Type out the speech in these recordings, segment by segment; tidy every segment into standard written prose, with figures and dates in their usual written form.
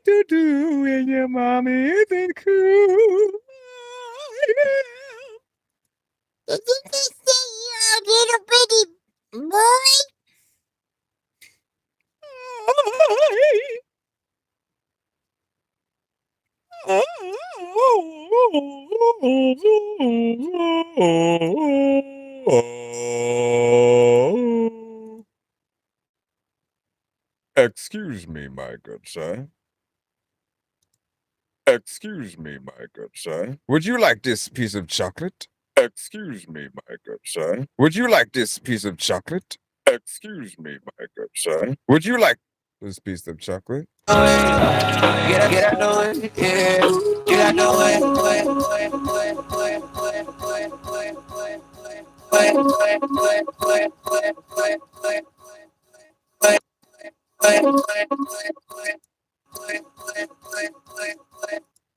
to do when your mommy isn't cool. Did you just say you're a little bitty boy? Excuse me, my good sir. Excuse me, my good sir. Would you like this piece of chocolate? Excuse me, my good sir. Would you like this piece of chocolate? Excuse me, my good sir. Would you like this piece of chocolate? Get out the way, yeah. Get out the way,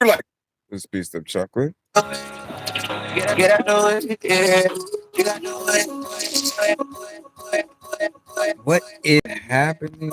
You like this piece of chocolate? Get out the way, yeah. Get out the way. What is happening?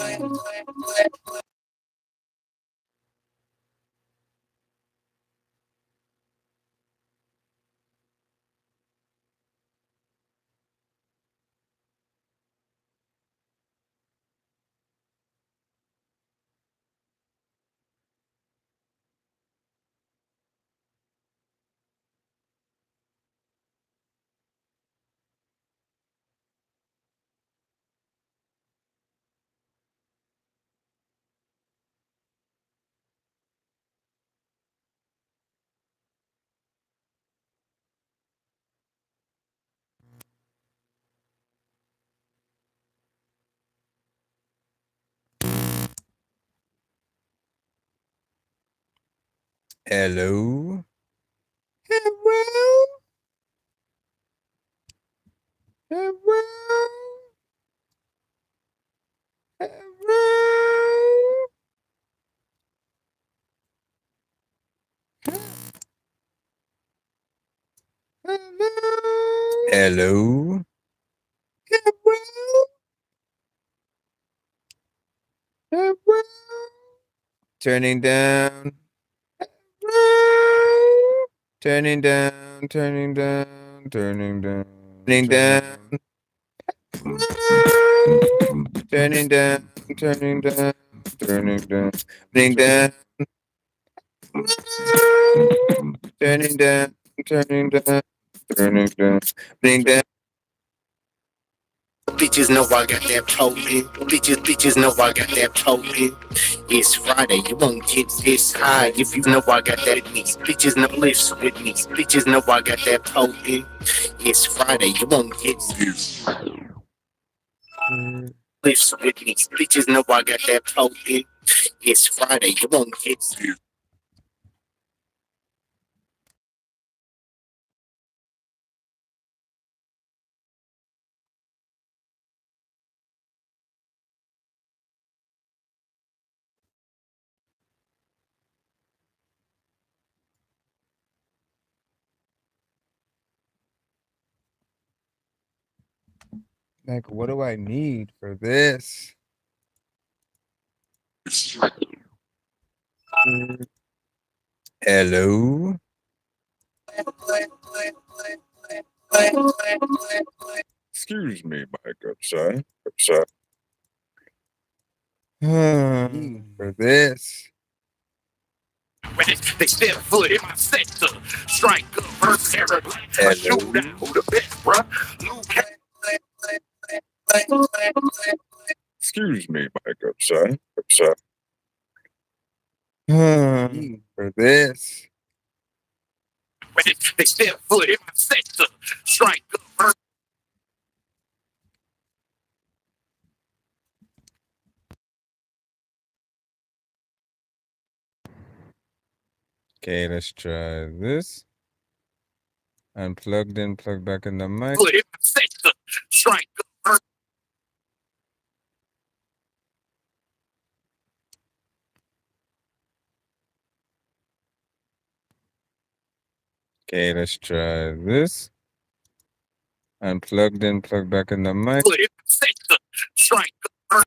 Hello? Hello? Hello? Hello? Hello? Hello? Hello? Turning down. Hello? Turning down, turning down, turning down, turning down. Turning down, turning down, turning down, turning down. Turning down, turning down, turning down, turning down. Bitches know I got that potent. Bitches know I got that potent. It's Friday, you won't get this high if you know I got that with me. Bitches know lifts with me. Bitches know I got that potent. It's Friday, you won't get this lifts with me. Bitches know I got that potent. It's Friday, you won't get this. Like, what do I need for this? Hello? Excuse me, my good sir. Good sir. For this. When they step foot in my sector, strike up, first error, a shootout, who the best, bruh? Excuse me, my good sir. Good sir. For this. When they step foot in my sector, strike up, first. Okay, let's try this. Unplugged in, plug back in the mic. Foot in my sector, strike up, first. Okay, let's try this. Unplugged in, plug back in the mic. Foot in my sector, strike up, first.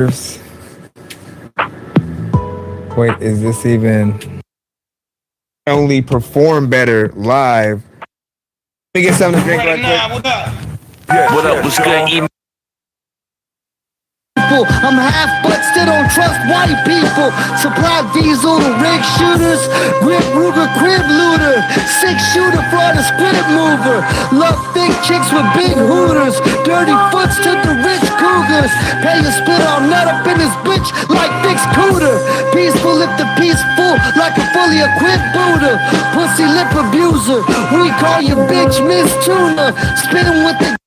Wait, is this even only perform better live? Let me get something to drink right quick. What up? What's good? I'm half but still don't trust white people. Supply diesel to rig shooters, grip Ruger crib looter, 6-shooter for the squid mover. Love thick chicks with big hooters, dirty foots to the rich cougars. Pay your spit all nut up in this bitch like Vic's cooter. Peaceful if the peaceful like a fully equipped Buddha. Pussy lip abuser, we call you bitch Miss Tuna. Spitting with the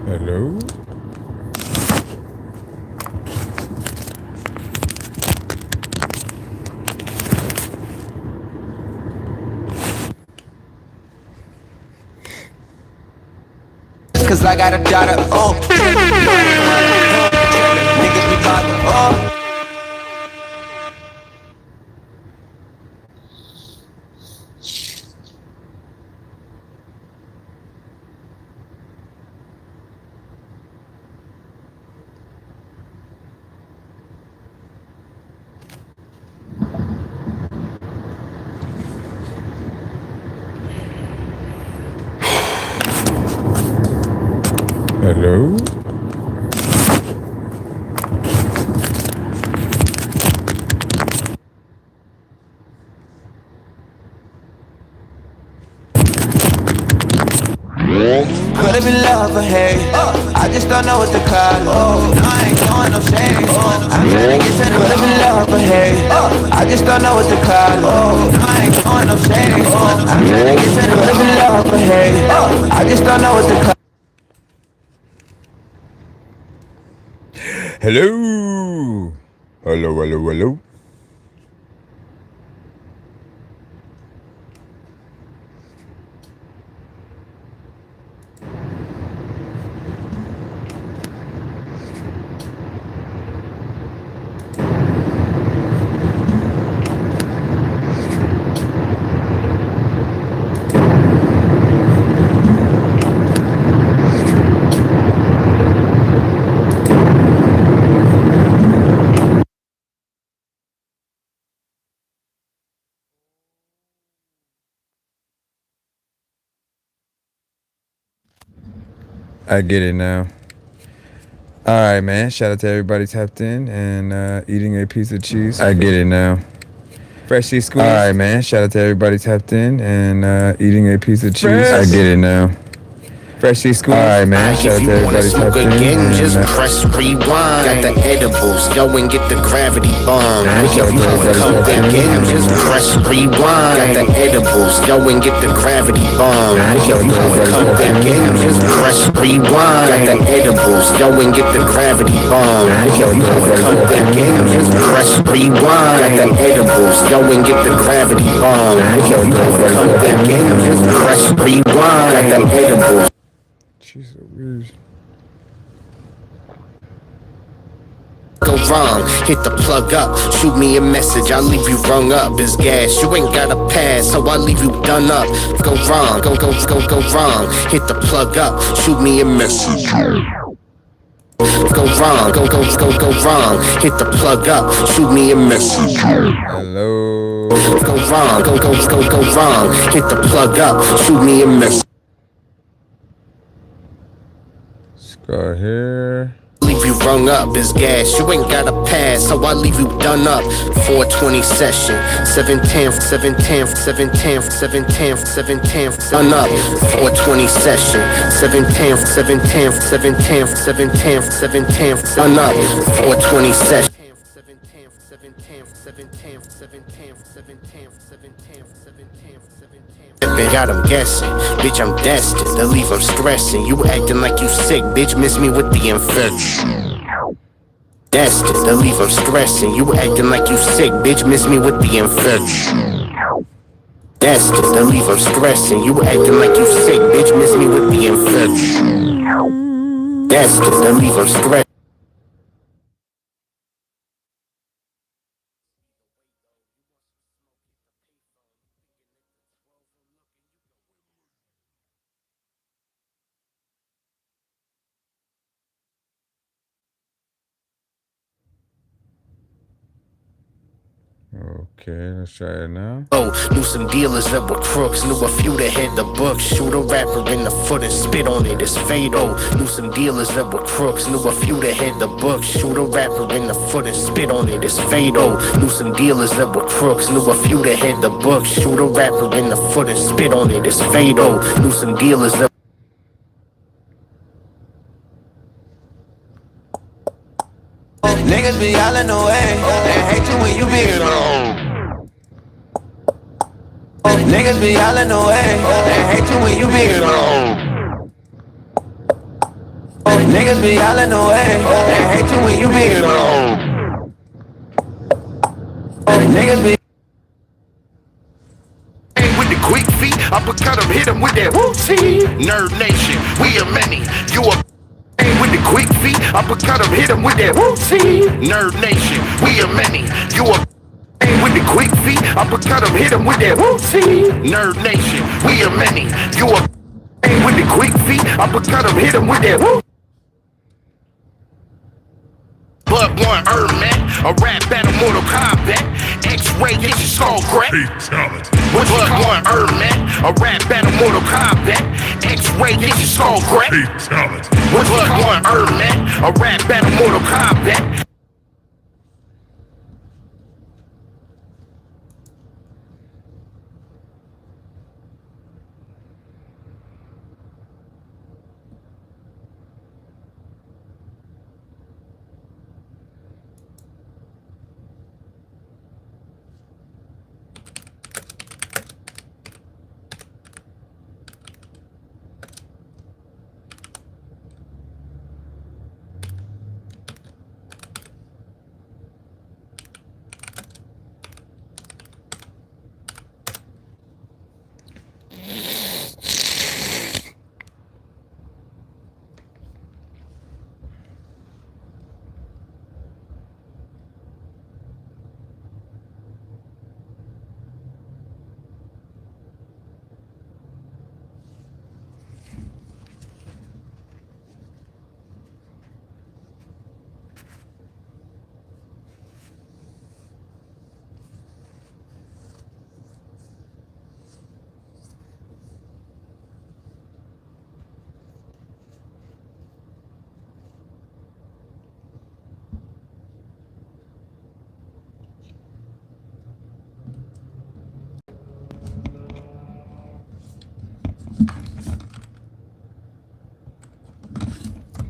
Hello? Cause I got a daughter, oh. Niggas be talking, oh. Hello? Could have been love or hate. I just don't know what to call it. No, I ain't throwing no shade. I'm trying to get to the could have been love or hate. I just don't know what to call it. No, I ain't throwing no shade. I'm trying to get to the could have been love or hate. I just don't know what to call it. Hello? Hello? I get it now. All right, man. Shout out to everybody tapped in and eating a piece of cheese. I get it now. Freshly squeezed. All right, man. Shout out to everybody tapped in and eating a piece of cheese. I get it now. Freshly squeezed. All right, man. Shout out to everybody tapped in. Again, just press rewind. Got the edibles, go and get the gravity bomb. If you come again, just press rewind. Got the edibles, go and get the gravity bomb. If you come again, just press rewind. Got the edibles, go and get the gravity bomb. If you come again, just press rewind. Got the edibles, go and get the gravity bomb. If you come again, just press rewind. Got the edibles. Jeez Louise. Go wrong, hit the plug up, shoot me a message, I'll leave you rung up. It's gas, you ain't got a pass, so I'll leave you done up. Go wrong, go wrong, hit the plug up, shoot me a message. Go wrong, go wrong, hit the plug up, shoot me a message. Hello. Go wrong, go wrong, hit the plug up, shoot me a message. Scar here. Leave you rung up, it's gas, you ain't got a pass, so I leave you done up. 420 session, 710, done up. 420 session, 710, done up. 420 session. Got him guessing, bitch, I'm destined to leave him stressing. You acting like you sick, bitch, miss me with the infection. Destined to leave him stressing. You acting like you sick, bitch, miss me with the infection. Destined to leave him stressing. You acting like you sick, bitch, miss me with the infection. Destined to leave him stressing. Okay, let's try it now. Oh, knew some dealers that were crooks, knew a few that had the book. Shoot a rapper in the foot and spit on it, it's fatal. Knew some dealers that were crooks, knew a few that had the book. Shoot a rapper in the foot and spit on it, it's fatal. Knew some dealers that were crooks, knew a few that had the book. Shoot a rapper in the foot and spit on it, it's fatal. Knew some dealers that Niggas be yelling away, they hate you when you be alone. Niggas be yelling away, they hate you when you be alone. Niggas be yelling away, they hate you when you be alone. Niggas be with the quick feet, uppercut him, hit him with that whoopsie. Nerd Nation, we are many, you are with the quick feet, uppercut him, hit him with that whoopsie. Nerd Nation, we are many, you are with the quick feet, uppercut him, hit him with that whoopsie. Nerd Nation, we are many, you are with the quick feet, uppercut him, hit him with that whoop. but one man. A rap battle, Mortal Kombat. X-ray, get your skull crack. But one man. A rap battle, Mortal Kombat. X-ray, get your skull crack. But one man. A rap battle, Mortal Kombat.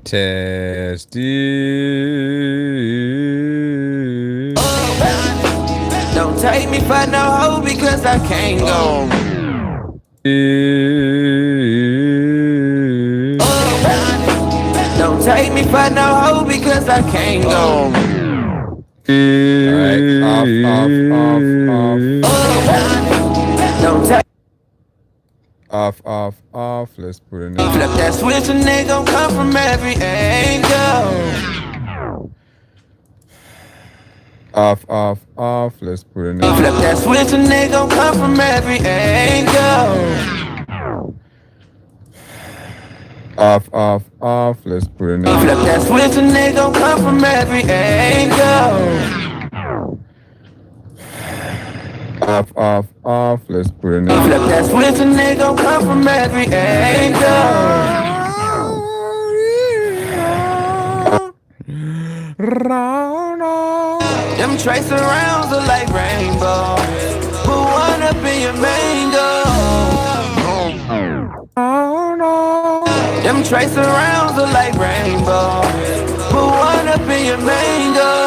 Testy. Don't take me for no hoe because I can't go. Don't take me for no hoe because I can't go. Alright, off. Don't take Off. Let's put it in. flip that switch and they gon' come from every angle. Off. Let's put it in. Flip that switch and they gon' come from every angle. Off. Let's put it in. Flip that switch and they gon' come from every angle. Off. Let's put it in. Flip that switch and they gon' come from every angle. Them tracer rounds are like rainbow. Put one up in your mango. Them tracer rounds are like rainbow. Put one up in your mango.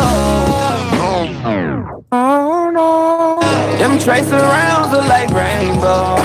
Them tracer rounds are like rainbow.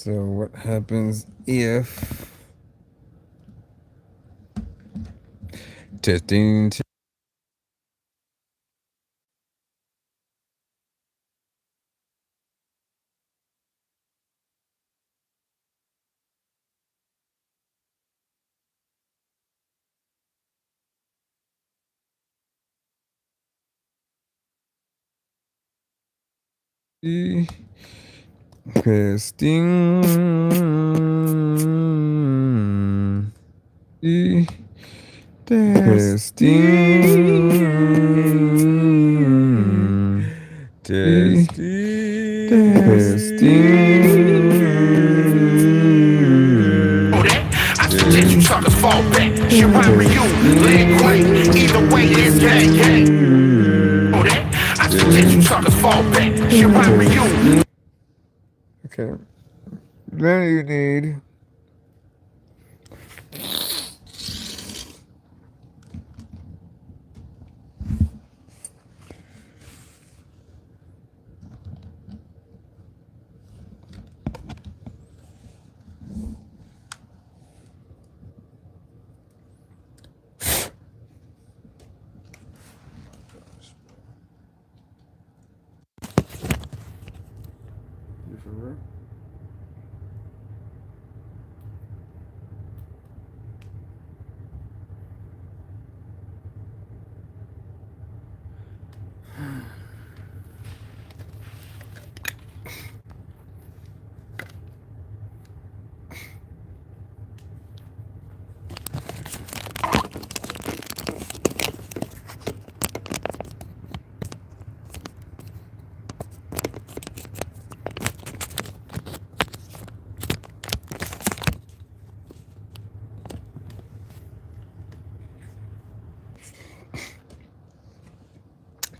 So what happens if testing? Testing. Testing. I suggest you suckers fall back. She rhyme you, leg quake. Either way, it's gang gang. I suggest you suckers fall back. She rhyme you. Okay. Then you need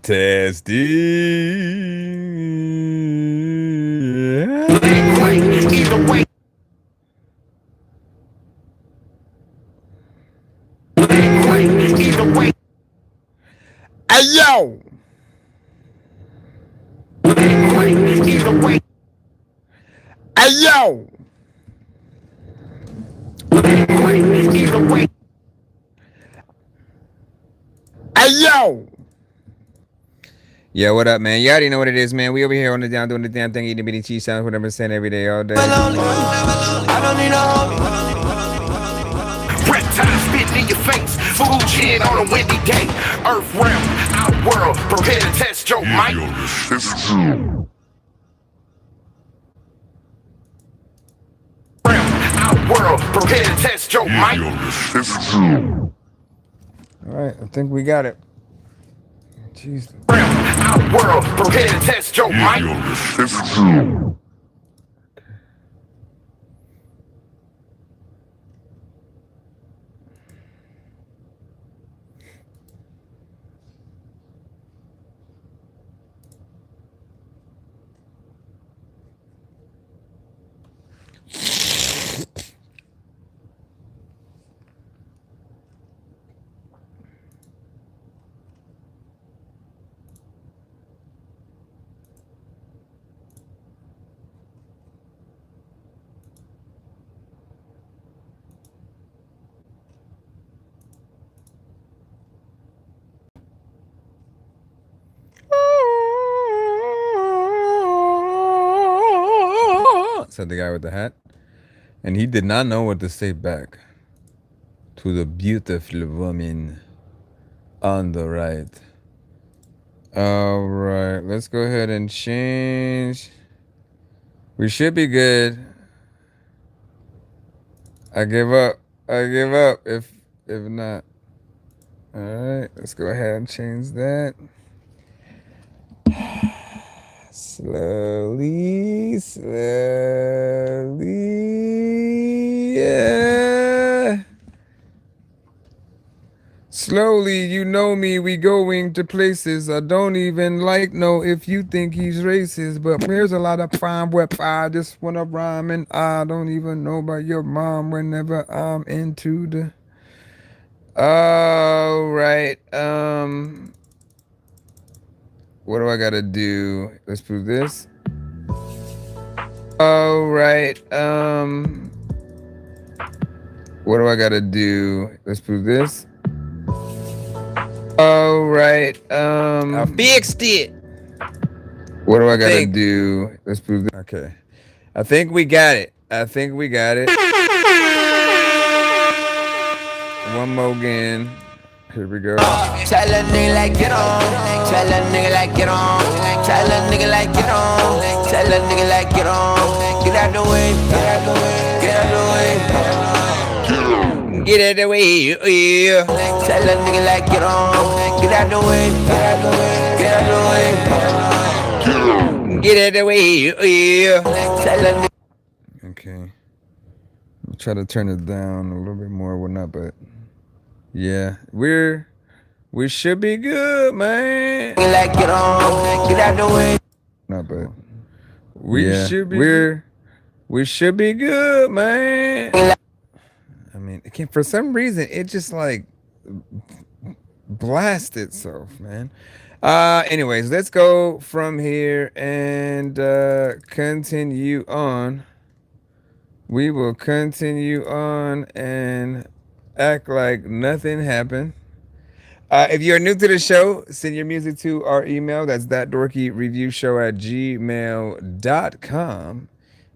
testing. Either way. Either way. Hey yo! Either way. Hey yo! Either way. Hey yo! Yeah, what up, man? You already know what it is, man. We over here on the down doing the damn thing, eating bitty cheese sounds, whatever, saying every day, all day. I don't need no Reptile spitting in your face. Food chin on a windy day. Earth realm, outworld. Prepare to test your might. Outworld. Prepare to test your might. Alright, I think we got it. Jeez. Outworld. Prepare to test your might. Said the guy with the hat. And he did not know what to say back to the beautiful woman on the right. All right, let's go ahead and change. We should be good. I give up. I give up if not. All right, let's go ahead and change that. Slowly, slowly, yeah. Slowly, you know me, we going to places I don't even like, know if you think he's racist, but there's a lot of fine web, I just wanna rhyme and I don't even know about your mom whenever I'm into the... All right, what do I gotta do? Let's do this. All right. What do I gotta do? Let's do this. All right. I fixed it. What do I gotta do? Let's do this. Okay. I think we got it. One more again. Here we go. Tell a nigga like get on. Tell a nigga like get on. Tell a nigga like get on. Tell a nigga like get on. Get out the way. Get out the way. Get out the way. Get out the way. Yeah. Tell a nigga like get on. Get out the way. Get out the way. Get out the way. Get out the way. Yeah. Tell a nigga. Okay. I'll try to turn it down a little bit more, whatnot, but yeah, we should be good, man. Like get on. Get out the way. No, but we should be good, man. I mean, it for some reason it just like blast itself, man. Anyways, let's go from here and continue on. We will continue on and act like nothing happened. If you're new to the show, send your music to our email. That's ThatDorkyReviewShow@gmail.com.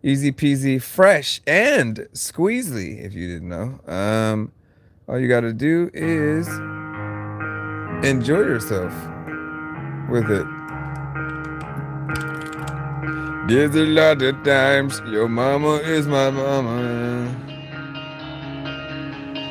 Easy peasy, fresh and squeezely, if you didn't know. All you got to do is enjoy yourself with it. There's a lot of times your mama is my mama.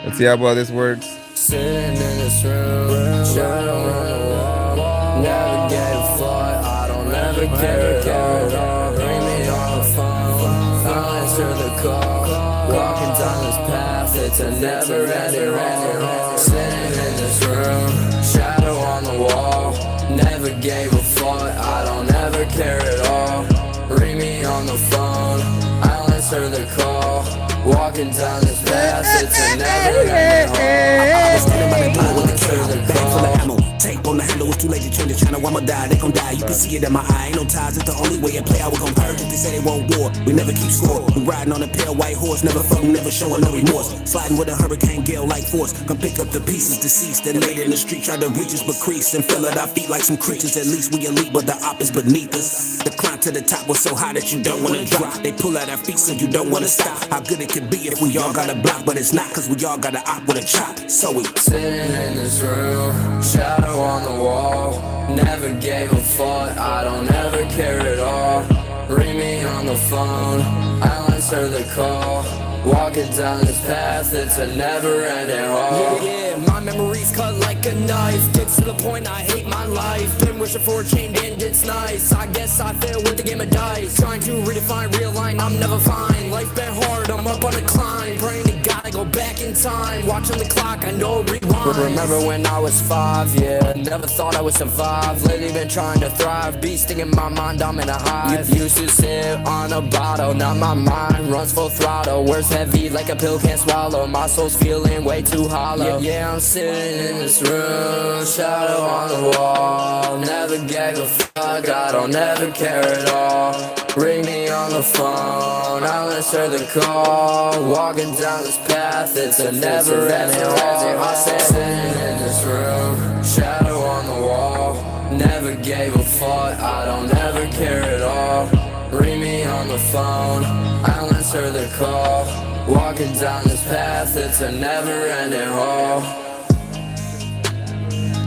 Let's see how well this works. Sitting in this room, shadow on the wall. Never gave a fuck, I don't ever care at all. Bring me on the phone, I'll answer the call. Walking down this path, it's a never-ending road. Sitting in this room, shadow on the wall. Never gave a fuck, I don't ever care at all. Ring me on the phone, I'll answer the call. Walking down this path, it's a never-ending road. Standing by the door with the trigger, bag full of ammo. Tape on the handle, it's too late to change the channel. I'ma die, they gon' die. You can see it in my eye. Ain't no ties, it's the only way it play out. We gon' purge it. They say they want war. We never keep score. We riding on a pale white horse, never fucking, never showing no remorse. Sliding with a hurricane gale like force. Come pick up the pieces, deceased and laid in the street. Try to reach us, but crease and fill at our feet like some creatures. At least we elite, but the op is beneath us. The climb to the top was so high that you don't wanna drop. They pull at our feet so you don't wanna stop. How good it could be if we all got a block, but it's not, cause we all got a op with a chop. So we sitting in this room, shadow on the wall. Never gave a fuck, I don't ever care at all. Ring me on the phone, I'll answer the call. Walking down this path, it's a never-ending haul. Yeah, my memories cut like a knife. Gets to the point I hate my life. Been wishing for a change and it's nice. I guess I fail with the game of dice. Trying to redefine, realign, I'm never fine. Life been hard, I'm up on a climb. Praying to God I go back in time. Watching the clock, I know rewind. Remember when I was 5, yeah. Never thought I would survive. Lately been trying to thrive. Beasting in my mind, I'm in a hive. Used to sit on a bottle, now my mind runs full throttle. Words heavy like a pill can't swallow. My soul's feeling way too hollow. Yeah, I'm sitting in this room, shadow on the wall. Never gave a fuck, I don't ever care at all. Ring me on the phone, I'll answer the call. Walking down this path, it's a never-ending haul. I'm sitting in this room, shadow on the wall. Never gave a fuck, I don't ever care at all. Ring me on the phone, I'll answer the call. Walking down this path, it's a never-ending haul.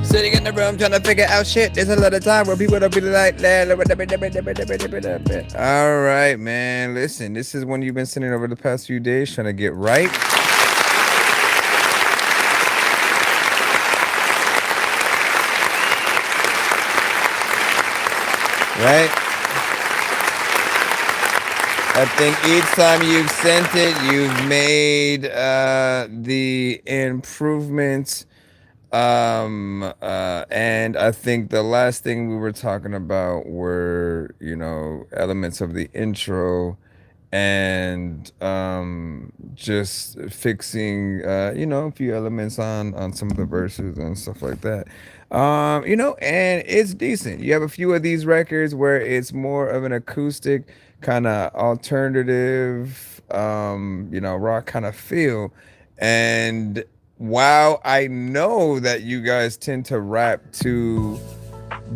Sitting in the room trying to figure out shit. There's a lot of time where people don't be like that. All right, man. Listen, this is one you've been sending over the past few days trying to get right. Right? I think each time you've sent it, you've made the improvements. And I think the last thing we were talking about were, elements of the intro and just fixing a few elements on some of the verses and stuff like that. And it's decent. You have a few of these records where it's more of an acoustic kind of alternative rock kind of feel. And while I know that you guys tend to rap to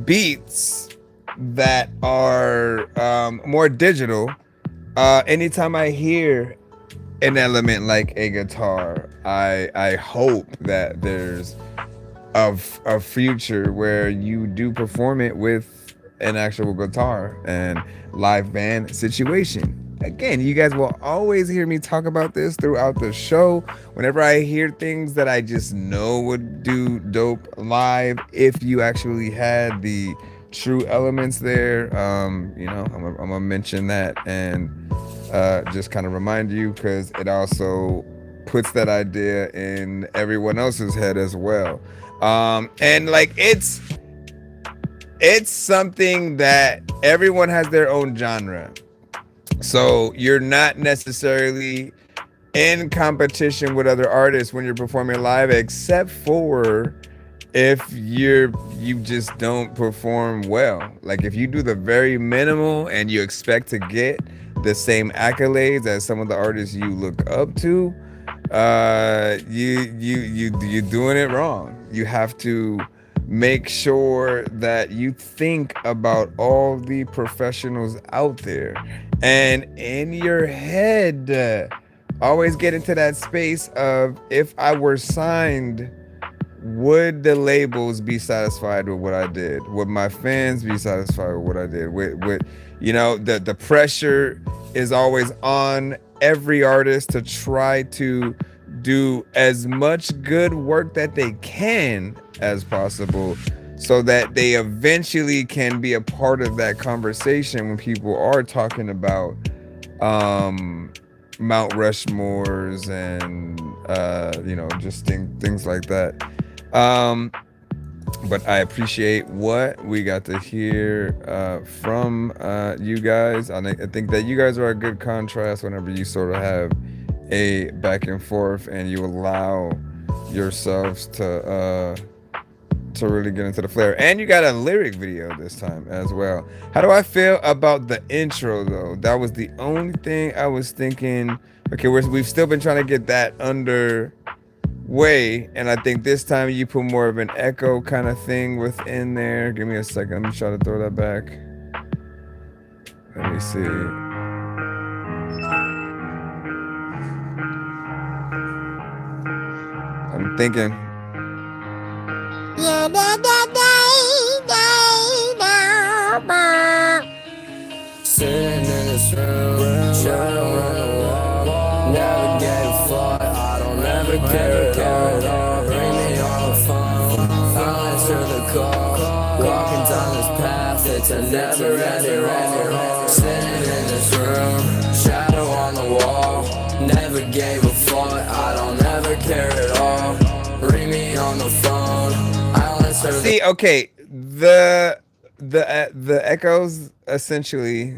beats that are more digital, anytime I hear an element like a guitar, I hope that there's a future where you do perform it with an actual guitar and live band situation. Again, you guys will always hear me talk about this throughout the show. Whenever I hear things that I just know would do dope live, if you actually had the true elements there, I'm gonna mention that and just kind of remind you, because it also puts that idea in everyone else's head as well. And like it's something that everyone has their own genre. So you're not necessarily in competition with other artists when you're performing live, except for if you just don't perform well. Like if you do the very minimal and you expect to get the same accolades as some of the artists you look up to, you're doing it wrong. You have to make sure that you think about all the professionals out there, and in your head, always get into that space of, if I were signed, would the labels be satisfied with what I did? Would my fans be satisfied with what I did? With the pressure is always on every artist to try to do as much good work that they can as possible, so that they eventually can be a part of that conversation when people are talking about Mount Rushmores and just things like that. But I appreciate what we got to hear from you guys. I think that you guys are a good contrast whenever you sort of have a back and forth and you allow yourselves to really get into the flair. And you got a lyric video this time as well. How do I feel about the intro though? That was the only thing I was thinking. Okay, we've still been trying to get that underway, and I think this time you put more of an echo kind of thing within there. Give me a second. Let me try to throw that back. Let me see. I'm thinking. Sitting in this room, shadow on the wall. Never gave a fuck, I don't ever care at all. Bring me on the phone, I'll answer the call. Walking down this path, it's a never ending road. Sitting in this room, shadow on the wall. Never gave a fuck, I don't ever care at all. Bring me on the phone, I'll answer the call. See, okay, the echoes essentially,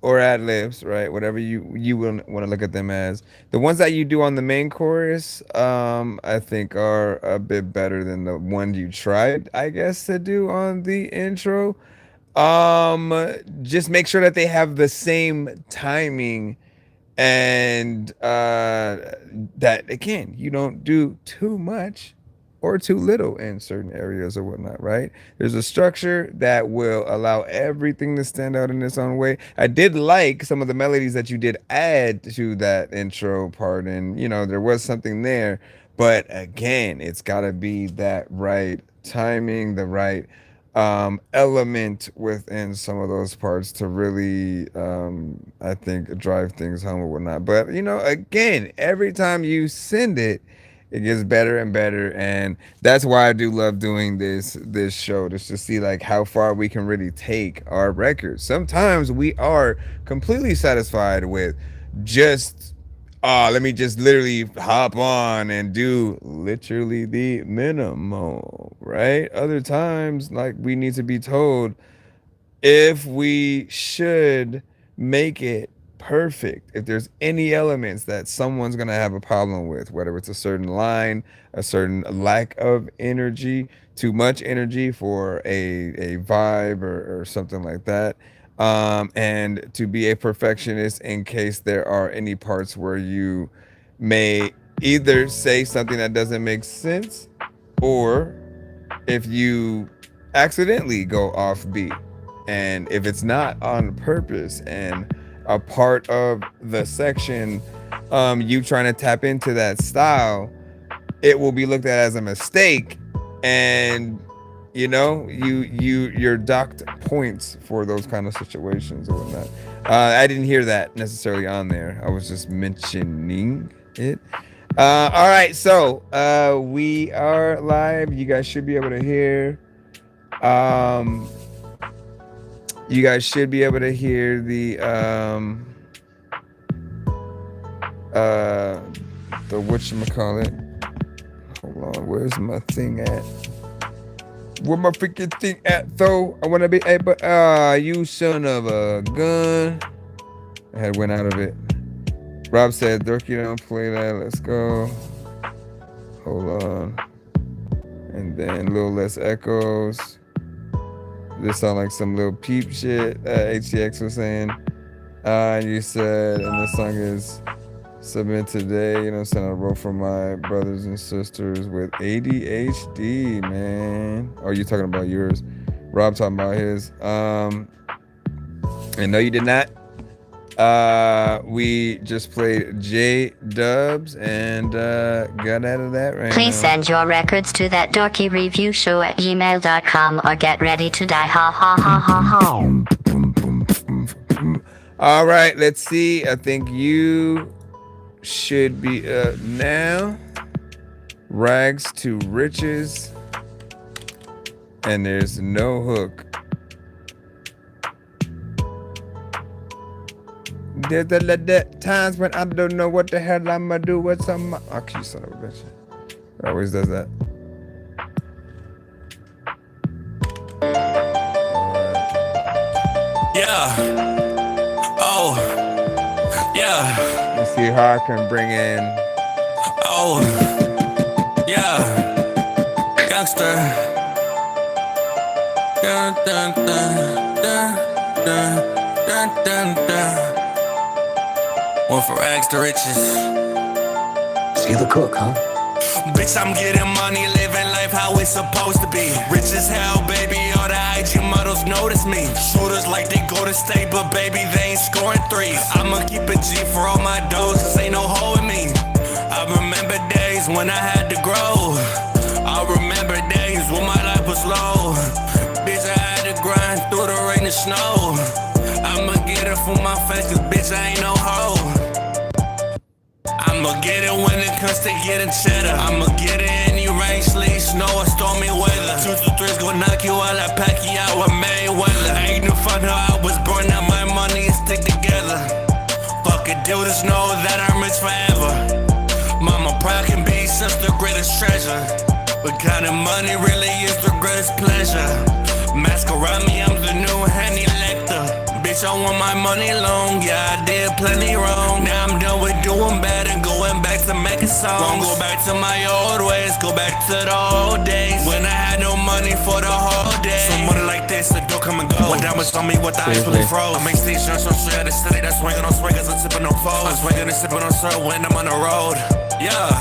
or ad libs, right? Whatever you want to look at them as. The ones that you do on the main chorus, I think are a bit better than the one you tried, I guess, to do on the intro. Just make sure that they have the same timing, and that again, you don't do too much or too little in certain areas or whatnot, right? There's a structure that will allow everything to stand out in its own way. I did like some of the melodies that you did add to that intro part, and there was something there, but again, it's got to be that right timing, the right element within some of those parts to really I think drive things home or whatnot. But again, every time you send it, it gets better and better, and that's why I do love doing this show, just to see like how far we can really take our records. Sometimes we are completely satisfied with just let me just literally hop on and do literally the minimal, right? Other times, like, we need to be told if we should make it perfect. If there's any elements that someone's gonna have a problem with, whether it's a certain line, a certain lack of energy, too much energy for a vibe or something like that, and to be a perfectionist in case there are any parts where you may either say something that doesn't make sense, or if you accidentally go off beat, and if it's not on purpose and a part of the section, you trying to tap into that style, it will be looked at as a mistake, and you're docked points for those kind of situations or whatnot. I didn't hear that necessarily on there. I was just mentioning it. All right, so we are live. You guys should be able to hear. You guys should be able to hear the whatchamacallit. Hold on, where's my thing at? Where my freaking thing at though? I wanna be able, you son of a gun. I had went out of it. Rob said, Dorky, don't play that, let's go. Hold on. And then a little less echoes. This sound like some little peep shit HTX was saying. And you said, and this song is submit today, you know, send a roll for my brothers and sisters with ADHD, man. Oh, you talking about yours? Rob talking about his. And no, you did not. We just played J Dubs and got out of that right Please now. send your records to thatDorkyReviewShow@gmail.com or get ready to die. Ha ha ha ha ha. All right, let's see. I think you should be up now. Rags to riches. And there's no hook. There's the times when I don't know what the hell I'ma do with some. Oh, you son of a bitch. It always does that. Yeah. Oh. Yeah. Let's see how I can bring in. Oh. Yeah. Gangster. Dun, dun, dun, dun, dun, dun, dun, dun. One for rags to riches. See the cook, huh? Bitch, I'm getting money, living life how it's supposed to be. Rich as hell, baby, all the IG models notice me. Shooters like they go to state, but baby, they ain't scoring threes. I'ma keep a G for all my dogs, cause ain't no holding me. I remember days when I had to grow. I remember days when my life was low. Bitch, I had to grind through the rain and snow. I'ma get it for my face, cause bitch, I ain't no hoe. I'ma get it when it comes to getting cheddar. I'ma get it any rain, sleet, snow, or stormy weather. 2 to 3's gon' knock you out like Pacquiao with Mayweather. Ain't no fun how I was born, now my money is stick together. Fuck it, do this, know that I'm rich forever. Mama proud can be such the greatest treasure. But counting money really is the greatest pleasure. Mask around me, I'm the new Henny Lecter. Bitch, I want my money long, yeah, I did plenty wrong. Now I'm done with doing bad and going back to making songs. Won't go back to my old ways, go back to the old days when I had no money for the whole day. Somebody like this, the door come and go. When diamonds on me, what the ice really froze. I make stations so straight out the city, that's swinging on swingers, I'm sipping on foes. I'm swinging and sipping on syrup when I'm on the road. Yeah,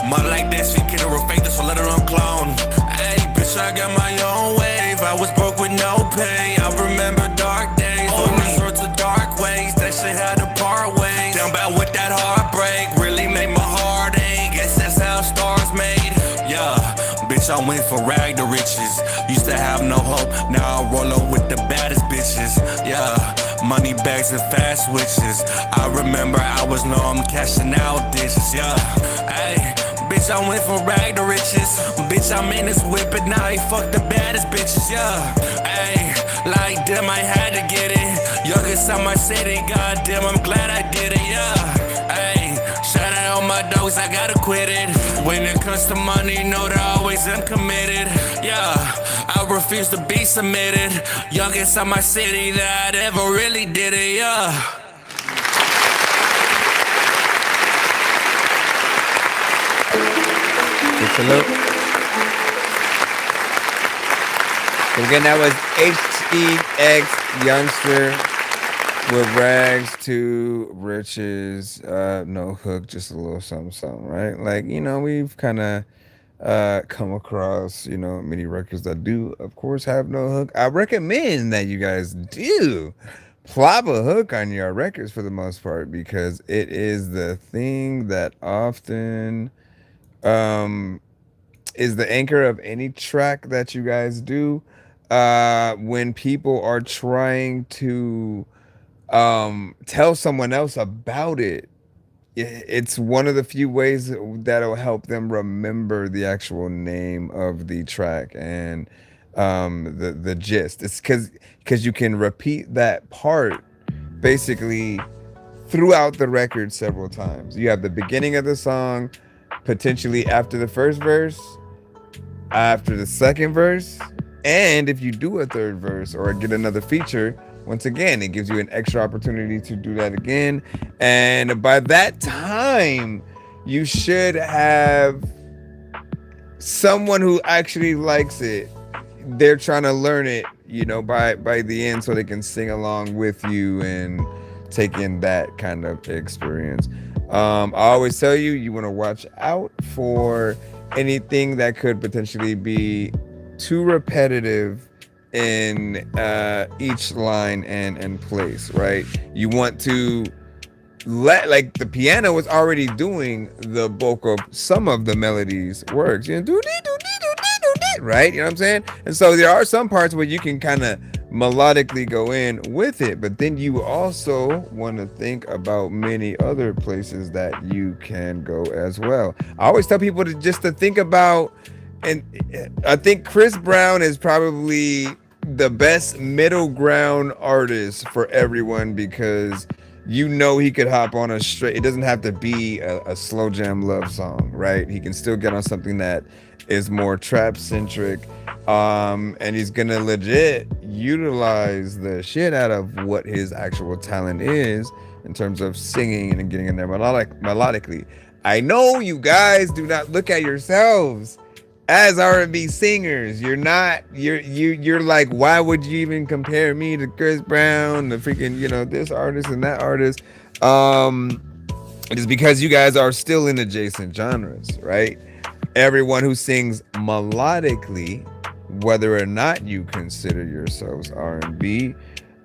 mother like this, you kid her with fake, this so let her unclone. Hey, bitch, I got my own wave, I was broke with no pay. I remember dark days, all sorts of dark ways, that shit had to part ways. Down bad with that heartbreak, really made my heart ache. Guess that's how stars made. Yeah, bitch, I went from rag to riches. Used to have no hope, now I roll up with the baddest bitches. Yeah, money bags and fast switches. I remember I was low, I'm cashing out dishes. Yeah, hey. Bitch, I went from rag to riches. Bitch, I'm in this whip and now I fuck the baddest bitches, yeah. Ayy, like damn, I had to get it. Youngest on my city, goddamn, I'm glad I did it, yeah. Ayy, shout out all my dogs, I gotta quit it. When it comes to money, know that I always am committed, yeah. I refuse to be submitted. Youngest on my city that ever really did it, yeah. Salute. So again, that was HEX Youngster with Rags to Riches. No hook, just a little something, something, right? Like, you know, we've kind of come across, you know, many records that do, of course, have no hook. I recommend that you guys do plop a hook on your records for the most part, because it is the thing that often is the anchor of any track that you guys do. When people are trying to tell someone else about it, it's one of the few ways that'll help them remember the actual name of the track and the gist. It's because you can repeat that part basically throughout the record several times. You have the beginning of the song, potentially after the first verse, after the second verse, and if you do a third verse or get another feature, once again, it gives you an extra opportunity to do that again. And by that time, you should have someone who actually likes it. They're trying to learn it, you know, by the end, so they can sing along with you and take in that kind of experience. I always tell you, you want to watch out for anything that could potentially be too repetitive in each line and place, right? You want to let, like, the piano was already doing the bulk of some of the melodies works, you know, right? You know what I'm saying? And so there are some parts where you can kind of melodically go in with it, but then you also want to think about many other places that you can go as well. I always tell people to think about, and I think Chris Brown is probably the best middle ground artist for everyone, because you know he could hop on a straight, it doesn't have to be a slow jam love song, right? He can still get on something that is more trap centric, and he's gonna legit utilize the shit out of what his actual talent is in terms of singing and getting in there melodically. I know you guys do not look at yourselves as R&B singers. You're not, you're like, why would you even compare me to Chris Brown, the freaking, you know, this artist and that artist? It is because you guys are still in adjacent genres, right? Everyone who sings melodically, whether or not you consider yourselves R&B,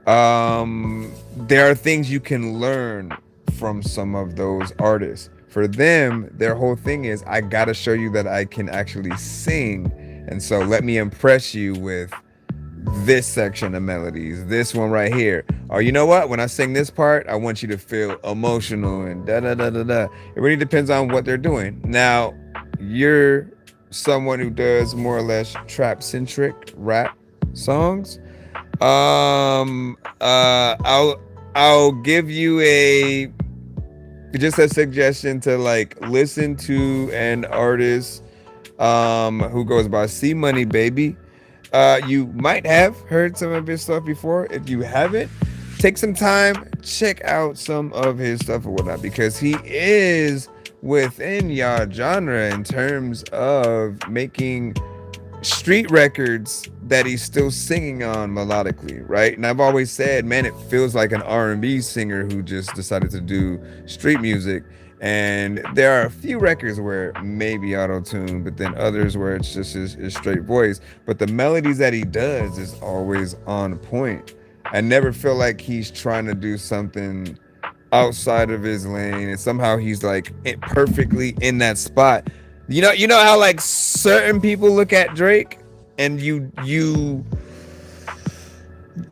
there are things you can learn from some of those artists. For them, their whole thing is, I gotta show you that I can actually sing, and so let me impress you with this section of melodies, this one right here. Or you know what? When I sing this part, I want you to feel emotional and da da da da da. It really depends on what they're doing. Now, you're someone who does more or less trap centric rap songs. I'll give you just a suggestion to, like, listen to an artist who goes by C Money Baby. You might have heard some of his stuff before. If you haven't, take some time, check out some of his stuff or whatnot, because he is within y'all genre in terms of making street records that he's still singing on melodically, right? And I've always said, man, it feels like an R&B singer who just decided to do street music. And there are a few records where it may be auto-tuned, but then others where it's just his straight voice. But the melodies that he does is always on point. I never feel like he's trying to do something outside of his lane, and somehow he's like perfectly in that spot. You know how, like, certain people look at Drake, and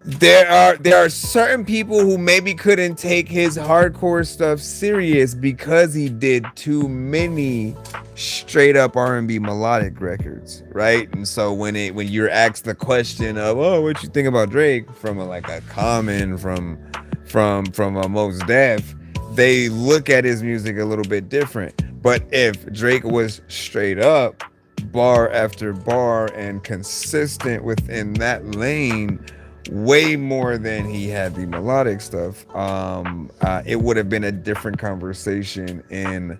there are certain people who maybe couldn't take his hardcore stuff serious because he did too many straight up R&B melodic records, right? And so when you're asked the question of, oh, what you think about Drake, from a Common, from a Mos Def, they look at his music a little bit different. But if Drake was straight up bar after bar and consistent within that lane, way more than he had the melodic stuff, it would have been a different conversation in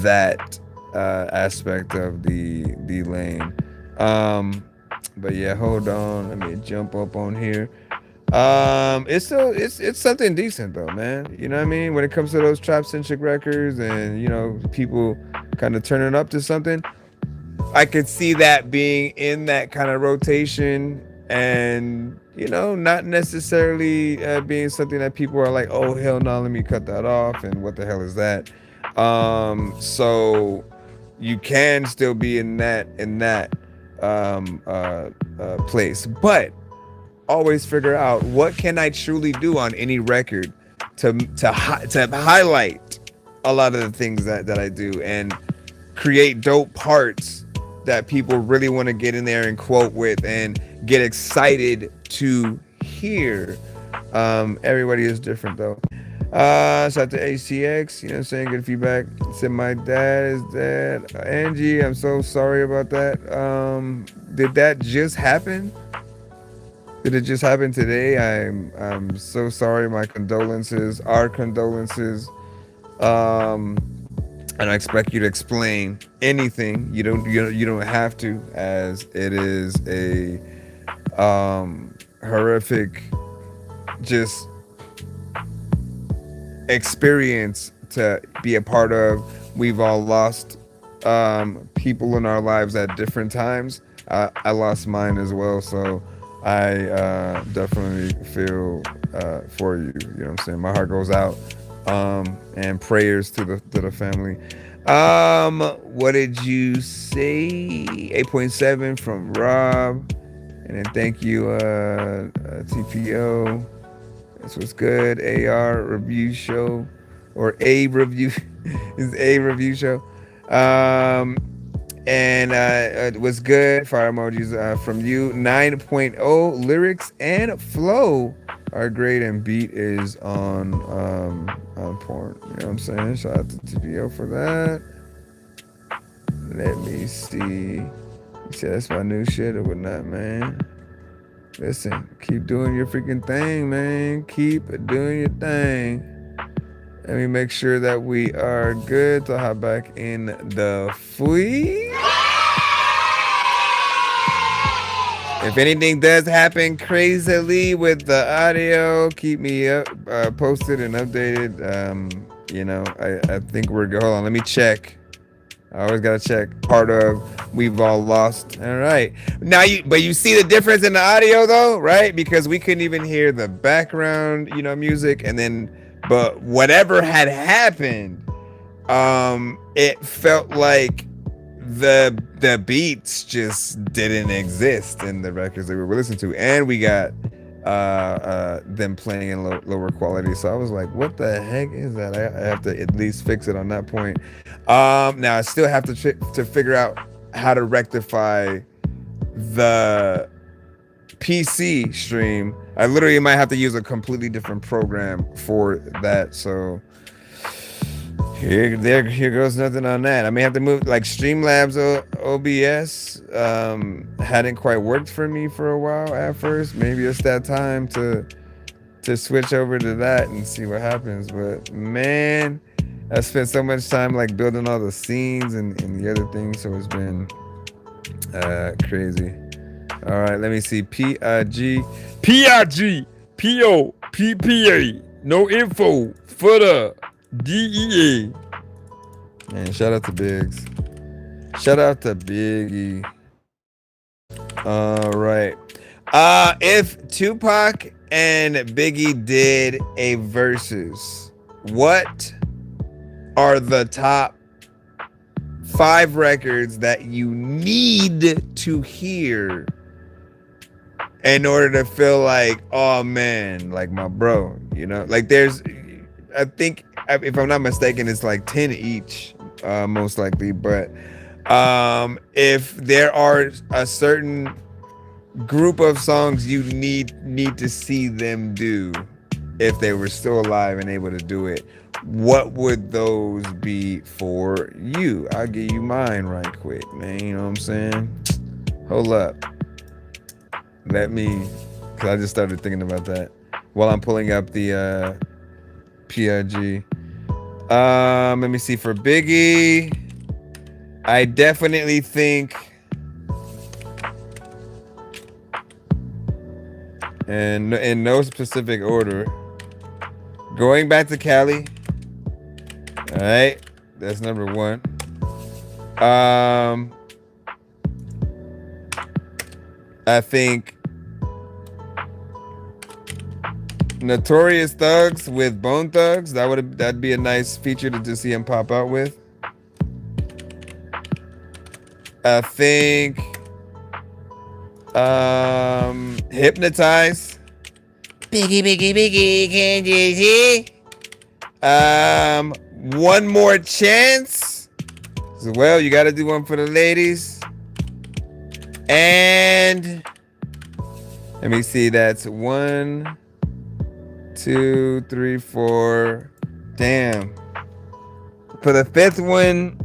that aspect of the lane. But yeah, hold on, let me jump up on here. It's still it's something decent though, man. You know what I mean? When it comes to those trap centric records and you know people kind of turning up to something, I could see that being in that kind of rotation, and you know, not necessarily being something that people are like, oh hell no, let me cut that off, and what the hell is that? So you can still be in that place, but always figure out what can I truly do on any record to highlight a lot of the things that I do and create dope parts that people really want to get in there and quote with and get excited to hear. Everybody is different though. Shout out to ACX, you know what I'm saying? Good feedback. Said my dad is dead. Angie, I'm so sorry about that. Did that just happen? Did it just happen today? I'm so sorry. My condolences, our condolences. And I expect you to explain anything. You don't have to, as it is a horrific just experience to be a part of. We've all lost people in our lives at different times. I lost mine as well, so I definitely feel for you. You know what I'm saying? My heart goes out. And prayers to the family. What did you say? 8.7 from Rob. And then thank you, TPO. This was good. AR review show, or a review is a review show. And it was good. Fire emojis from you. 9.0 lyrics and flow are great, and beat is on point. You know what I'm saying? Shout out to TPO for that. Let me see. You said that's my new shit or whatnot, man. Listen, keep doing your freaking thing, man. Keep doing your thing. Let me make sure that we are good to hop back in the feed. If anything does happen crazily with the audio, keep me up, posted and updated. You know, I think we're good. Hold on, let me check. I always gotta check. Part of we've all lost. All right. Now you see the difference in the audio though, right? Because we couldn't even hear the background, you know, music, and then, but whatever had happened, it felt like the beats just didn't exist in the records that we were listening to, and we got them playing in lower quality. So I was like, what the heck is that? I have to at least fix it on that point. Now I still have to figure out how to rectify the PC stream. I literally might have to use a completely different program for that. So here goes nothing on that. I may have to move, like Streamlabs OBS hadn't quite worked for me for a while at first. Maybe it's that time to switch over to that and see what happens. But man, I spent so much time like building all the scenes and the other things, so it's been crazy. All right, let me see. PIG, PO, PPA, no info, footer. DEA. Man, shout out to Biggs. Shout out to Biggie. All right. If Tupac and Biggie did a versus, what are the top 5 records that you need to hear in order to feel like, oh man, like my bro, you know? Like there's, I think, if I'm not mistaken, it's like 10 each, most likely. But if there are a certain group of songs you need to see them do, if they were still alive and able to do it, what would those be for you? I'll give you mine right quick, man. You know what I'm saying? Hold up. Let me, because I just started thinking about that while I'm pulling up the PIG. Let me see. For Biggie, I definitely think, and in no specific order, going back to Cali. All right, that's number one. I think Notorious Thugs with Bone Thugs. That'd be a nice feature to just see him pop out with. I think Hypnotize. Biggie, biggie, biggie, can't you see? One More Chance. So, well, you gotta do one for the ladies. And let me see, that's 1, 2, 3, 4. Damn. For the fifth one,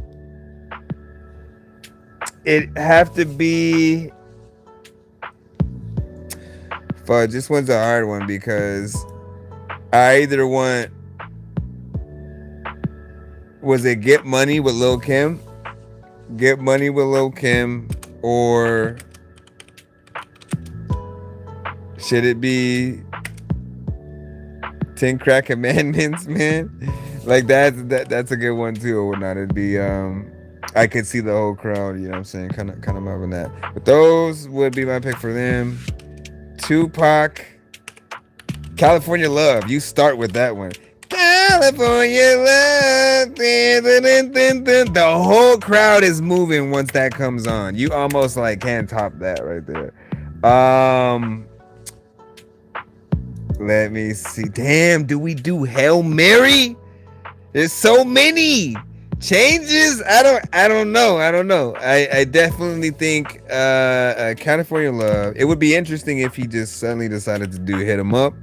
it have to be. Fuck, this one's a hard one because I either want. Was it Get Money with Lil Kim? Get Money with Lil Kim, or should it be 10 Crack Commandments, man? Like that's a good one too, or whatnot. It'd be I could see the whole crowd, you know what I'm saying, kind of loving that. But those would be my pick for them. Tupac, California Love. You start with that one. California Love. The whole crowd is moving once that comes on. You almost like can't top that right there. Let me see. Damn, do we do Hail Mary? There's so many changes. I don't know. I definitely think California Love. It would be interesting if he just suddenly decided to do Hit 'Em Up.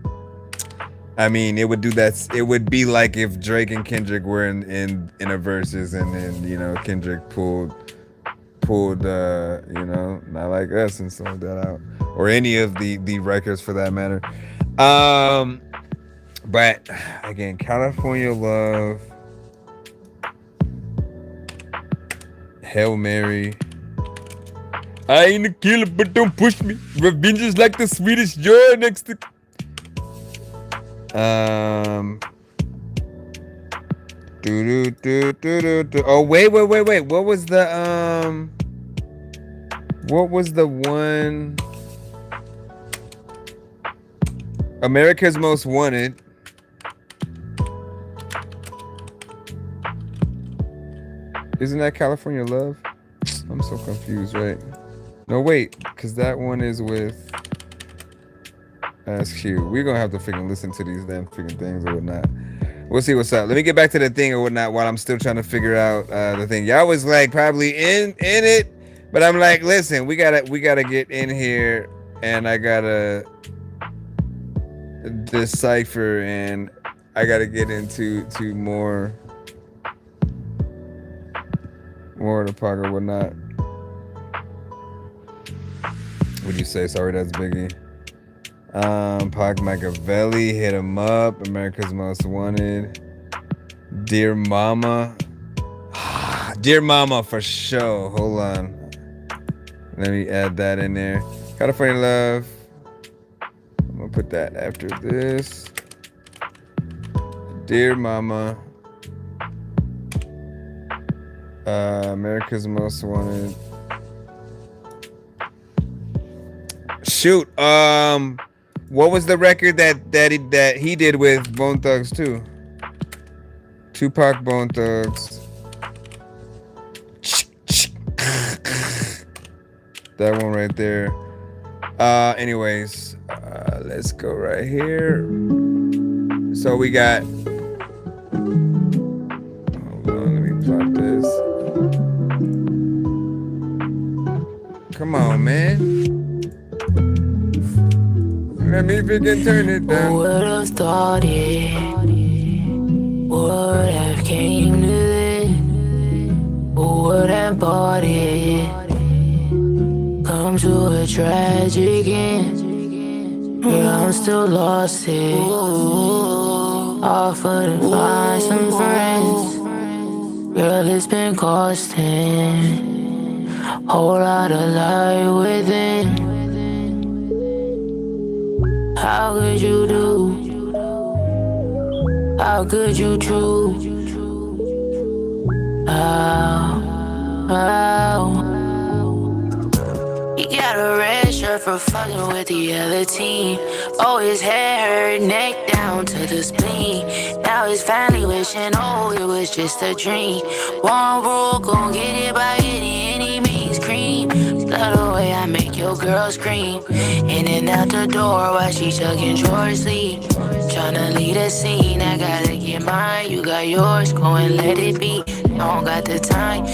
I mean, it would do that. It would be like if Drake and Kendrick were in a verses, and then, you know, Kendrick pulled you know, Not Like Us and stuff like that out, or any of the records for that matter. But again, California Love, Hail Mary. I ain't a killer, but don't push me. Revenge is like the Swedish joy next to. Oh, wait. What was the one? America's Most Wanted. Isn't that California Love? I'm so confused, right? No, wait, because that one is with Ask You. We're gonna have to freaking listen to these damn freaking things or whatnot. We'll see what's up. Let me get back to the thing or whatnot while I'm still trying to figure out the thing. Y'all was like probably in it, but I'm like, listen, we gotta get in here, and I gotta decipher, and I gotta get into more of the pocket or whatnot. What'd you say? Sorry, that's Biggie. Pac Machiavelli, Hit 'Em Up, America's Most Wanted, Dear Mama. Dear Mama for sure. Hold on. Let me add that in there. California Love. I'm gonna put that after this. Dear Mama. America's Most Wanted. Shoot. What was the record that he did with Bone Thugs too? Tupac, Bone Thugs. That one right there. Anyways, let's go right here. So we got. Hold on, let me plot this. Come on, man. Let me freaking turn it down. Who would have thought it? Would have came to this? Who would have bought it? Come to a tragic end. Yeah, I'm still lost here. Offer to find some friends. Girl, it's been costing. Whole lot of light within. How could you do? How could you choose? How? He got a red shirt for fucking with the other team. Oh, his hair, neck down to the spleen. Now he's finally wishing, oh, it was just a dream. One rule, gon' get it by any means. Cream, love the way I make your girl scream. In and out the door while she chugging George Lee. Tryna lead a scene, I gotta get mine. You got yours, go and let it be. I don't got the time.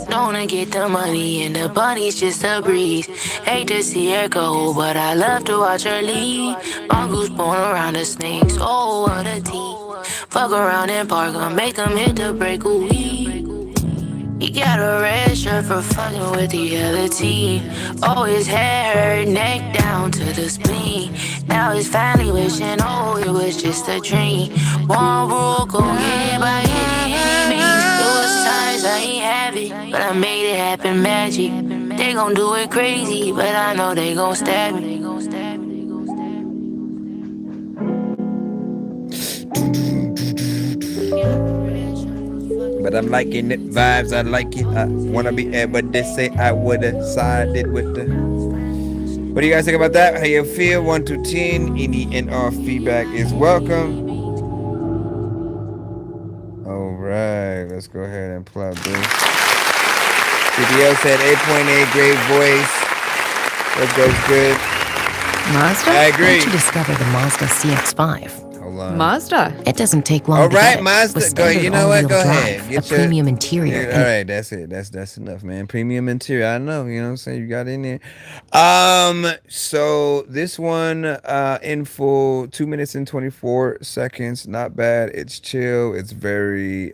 Known to get the money and the bunny's just a breeze. Hate to see her go, but I love to watch her leave. Mongoose born around the snakes, oh what a tea. Fuck around and park 'em, make them hit the break a weed. He got a red shirt for fucking with the other team. Oh, his hair, neck down to the spleen. Now he's finally wishing, oh, it was just a dream. One rule, go get it by any means. There was times I ain't have it, but I made it happen magic. They gon' do it crazy, but I know they gon' stab me. But I'm liking it, vibes, I like it. I wanna be able to say I would've sided with the. What do you guys think about that? How you feel? 1 to 10. Any and all feedback is welcome. All right, let's go ahead and plug this. CDL said 8.8, great voice. That's good. Mazda? I agree. Why don't you discover the Mazda CX-5? Hold on. Mazda. It doesn't take long. All to right, get it. Mazda. With Go. You standard know what? all-wheel Go drive, ahead. a Get your premium interior. Yeah, all right, that's it. That's enough, man. Premium interior. I know. You know what I'm saying? You got in there. So this one, in full, 2 minutes and 24 seconds. Not bad. It's chill. It's very,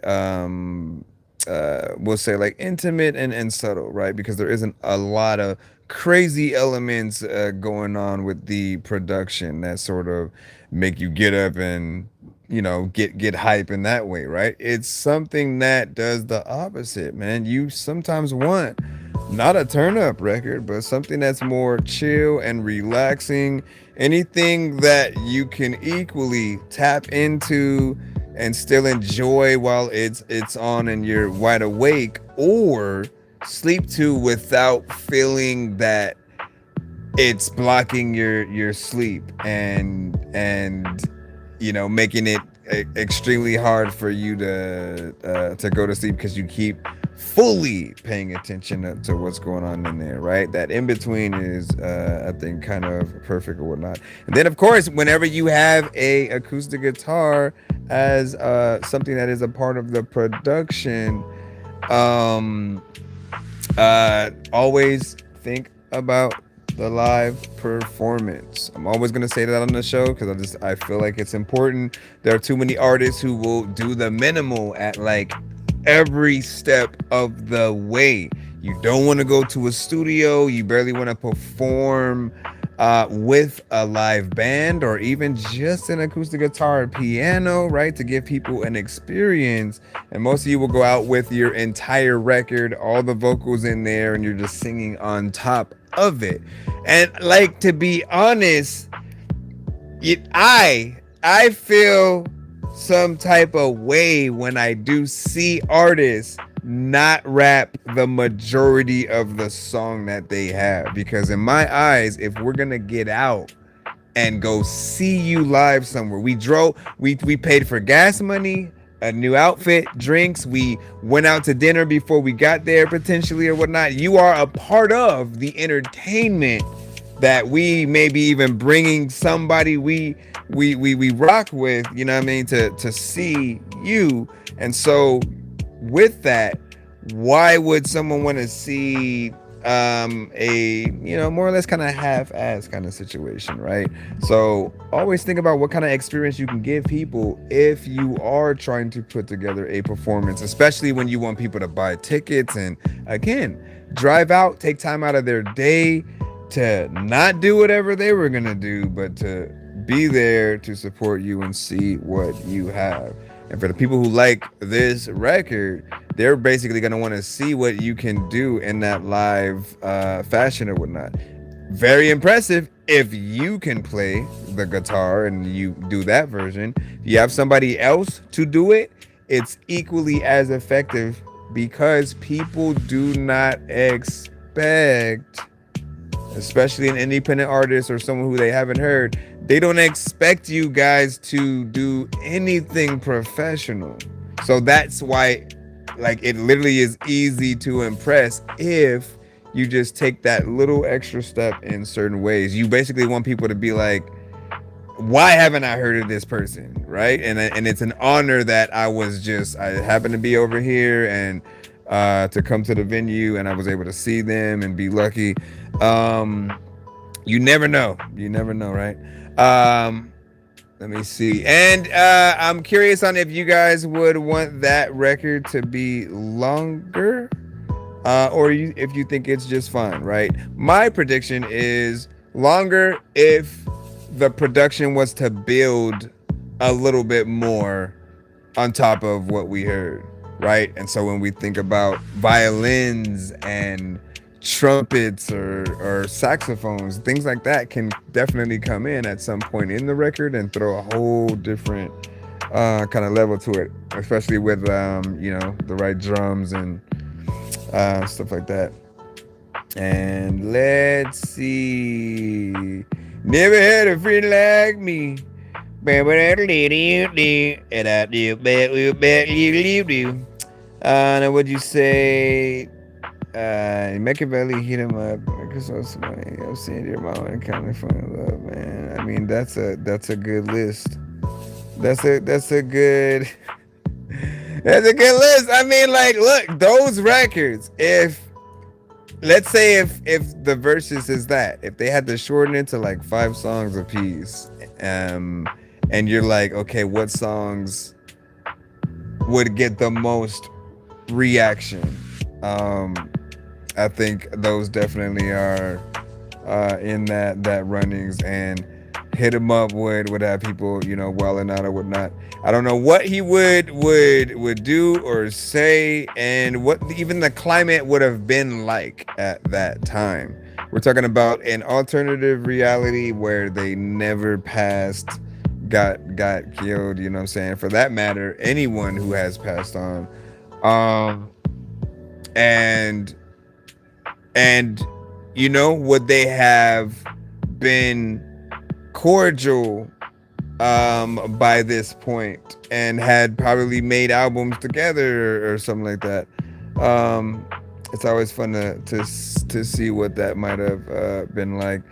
we'll say like intimate and subtle, right? Because there isn't a lot of crazy elements going on with the production that sort of make you get up and get hype in that way, right? It's something that does the opposite, man. You sometimes want not a turn up record, but something that's more chill and relaxing, anything that you can equally tap into and still enjoy while it's on and you're wide awake, or sleep to without feeling that it's blocking your sleep and making it extremely hard for you to go to sleep because you keep fully paying attention to what's going on in there, right? That in between is I think kind of perfect or whatnot. And then of course, whenever you have a acoustic guitar as something that is a part of the production, always think about the live performance. I'm always gonna say that on the show because I feel like it's important. There are too many artists who will do the minimal at like every step of the way. You don't want to go to a studio. You barely want to perform with a live band or even just an acoustic guitar or piano, right? To give people an experience. And most of you will go out with your entire record, all the vocals in there, and you're just singing on top of it. And like, to be honest, I feel some type of way when I do see artists not rap the majority of the song that they have, because in my eyes, if we're gonna get out and go see you live somewhere, we paid for gas money, a new outfit, drinks, we went out to dinner before we got there potentially or whatnot. You are a part of the entertainment that we maybe even bringing somebody we rock with, you know what I mean, to see you. And so with that, why would someone want to see a more or less kind of half-ass kind of situation, right? So always think about what kind of experience you can give people if you are trying to put together a performance, especially when you want people to buy tickets and again drive out, take time out of their day to not do whatever they were gonna do, but to be there to support you and see what you have. And for the people who like this record, they're basically going to want to see what you can do in that live fashion or whatnot. Very impressive if you can play the guitar and you do that version. If you have somebody else to do it, it's equally as effective, because people do not expect, especially an independent artist or someone who they haven't heard, they don't expect you guys to do anything professional. So that's why, like, it literally is easy to impress if you just take that little extra step in certain ways. You basically want people to be like, why haven't I heard of this person, right? And it's an honor that I happened to be over here and to come to the venue, and I was able to see them and be lucky. You never know, right? Let me see. And I'm curious on if you guys would want that record to be longer, or if you think it's just fine, right? My prediction is longer if the production was to build a little bit more on top of what we heard, right? And so when we think about violins and trumpets or saxophones, things like that can definitely come in at some point in the record and throw a whole different kind of level to it, especially with the right drums and stuff like that. And let's see. Never had a friend like me. And what'd you say? Machiavelli hit him up. I'm seeing your mama and kind of fun love, man. I mean, that's a good list. That's a good list. I mean, like, look, those records, let's say if the verses is that, if they had to shorten it to like 5 songs a piece, and you're like, okay, what songs would get the most reaction? I think those definitely are in that runnings, and Hit 'Em Up would have people, wilding out or whatnot. I don't know what he would do or say, and what even the climate would have been like at that time. We're talking about an alternative reality where they never passed, got killed, you know what I'm saying? For that matter, anyone who has passed on. And would they have been cordial by this point and had probably made albums together or something like that? It's always fun to see what that might have been like.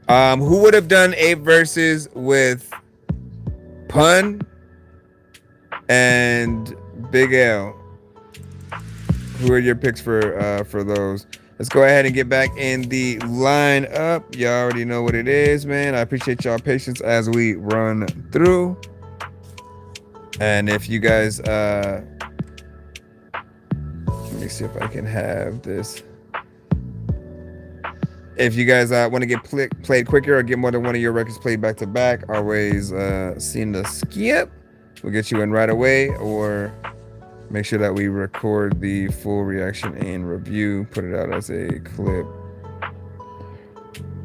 Who would have done 8 verses with Pun and Big L? Who are your picks for those? Let's go ahead and get back in the lineup. Y'all already know what it is, man. I appreciate y'all patience as we run through. And if you guys, let me see if I can have this. If you guys want to get played quicker or get more than one of your records played back to back, always send a skip. We'll get you in right away, or make sure that we record the full reaction and review, put it out as a clip.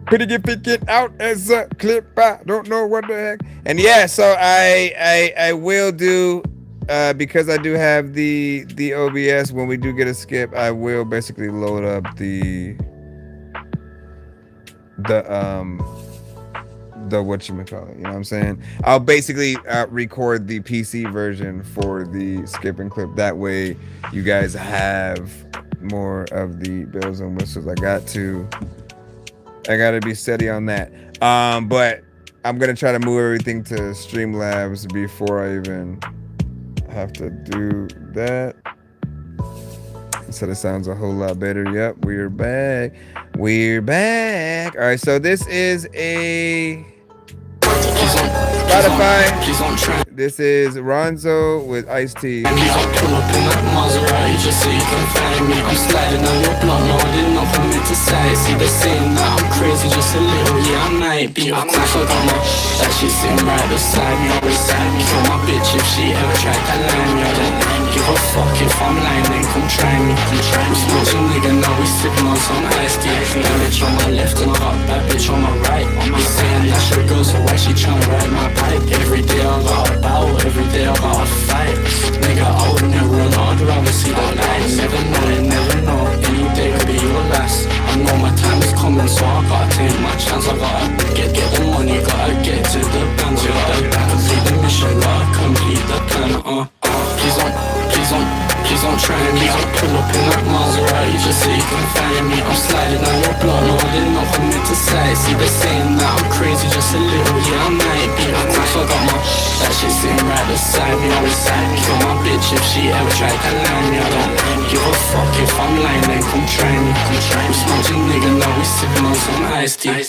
Putting it out as a clip, I don't know what the heck. And yeah, so I will do, because I do have the OBS, when we do get a skip, I will basically load up the whatchamacallit, you know what I'm saying? I'll basically record the PC version for the skip and clip. That way you guys have more of the bells and whistles. I gotta be steady on that. But I'm gonna try to move everything to Streamlabs before I even have to do that. So it sounds a whole lot better. Yep, we're back. All right, so this is a Spotify. This is Ronzo with Ice-T. Please don't pull up in that Maserati just so you can find me. I'm sliding on your block, no, I didn't know for me to say. See, they're saying that I'm crazy just a little, yeah, I might be. Of course I got my that shit sitting right beside me, always side me. Kill my bitch if she ever tried to lie me. I don't give a fuck if I'm lying, then come try me. I'm smoking nigga, now we sipping on some iced tea. That bitch on my left and I got that bitch on my right. I'm saying that's your girl, so why she tryna ride my pipe? Every day I got a battle, every day I got a fight. Nigga, I would never run, I'd rather see the light. Never know, any day could be your last. I know my time is coming, so I gotta take my chance. I gotta get the money, gotta get to the bands. Gotta complete the mission, gotta complete the plan. Please don't try me. I'll pull up in that Maserati just so you can find me. I'm sliding on your block, no, I didn't know for me to say. See, they're saying that I'm crazy just a little, yeah, I might be. Of course I got my that shit sitting right beside me, always side me. Kill my bitch if she ever tried to lie me. I don't give a fuck if I'm lying, then come try me. I'm smoking nigga, now we sipping on some iced tea.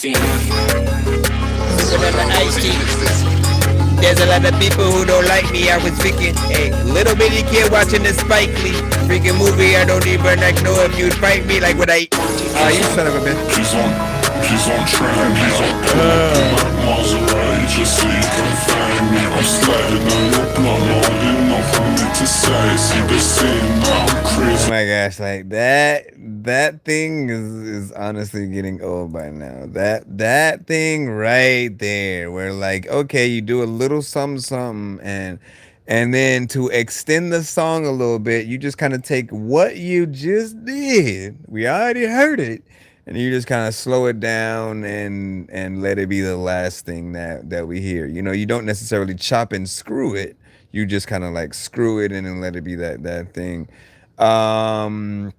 There's a lot of people who don't like me. I was thinking, hey, little bitty kid watching the Spike Lee freaking movie. I don't even know if you'd fight me like what I. You son of a bitch. Please don't try me. Maserati just so you can find me. I'm sliding on your block, no, I didn't know for me to say. See, they saying that I'm crazy. Oh my gosh, like that thing is honestly getting old by now. That thing right there, where like, okay, you do a little something and then to extend the song a little bit, you just kind of take what you just did. We already heard it. And you just kind of slow it down and let it be the last thing that we hear. You know, you don't necessarily chop and screw it. You just kind of like screw it in and let it be that thing. And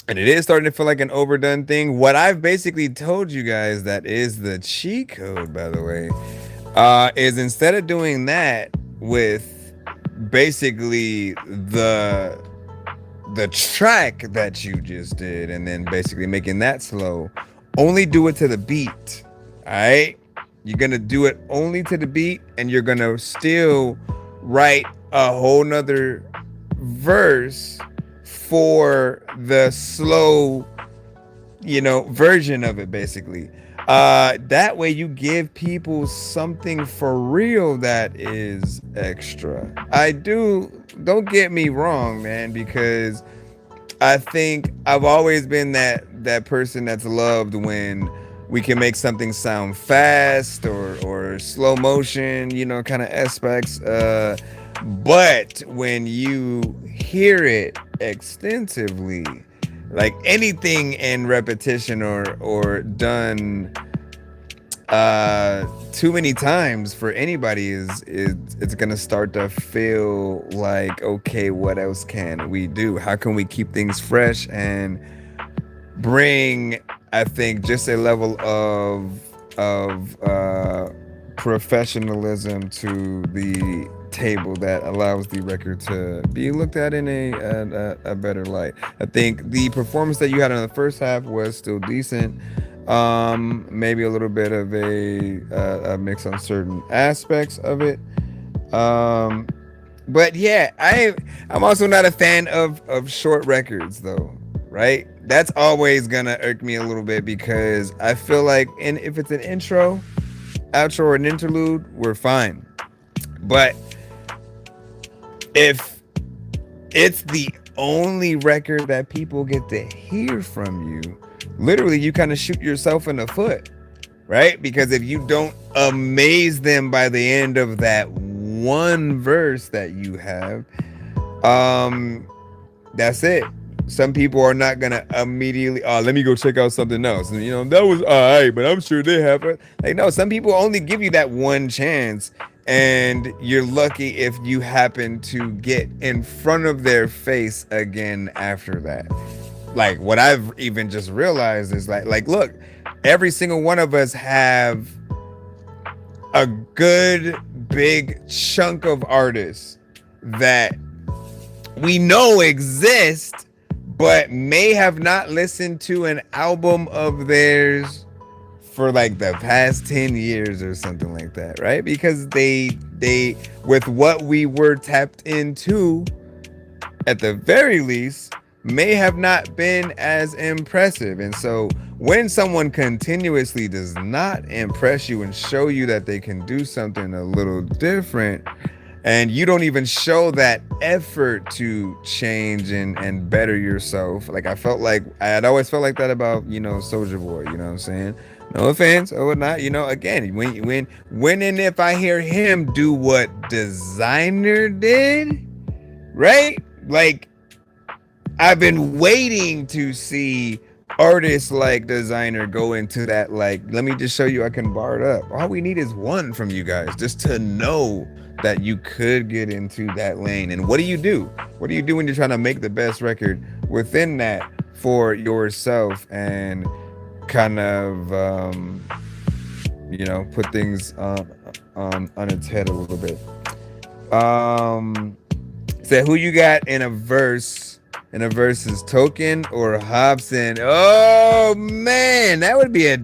it is starting to feel like an overdone thing. What I've basically told you guys, that is the cheat code, by the way, is instead of doing that with basically the track that you just did and then basically making that slow, only do it to the beat. All right, you're gonna do it only to the beat, and you're gonna still write a whole nother verse for the slow, version of it, basically. That way you give people something for real that is extra. Don't get me wrong, man, because I think I've always been that person that's loved when we can make something sound fast or slow motion, kind of aspects. But when you hear it extensively, like anything in repetition or done too many times for anybody, it's gonna start to feel like, okay, what else can we do? How can we keep things fresh and bring, I think, just a level of professionalism to the table that allows the record to be looked at in a better light. I think the performance that you had in the first half was still decent. Maybe a little bit of a mix on certain aspects of it. But yeah, I'm also not a fan of short records though, right? That's always gonna irk me a little bit, because I feel like if it's an intro, outro, or an interlude, we're fine. But if it's the only record that people get to hear from you, literally you kind of shoot yourself in the foot, right? Because if you don't amaze them by the end of that one verse that you have, that's it. Some people are not gonna immediately, let me go check out something else, and that was alright, but I'm sure they have it. Like, no, some people only give you that one chance, and you're lucky if you happen to get in front of their face again after that. Like, what I've even just realized is like, look, every single one of us have a good big chunk of artists that we know exist, but may have not listened to an album of theirs for like the past 10 years or something like that, right? Because they with what we were tapped into, at the very least, may have not been as impressive. And so when someone continuously does not impress you and show you that they can do something a little different, and you don't even show that effort to change and better yourself, like I'd always felt like that about, Soulja Boy, you know what I'm saying? No offense or whatnot, again, when and if I hear him do what Designer did, right? Like, I've been waiting to see artists like Designer go into that, like, let me just show you I can bar it up. All we need is one from you guys, just to know that you could get into that lane. And what do you do? What do you do when you're trying to make the best record within that for yourself and kind of, put things on its head a little bit? Say who you got in a verse? In a versus Token or Hobson? Oh man, that would be a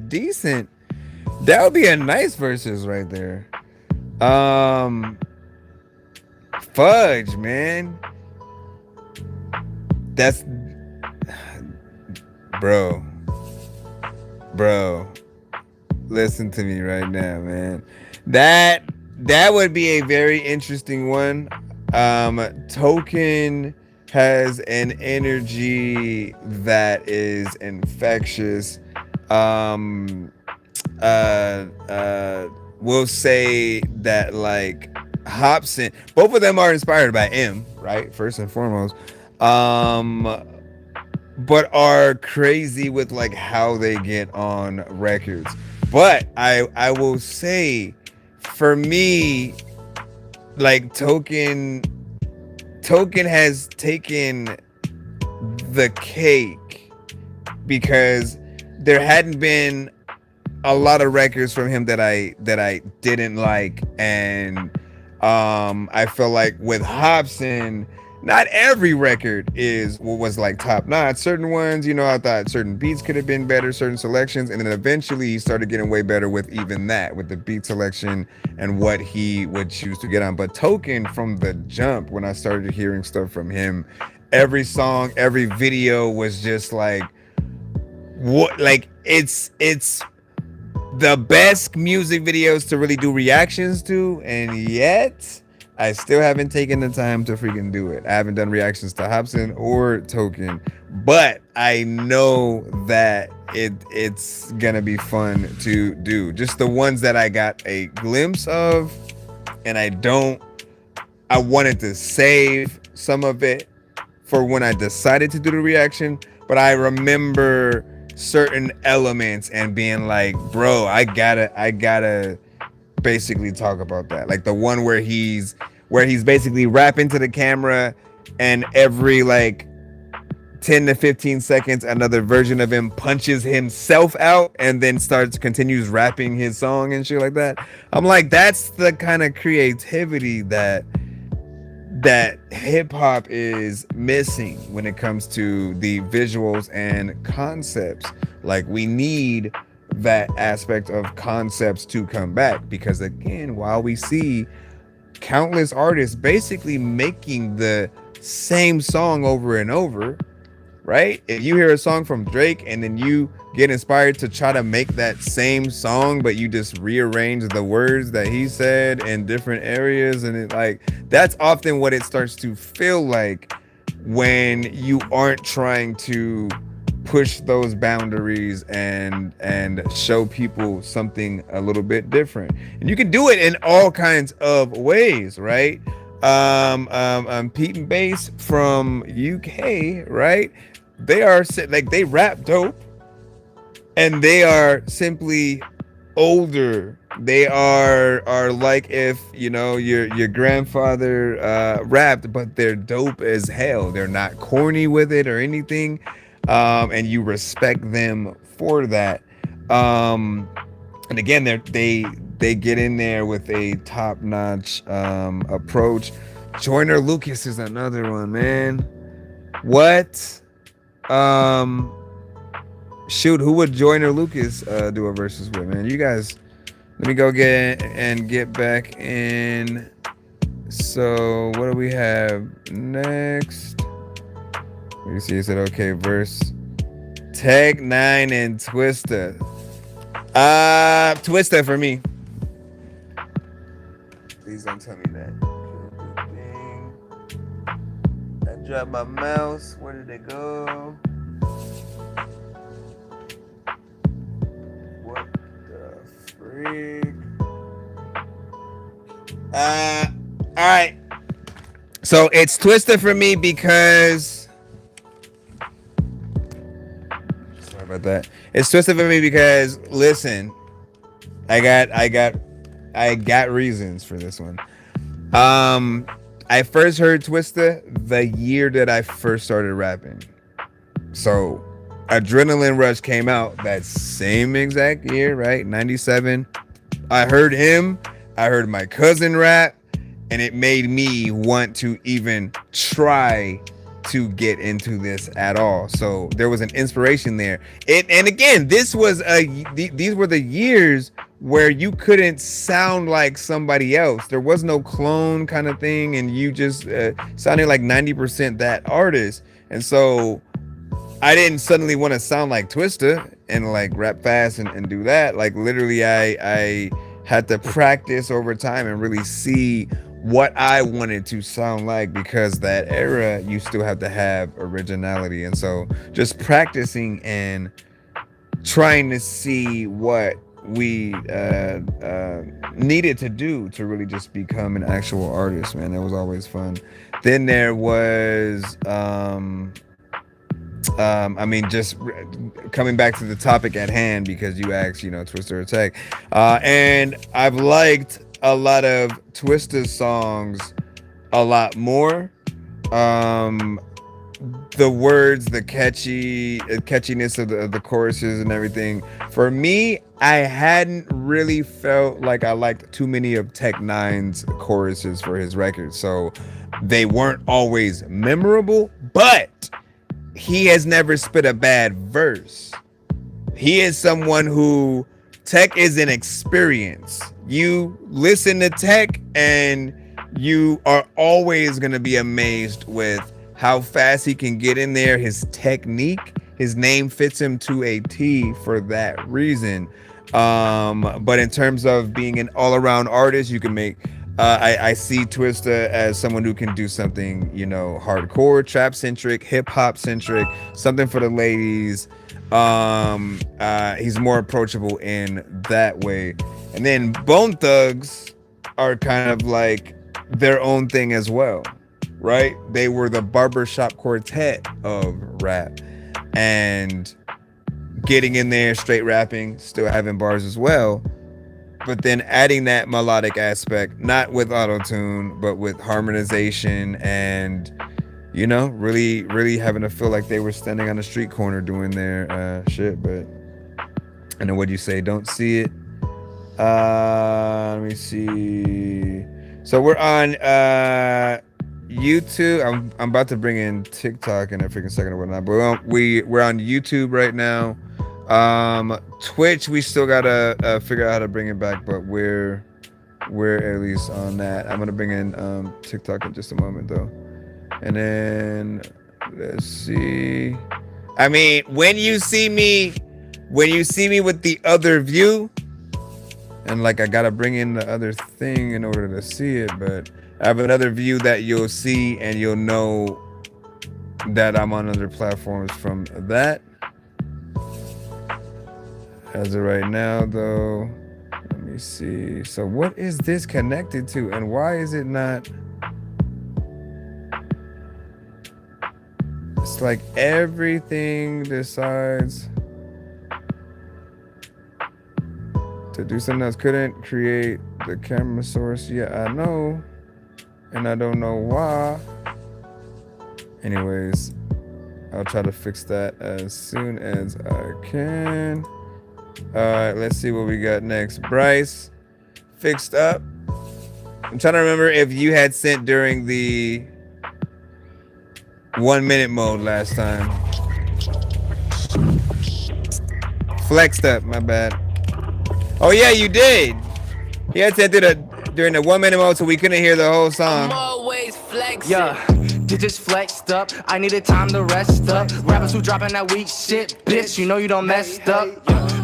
nice versus right there. Fudge, man. That's bro. Listen to me right now, man. That would be a very interesting one. Token has an energy that is infectious. We'll say that, like, Hobson, both of them are inspired by M, right? First and foremost. But are crazy with like how they get on records. But I will say, for me, like, Token has taken the cake, because there hadn't been a lot of records from him that I didn't like. And I feel like with Hobson, not every record was like top notch. Certain ones, I thought certain beats could have been better, certain selections, and then eventually he started getting way better with even that, with the beat selection and what he would choose to get on. But Token, from the jump, when I started hearing stuff from him, every song, every video was just like, what? Like, it's the best music videos to really do reactions to, and yet I still haven't taken the time to freaking do it. I haven't done reactions to Hobson or Token, but I know that it's gonna be fun to do. Just the ones that I got a glimpse of, and I wanted to save some of it for when I decided to do the reaction, but I remember certain elements and being like, bro, I gotta basically talk about that. Like the one where he's basically rapping to the camera, and every like 10 to 15 seconds another version of him punches himself out and then continues rapping his song and shit like that. I'm like, that's the kind of creativity that hip-hop is missing when it comes to the visuals and concepts. Like, we need that aspect of concepts to come back, because again, while we see countless artists basically making the same song over and over, right? If you hear a song from Drake and then you get inspired to try to make that same song, but you just rearrange the words that he said in different areas, and it, like, that's often what it starts to feel like when you aren't trying to push those boundaries and show people something a little bit different. And you can do it in all kinds of ways, right? Pete and Bass from UK, right? They are like, they rap dope, and they are simply older. They are like if, your grandfather rapped, but they're dope as hell. They're not corny with it or anything. And you respect them for that. And again, they get in there with a top-notch approach. Joyner Lucas is another one, man. What? Shoot, who would Joyner Lucas do a versus with, man? You guys, let me go get back in. So what do we have next? Let me see. Is it okay? Verse Tech 9 and Twista. Twista for me. Please don't tell me that. I dropped my mouse. Where did it go? What the freak? All right. So it's Twista for me because. Sorry about that. It's Twista for me because listen, I got reasons for this one. I first heard Twista the year that I first started rapping. So Adrenaline Rush came out that same exact year, right? 97. I heard him. I heard my cousin rap, and it made me want to even try to get into this at all. So there was an inspiration there. And again, these were the years where you couldn't sound like somebody else. There was no clone kind of thing, and you just sounded like 90% that artist. And so I didn't suddenly want to sound like Twista and like rap fast and do that. Like literally I had to practice over time and really see what I wanted to sound like, because that era you still have to have originality. And so just practicing and trying to see what we needed to do to really just become an actual artist, man. That was always fun. Then there was I mean, just coming back to the topic at hand, because you asked, Twista or Tech, and I've liked a lot of Twista songs a lot more. The words, the catchiness of the choruses and everything. For me, I hadn't really felt like I liked too many of Tech Nine's choruses for his records, so they weren't always memorable, but he has never spit a bad verse. He is someone who, Tech is an experience. You listen to Tech and you are always going to be amazed with how fast he can get in there, his technique. His name fits him to a T for that reason. But in terms of being an all-around artist, you can make I see Twista as someone who can do something, hardcore, trap centric, hip hop centric, something for the ladies. He's more approachable in that way. And then Bone Thugs are kind of like their own thing as well, right? They were the barbershop quartet of rap, and getting in there, straight rapping, still having bars as well, but then adding that melodic aspect, not with auto-tune, but with harmonization, and really having to feel like they were standing on a street corner doing their shit. But and then what do you say? Don't see it. Let me see. So we're on YouTube. I'm about to bring in TikTok in a freaking second or whatnot, but we're on YouTube right now. Twitch, we still gotta figure out how to bring it back, but we're at least on that. I'm gonna bring in TikTok in just a moment though. And then let's see. I mean, when you see me with the other view, and like I gotta bring in the other thing in order to see it, but I have another view that you'll see and you'll know that I'm on other platforms from that. As of right now though, let me see. So what is this connected to, and why is it not? It's like everything decides to do something else. Couldn't create the camera source. Yeah, I know, and I don't know why. Anyways, I'll try to fix that as soon as I can. All right, let's see what we got next. Bryce, fixed up. I'm trying to remember if you had sent during the 1 minute mode last time. flexed up. My bad. Oh yeah, you did. He had said during the 1 minute mode, so we couldn't hear the whole song. Always flexing. Yeah, digits flexed up. I needed time to rest up. Rappers who dropping that weak shit, bitch. You know you don't messed up.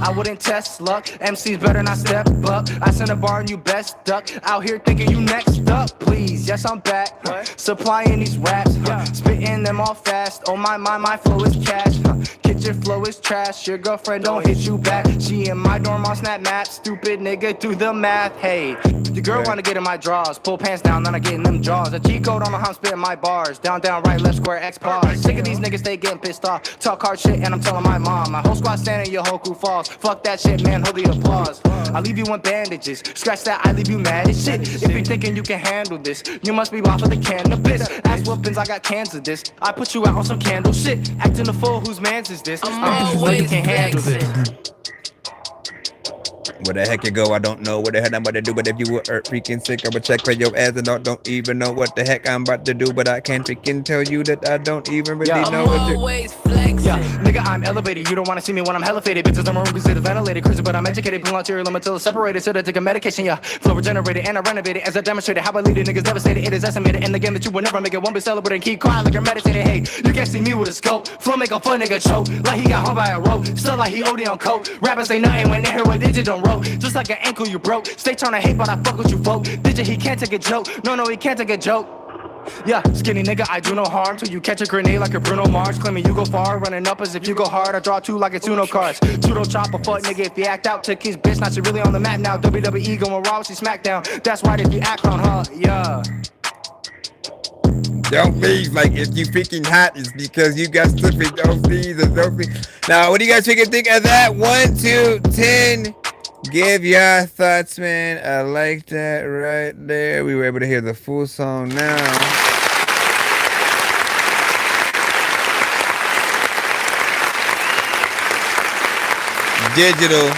I wouldn't test luck. MCs better not step up. I send a bar and you best duck. Out here thinking you next up. Please, yes I'm back. Supplying these raps, spitting them all fast. Oh my flow is cash. Kitchen flow is trash. Your girlfriend don't hit you back. She in my dorm on Snap Map. Stupid nigga, do the math. Hey, the girl wanna get in my drawers. Pull pants down, then I get in them jaws. A G code on the how I'm spitting my bars. Down, right, left, square, X pause. Sick of these niggas, they getting pissed off. Talk hard shit and I'm telling my mom. My whole squad standing, your whole crew falls. Fuck that shit, man, hold the applause. I leave you in bandages. Scratch that, I leave you mad as shit. If you're thinking you can handle this, you must be off of the cannabis. Ass whoopings, I got cans of this. I put you out on some candle shit. Acting a fool, whose mans is this? I'm always you can handle this. Where the heck you go, I don't know what the hell I'm about to do. But if you were freaking sick, I would check for your ass and don't even know what the heck I'm about to do. But I can't freaking tell you that I don't even really know what to do. Yeah, nigga, I'm elevated. You don't wanna see me when I'm hella faded. Bitches, I'm a room considered ventilated. Cruising, but I'm educated. Pull out your limit till it's separated. So they take a medication, yeah. Flow regenerated and I renovated. As I demonstrated how I lead it, niggas devastated. It is estimated in the game that you will never make it. One bit celebrate and keep crying like you're meditating. Hey, you can't see me with a scope. Flow make a fun nigga choke. Like he got hung by a rope. Still like he OD on coke. Rappers say nothing when they hear what digit don't roll. Just like an ankle you broke. Stay trying to hate, but I fuck with you, folk. Digit, he can't take a joke. No, he can't take a joke. Yeah, skinny nigga, I do no harm till you catch a grenade like a Bruno Mars. Claiming you go far, running up as if you go hard. I draw two like it's Uno cards. Two don't chop a fuck nigga if you act out. Took his bitch, not you really on the map now. WWE going raw, she SmackDown. That's right if you act on her, yeah. Don't leave, like if you freaking hot, it's because you got slipping. Don't leave, don't leave. Now, what do you guys freaking think of that? 1, 2, 10. Give your thoughts, man. I like that right there. We were able to hear the full song now. Digital.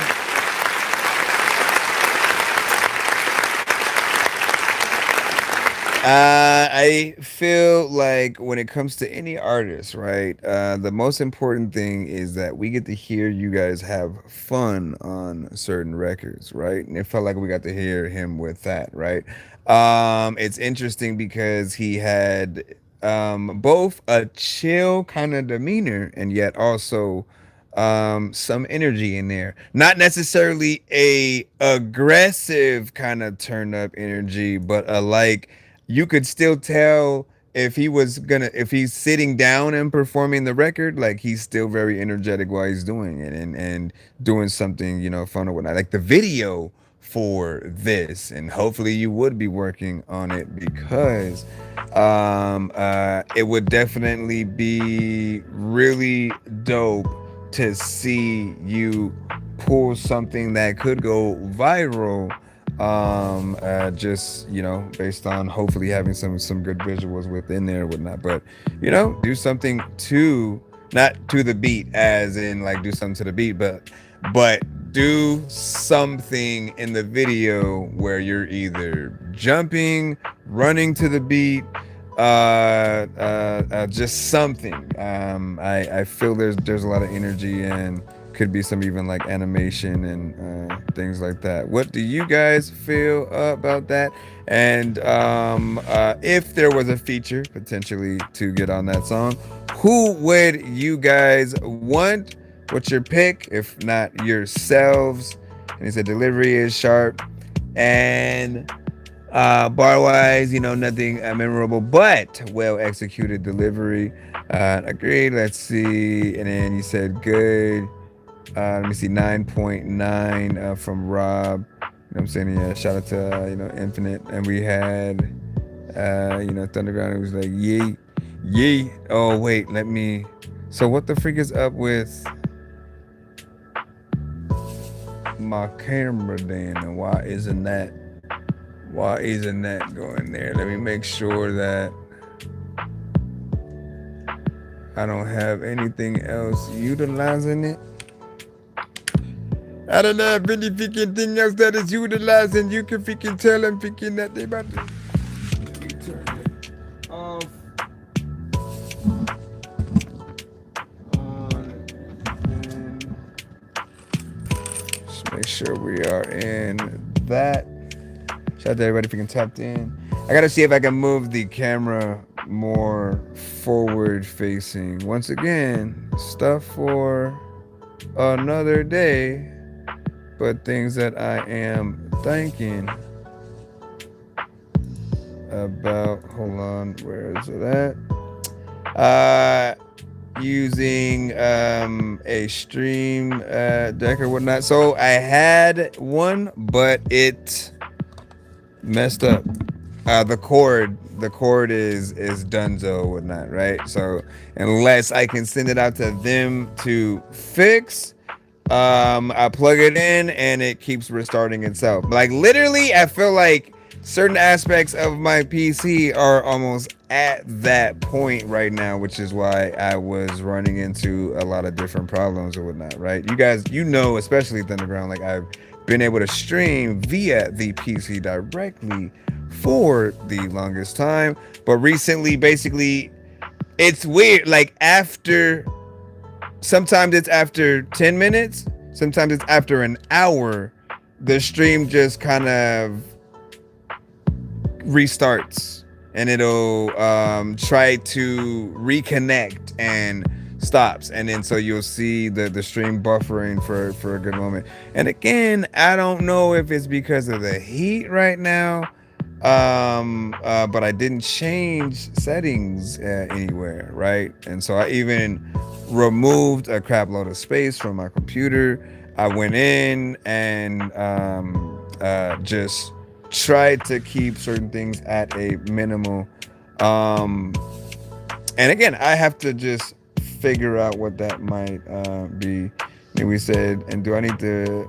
I feel like when it comes to any artist, right, the most important thing is that we get to hear you guys have fun on certain records, right? And it felt like we got to hear him with that, right? It's interesting because he had both a chill kind of demeanor and yet also some energy in there. Not necessarily a aggressive kind of turn up energy, but a like you could still tell if he's sitting down and performing the record, like he's still very energetic while he's doing it and doing something, you know, fun or whatnot. Like the video for this, and hopefully you would be working on it because it would definitely be really dope to see you pull something that could go viral. Just, you know, based on hopefully having some good visuals within there and whatnot, but you know, do something not to the beat as in like do something to the beat, but do something in the video where you're either jumping, running to the beat, just something. I feel there's a lot of energy and could be some even like animation and things like that. What do you guys feel about that? And if there was a feature potentially to get on that song, who would you guys want? What's your pick? If not yourselves. And he said delivery is sharp and bar wise, you know, nothing memorable, but well executed delivery. Agreed. Let's see. And then you said good. Let me see, 9.9 from Rob. You know what I'm saying? Yeah, shout out to you know, Infinite. And we had you know, Thunderground. It was like yay. Oh wait, so what the freak is up with my camera then, and why isn't that going there? Let me make sure that I don't have anything else utilizing it. I don't know if any freaking thing else that is utilizing, you can freaking tell them freaking that they about to turn it off. make sure we are in that. Shout out to everybody if you can tap in. I gotta see if I can move the camera more forward facing. Once again, stuff for another day, but things that I am thinking about. Hold on, where is it at? Using a stream deck or whatnot. So I had one, but it messed up. The cord is donezo whatnot, right? So unless I can send it out to them to fix, I plug it in and it keeps restarting itself. Like literally, I feel like certain aspects of my PC are almost at that point right now, which is why I was running into a lot of different problems or whatnot, right? You guys, you know, especially Thunderground, like I've been able to stream via the PC directly for the longest time, but recently, basically, it's weird. Like sometimes it's after 10 minutes, sometimes it's after an hour, the stream just kind of restarts and it'll try to reconnect and stops, and then so you'll see the stream buffering for a good moment. And again, I don't know if it's because of the heat right now, but I didn't change settings anywhere, right? And so I even removed a crap load of space from my computer. I went in and just tried to keep certain things at a minimal. And again, I have to just figure out what that might be. And we said, and do I need to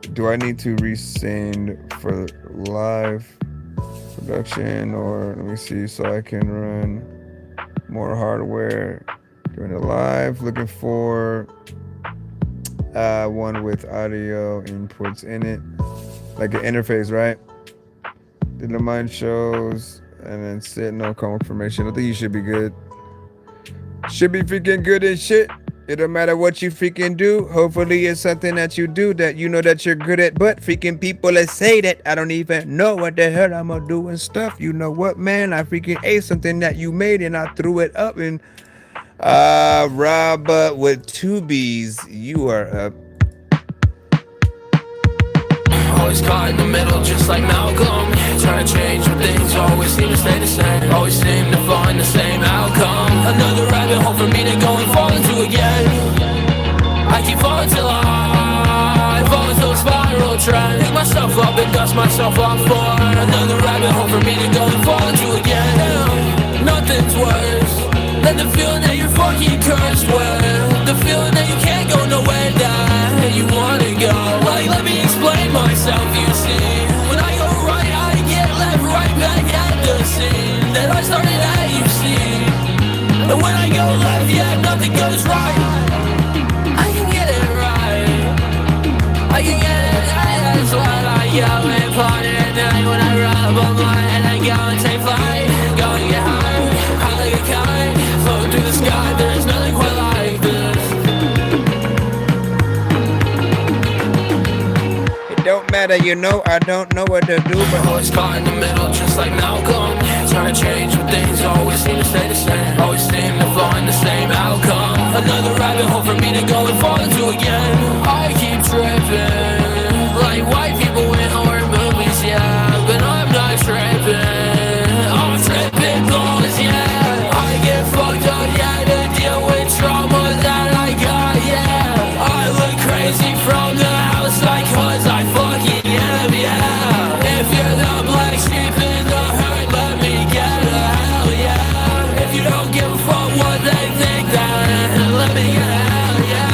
resend for live production, or let me see, so I can run more hardware during the live? Looking for one with audio inputs in it, like an interface, right? Didn't mind shows and then set no confirmation. I think you should be good. Should be freaking good and shit. It don't matter what you freaking do. Hopefully it's something that you do that you know that you're good at. But freaking people that say that I don't even know what the hell I'm gonna do and stuff. You know what, man? I freaking ate something that you made and I threw it up. And Rob with 2 B's, you are up. Always caught in the middle, just like Malcolm. Trying to change when things always seem to stay the same. Always seem to find the same outcome. Another rabbit hole for me to go and fall into again. I keep falling till I fall into a spiral, trying to pick myself up and dust myself off for another rabbit hole for me to go and fall into again. Nothing's worse than the feeling that you're fucking cursed with. The feeling that you can't go nowhere that you wanna go. Like, let me explain myself, you see. When I go right, I get left right back at the scene that I started at, you see. And when I go left, yeah, nothing goes right. I can get it right. I can get it right, that's what I go and party at night. When I rub on mine and I go and take flight. Go and get high, high like a kite. Float through the sky, there's nothing quite like this. Don't matter, you know, I don't know what to do, but always caught in the middle, just like Malcolm. Trying to change when things always seem to stay the same. Always seem to find the same outcome. Another rabbit hole for me to go and fall into again. I keep tripping, like white people in horror movies, yeah. But I'm not tripping, I'm tripping balls, yeah. I get fucked up, yeah, to deal with trauma that I got, yeah. I look crazy from the outside cause I fucking am, yeah. If you're the black sheep in the herd, let me get a hell, yeah. If you don't give a fuck what they think, then let me get a hell, yeah.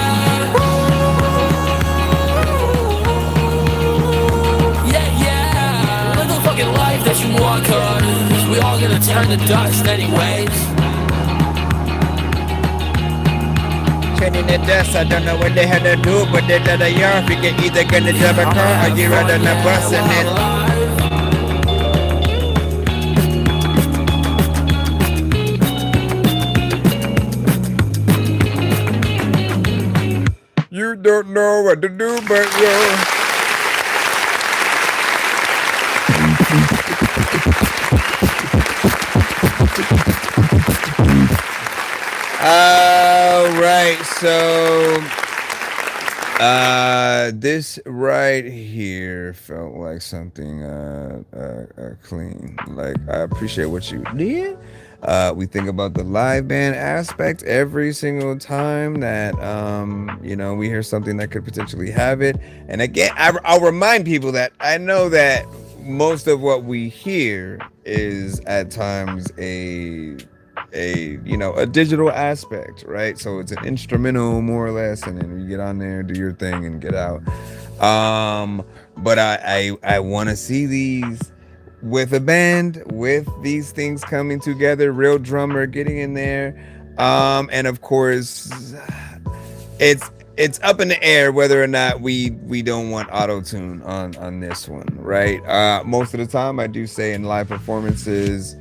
Yeah, yeah. Live the fucking life that you want, cause we all gonna turn to dust anyways. turning the dust, I don't know what they had to do, but they let a yard. We can either gonna drive a car or you rather than a bus and then. You don't know what to do, but yo. All right, so this right here felt like something clean. Like, I appreciate what you did. We think about the live band aspect every single time that you know, we hear something that could potentially have it. And again, I'll remind people that I know that most of what we hear is at times a you know, a digital aspect, right? So it's an instrumental more or less, and then you get on there, do your thing, and get out. But I want to see these with a band, with these things coming together, real drummer getting in there, and of course it's up in the air whether or not we don't want auto-tune on this one, right? Most of the time I do say in live performances,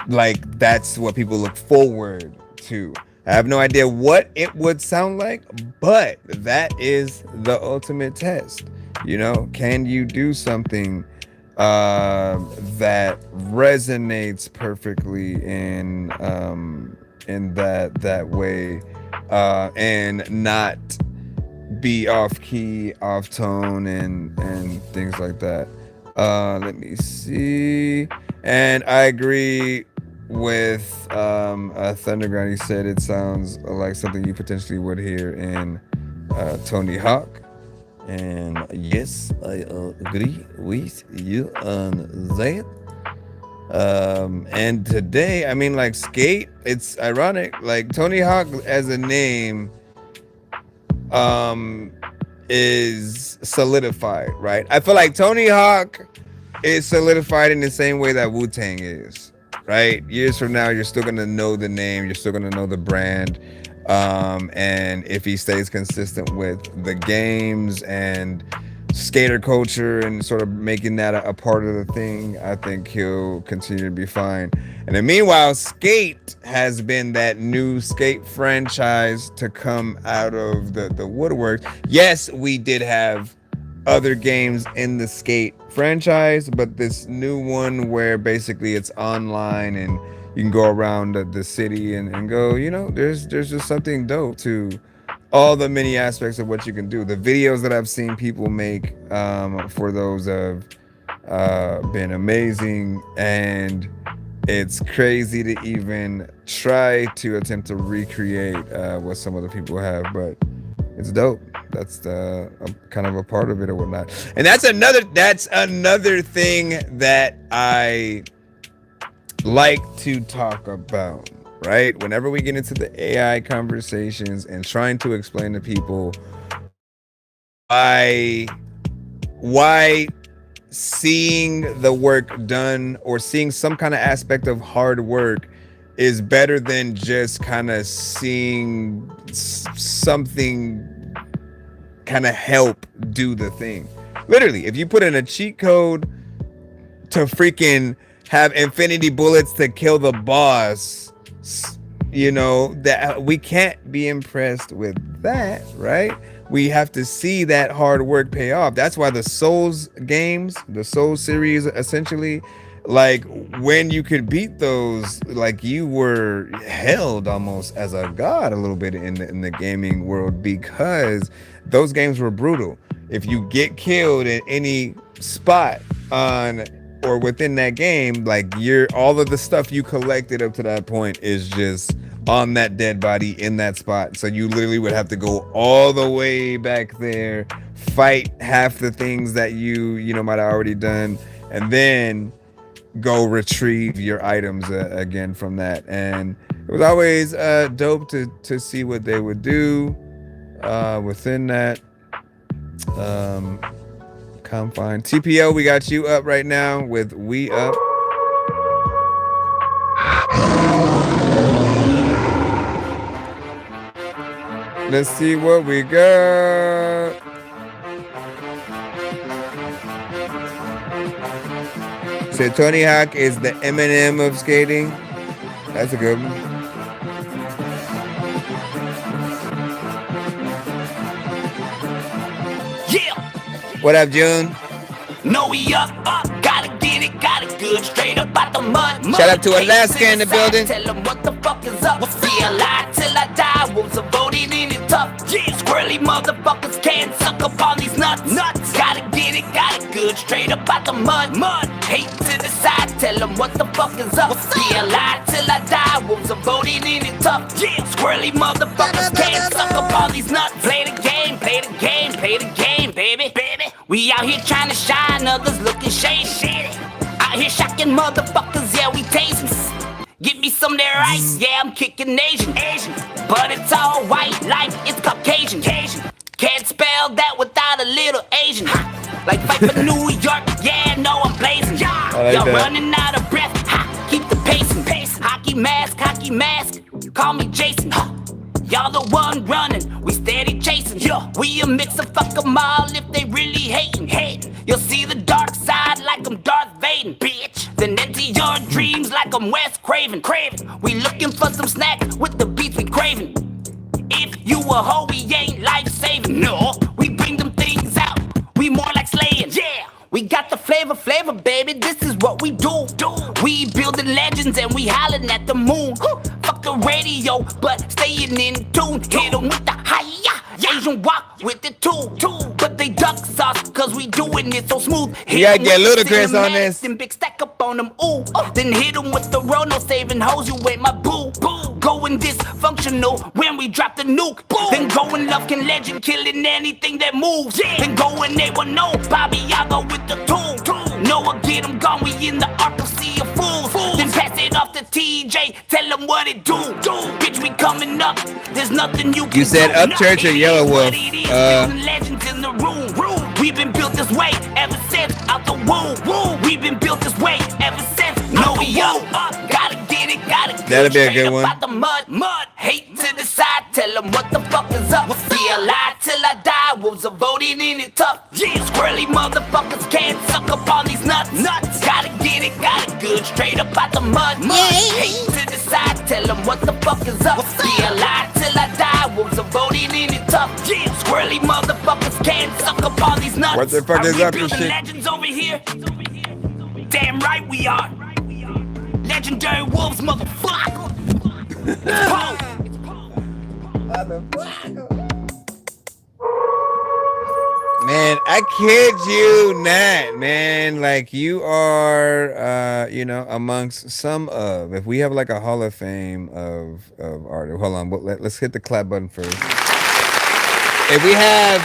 like, that's what people look forward to. I have no idea what it would sound like, but that is the ultimate test. You know, can you do something that resonates perfectly in that way, and not be off key, off tone, and things like that. Let me see. And I agree with Thunderground. He said it sounds like something you potentially would hear in Tony Hawk. And yes, I agree with you on that. And today, I mean, like, Skate, it's ironic, like Tony Hawk as a name is solidified, right? I feel like Tony Hawk is solidified in the same way that Wu-Tang is, right? Years from now, you're still gonna know the name, you're still gonna know the brand, and if he stays consistent with the games and skater culture and sort of making that a part of the thing, I think he'll continue to be fine. And then meanwhile, Skate has been that new Skate franchise to come out of the woodwork. Yes, we did have other games in the Skate franchise, but this new one where basically it's online and you can go around the city and go, you know, there's just something dope to all the many aspects of what you can do. The videos that I've seen people make for those have been amazing, and it's crazy to even try to attempt to recreate what some other people have, but it's dope. That's the kind of a part of it or whatnot. And that's another thing that I like to talk about, right? Whenever we get into the AI conversations and trying to explain to people why seeing the work done or seeing some kind of aspect of hard work is better than just kind of seeing something kind of help do the thing. Literally, if you put in a cheat code to freaking have infinity bullets to kill the boss, you know, that we can't be impressed with that, right? We have to see that hard work pay off. That's why the Souls games, the Souls series, essentially, like, when you could beat those, like, you were held almost as a god a little bit in the gaming world, because those games were brutal. If you get killed at any spot on or within that game, like, all of the stuff you collected up to that point is just on that dead body in that spot. So you literally would have to go all the way back there, fight half the things that you know might have already done, and then go retrieve your items again from that. And it was always dope to see what they would do within that confine. TPO, we got you up right now with We Up. Let's see what we got. So Tony Hawk is the Eminem of skating. That's a good one. Yeah. What up, June? know we up, gotta get it good, straight up out the mud. Shout out to Alaska in the building. Tell them what the fuck is up. Stay alive till I die. Wolves are voted in it tough. Squirrely motherfuckers can't suck up on these nuts. Gotta get it good, straight up out the mud. Hate to the side. Tell them what the fuck is up. Stay alive till I die. Wolves are voted in it tough. Squirrely motherfuckers can't suck up on these nuts. Play the game, baby. We out here trying to shine, others looking shady. Out here shocking motherfuckers, yeah, we tasting. Give me some of their ice, yeah, I'm kicking Asian. But it's all white like it's Caucasian. Can't spell that without a little Asian. Like fight for New York, yeah, no, I'm blazing. Y'all running out of breath, keep the pacing. Hockey mask, call me Jason. Y'all the one running, we steady chasing. We a mix of fuck 'em all if they really hating. You'll see the dark side like I'm Darth Vader, bitch. Then enter your dreams like I'm Wes Craven. We looking for some snack with the beats we craving. If you a hoe, we ain't life-saving. No, we bring them things out, we more like slaying. Yeah, we got the flavor, baby, this is what we do. We building legends and we hollering at the moon. Fuck the radio, but staying in tune. Hit them with the hi-ya, Asian walk with the two. But they duck sauce, cause we doing it so smooth. You gotta get ludicrous on this. And big stack up on them, ooh. Then hit them with the roll, no saving hoes, you ain't my boo. Going dysfunctional when we drop the nuke. Then going love can legend, killing anything that moves. Then going they will know, Bobby Yago with the tool. Noah get them gone, we in the ark of sea of fools. Then pass it off to TJ, tell them what it do. Bitch, we coming up, there's nothing you can You said do. Upchurch or Yellow Wolf? Legends in the room. We've been built this way ever since out the womb. We've been built this way ever since. No, we up, gotta get it, That'll be a good one. Out the mud, hate to the side, tell them what the fuck is up. Stay alive till I die, wolves are voting in it tough. Squirrely motherfuckers can't suck up on these nuts. Gotta get it good, straight up out the mud. Hate to the side, tell them what the fuck is up. Stay alive till I die, wolves are voting in it tough. Squirrely motherfuckers can't suck up on these nuts. What the fuck is up, you building shit? legends over here? Damn right we are. Legendary wolves, motherfucker. Man, I kid you not, man. Like you are, amongst some of. If we have like a Hall of Fame of artists, hold on. Let's hit the clap button first. If we have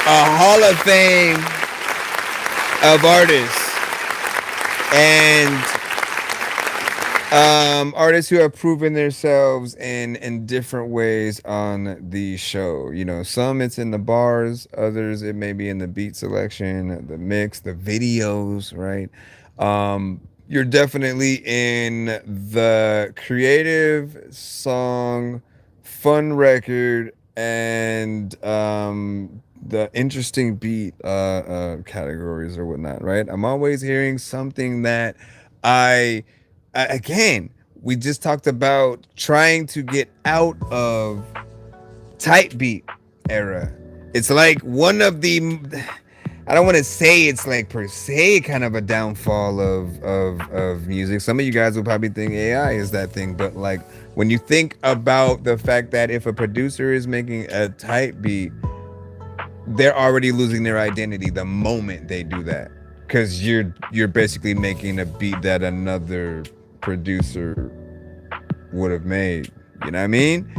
a Hall of Fame of artists and artists who have proven themselves in different ways on the show. Some it's in the bars, others it may be in the beat selection, the mix, the videos, right? You're definitely in the creative song, fun record, and the interesting beat categories or whatnot, right? I'm always hearing something that again, we just talked about trying to get out of tight beat era. It's like one of the, I don't want to say it's like per se kind of a downfall of music. Some of you guys will probably think AI is that thing, but like when you think about the fact that if a producer is making a tight beat, they're already losing their identity the moment they do that, because you're basically making a beat that another producer would have made. You know what I mean?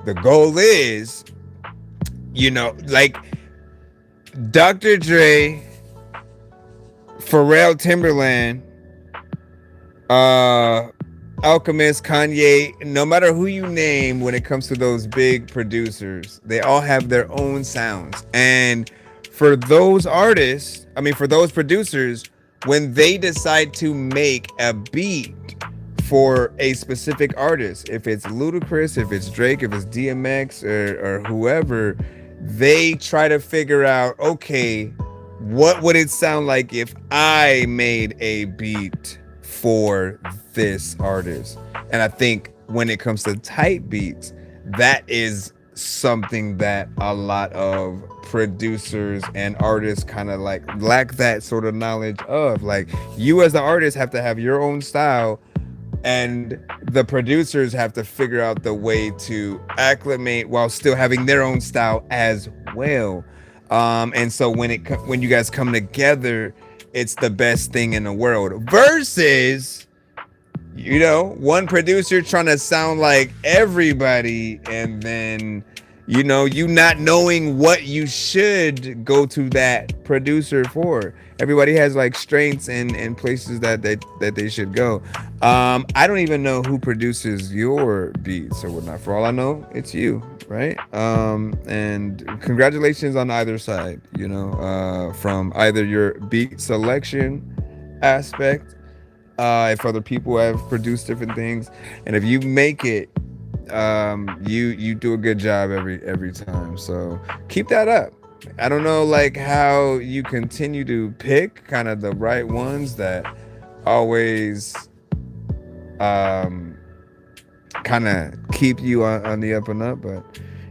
The goal is, like Dr. Dre, Pharrell Timberland, Alchemist, Kanye, no matter who you name, when it comes to those big producers, they all have their own sounds. And for those artists, for those producers, when they decide to make a beat for a specific artist, if it's Ludacris, if it's Drake, if it's DMX or whoever, they try to figure out, okay, what would it sound like if I made a beat for this artist? And I think when it comes to tight beats, that is something that a lot of producers and artists kind of like lack that sort of knowledge of. Like, you as the artist have to have your own style, and the producers have to figure out the way to acclimate while still having their own style as well. And so when you guys come together, it's the best thing in the world. Versus, you know, one producer trying to sound like everybody, and then, you know, you not knowing what you should go to that producer for. Everybody has like strengths and places that they should go. I don't even know who produces your beats or whatnot. For all I know, it's you, right? And congratulations on either side, you know, from either your beat selection aspect, if other people have produced different things, and if you make it, you do a good job every time. So keep that up. I don't know like how you continue to pick kind of the right ones that always kind of keep you on the up and up. But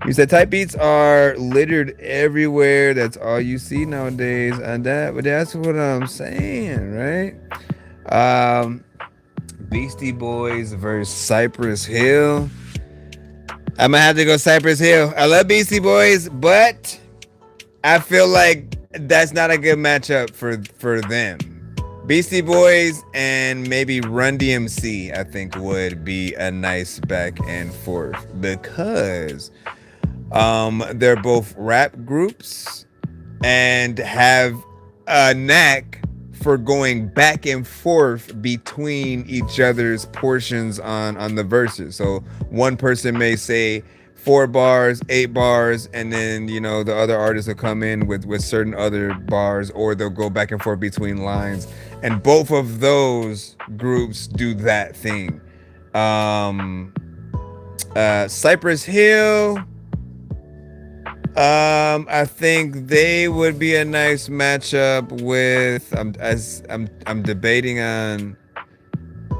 you said type beats are littered everywhere. That's all you see nowadays, and that's what I'm saying, right? Beastie Boys versus Cypress Hill. I'm gonna have to go Cypress Hill. I love Beastie Boys, but I feel like that's not a good matchup for them. Beastie Boys and maybe Run DMC, I think, would be a nice back and forth, because they're both rap groups and have a knack for going back and forth between each other's portions on the verses. So one person may say 4 bars, 8 bars, and then, you know, the other artists will come in with certain other bars, or they'll go back and forth between lines. And both of those groups do that thing. Cypress Hill, I think they would be a nice matchup with. I'm debating on,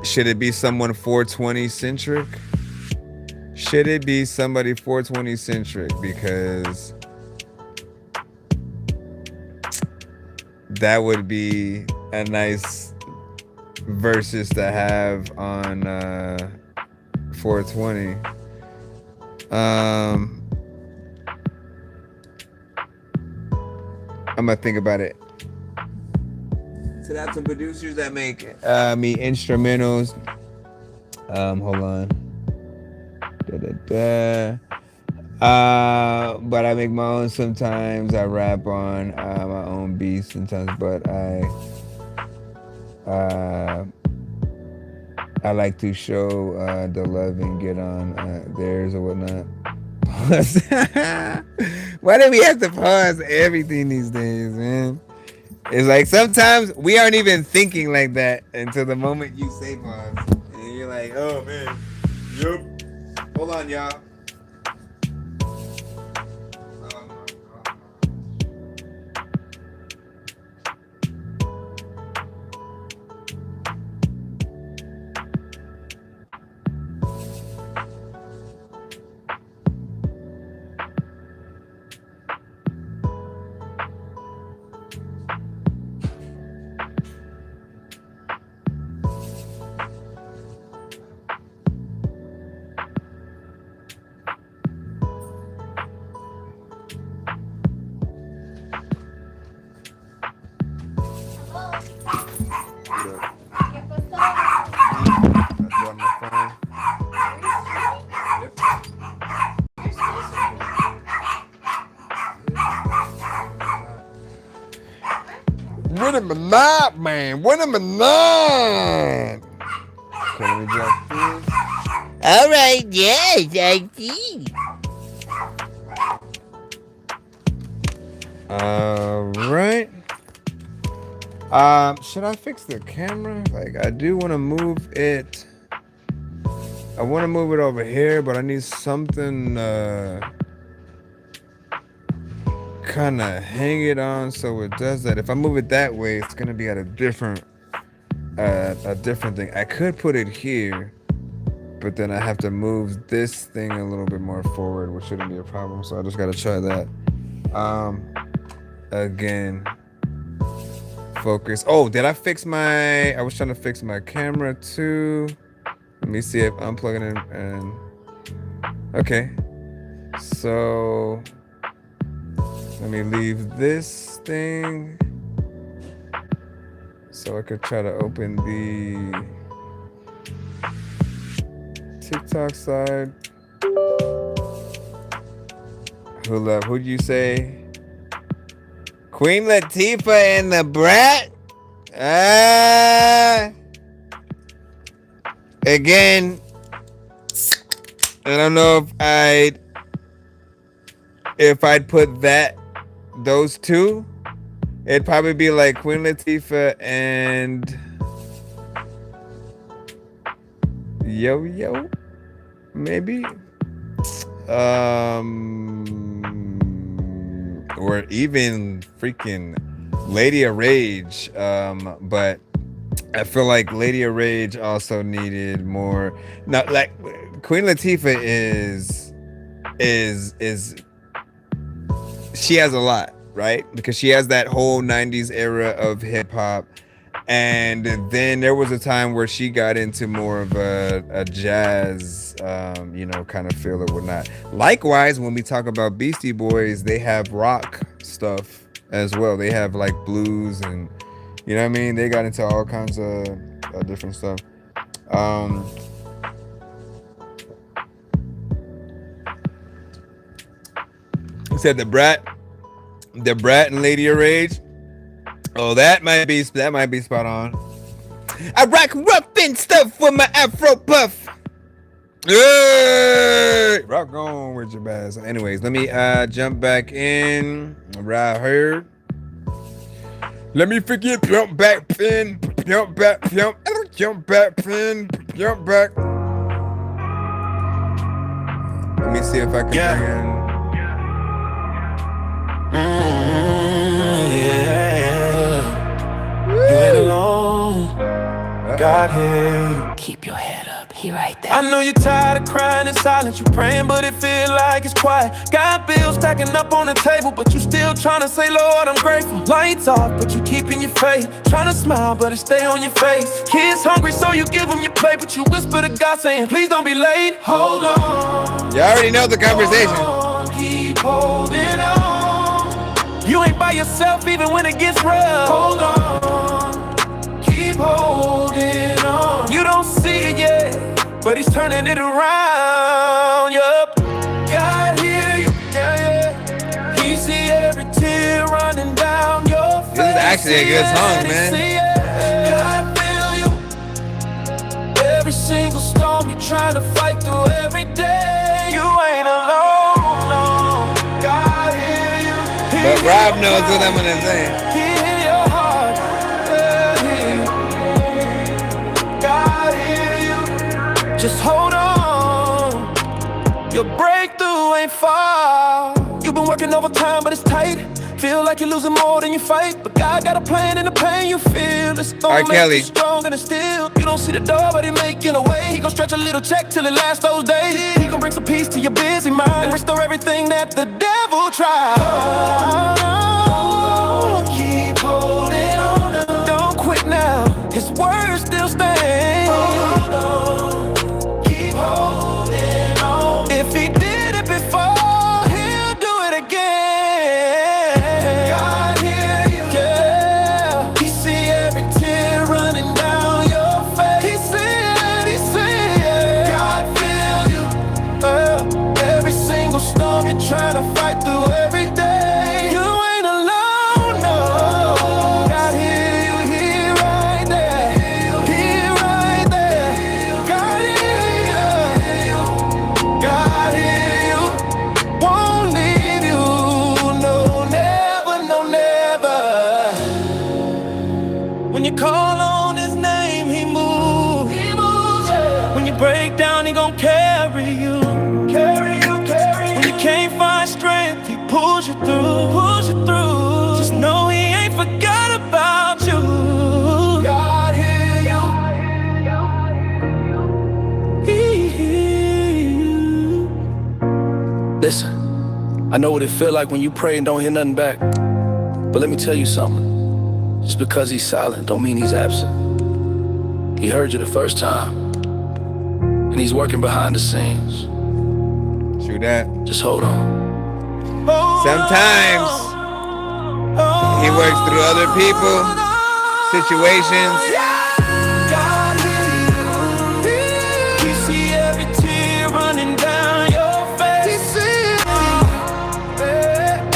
should it be someone 420 centric? Should it be somebody 420 centric? Because that would be a nice versus to have on 420. I'm gonna think about it. So that's some producers that make me instrumentals. Hold on. But I make my own sometimes. I rap on my own beats sometimes, but I like to show the love and get on theirs or whatnot. Why do we have to pause everything these days, man? It's like sometimes we aren't even thinking like that until the moment you say pause, and you're like, oh man, yup. Hold on, y'all. What am I not, man? What am I not? Can we drop this? All right, yes, I see. All right. Should I fix the camera? Like, I do want to move it. I want to move it over here, but I need something kind of hang it on so it does that. If I move it that way, it's gonna be at a different thing. I could put it here, but then I have to move this thing a little bit more forward, which shouldn't be a problem. So I just got to try that. Again, focus. Oh, did I fix I was trying to fix my camera too. Let me see if I'm plugging in and okay. So let me leave this thing so I could try to open the TikTok side. Who'd you say? Queen Latifah and the Brat? Again, I don't know if I'd put those two, it'd probably be like Queen Latifah and Yo, maybe, or even freaking Lady of Rage, but I feel like Lady of Rage also needed more. Not like Queen Latifah is she has a lot, right? Because she has that whole 90s era of hip hop. And then there was a time where she got into more of a jazz, kind of feel or whatnot. Likewise, when we talk about Beastie Boys, they have rock stuff as well. They have like blues and, you know what I mean? They got into all kinds of different stuff. He said the Brat and Lady of Rage. Oh, that might be spot on. I rock rough and stuff with my Afro puff. Hey, rock on with your bass. Anyways, let me jump back in right here. Let me forget jump back pin, jump back pin. Let me see if I can bring in. You ain't alone. God here. Keep your head up, he right there. I know you're tired of crying in silence. You praying, but it feel like it's quiet. Got bills stacking up on the table, but you still trying to say, Lord, I'm grateful. Lights off, but you keeping your faith. Trying to smile, but it stay on your face. Kids hungry, so you give them your plate, but you whisper to God saying, please don't be late. Hold on. You already know the conversation. Keep holding on. You ain't by yourself even when it gets rough. Hold on. Keep holding on. You don't see it yet, but he's turning it around. Yup. God hear you. Yeah. He see every tear running down your face. This is actually a good song, man. God feel you. Every single storm you trying to fight through every day. You ain't alone, no. God hear you. But Rob knows what I'm gonna say. Hear your heart. God hear you. Just hold on. Your breakthrough ain't far. You've been working overtime, but it's tight. Feel like you're losing more than you fight, but God got a plan in the pain you feel. It's gonna make you strong and still. You don't see the door, but he making a way. He gon' stretch a little check till it lasts those days. He gon' bring some peace to your busy mind and restore everything that the devil tried. Keep holding on. Don't quit now. His word still stands. Hold on. Keep holding on. If he did it before, he'll do it again. God hear you. Yeah. He see every tear running down your face. He see it. God feel you. Every single storm you're trying to fight through every day. You ain't alone, no. God hear you, he right there. He right there. God hear you. God hear you. Won't leave you. No, never, no, never. When you call on his name, he moves. He moves. When you break down, he gon' carry you. Carry you. When you can't find strength, he pulls you through. Just know he ain't forgot about you. God hear you. He I know what it feel like when you pray and don't hear nothing back. But let me tell you something. Just because he's silent don't mean he's absent. He heard you the first time, and he's working behind the scenes. True that. Just hold on. Sometimes he works through other people, situations. God, you see every tear running down your face.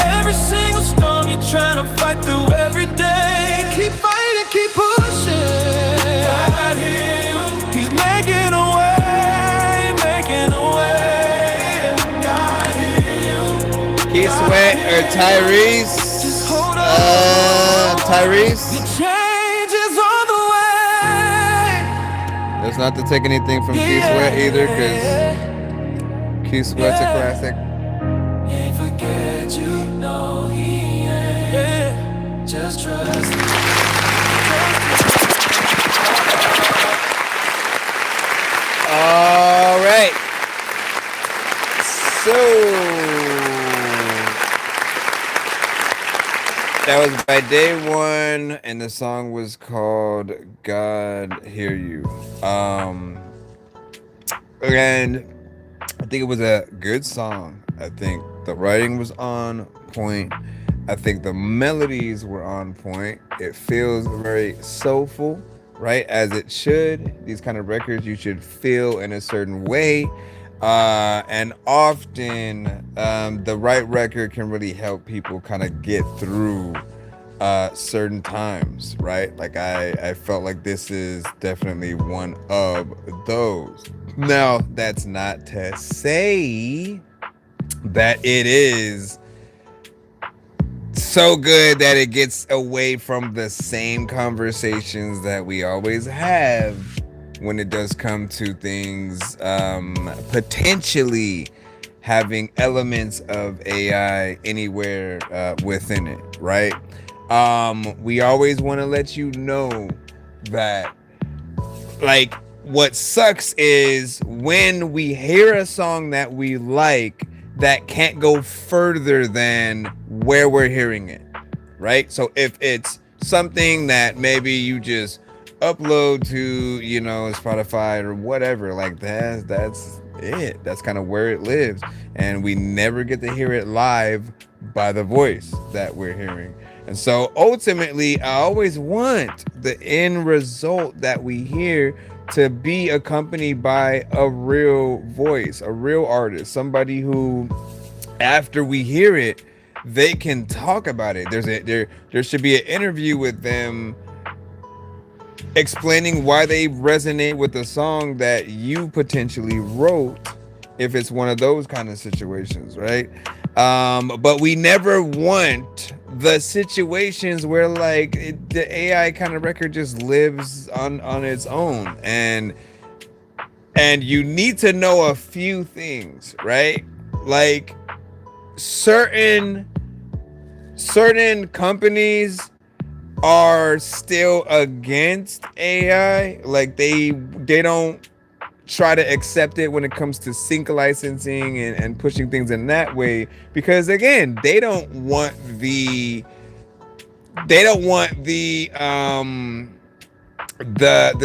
Every single storm you're trying to fight through every day. Keep fighting, keep pushing. God, he's making a way, making a way. God, Keith Sweat or Tyrese? Tyrese? change is on the way. That's not to take anything from Keith Sweat either, because Keith Sweat's a classic. Ain't forget you know he ain't. Just trust me. All right. So that was by Day One, and the song was called God Hear You. And I think it was a good song. I think the writing was on point. I think the melodies were on point. It feels very soulful, right? As it should. These kind of records you should feel in a certain way. And often the right record can really help people kind of get through certain times, right? Like I felt like this is definitely one of those. Now, that's not to say that it is so good that it gets away from the same conversations that we always have when it does come to things potentially having elements of AI anywhere within it, right? We always want to let you know that, like, what sucks is when we hear a song that we like that can't go further than where we're hearing it, right? So if it's something that maybe you just upload to, you know, Spotify or whatever, like that's it. That's kind of where it lives, and we never get to hear it live by the voice that we're hearing. And so ultimately, I always want the end result that we hear to be accompanied by a real voice, a real artist, somebody who, after we hear it, they can talk about it. There should be an interview with them explaining why they resonate with the song that you potentially wrote, if it's one of those kind of situations, right? But we never want the situations where, like, the AI kind of record just lives on its own, and you need to know a few things, right? Like, certain companies are still against AI. Like, they don't try to accept it when it comes to sync licensing and pushing things in that way, because again, they don't want the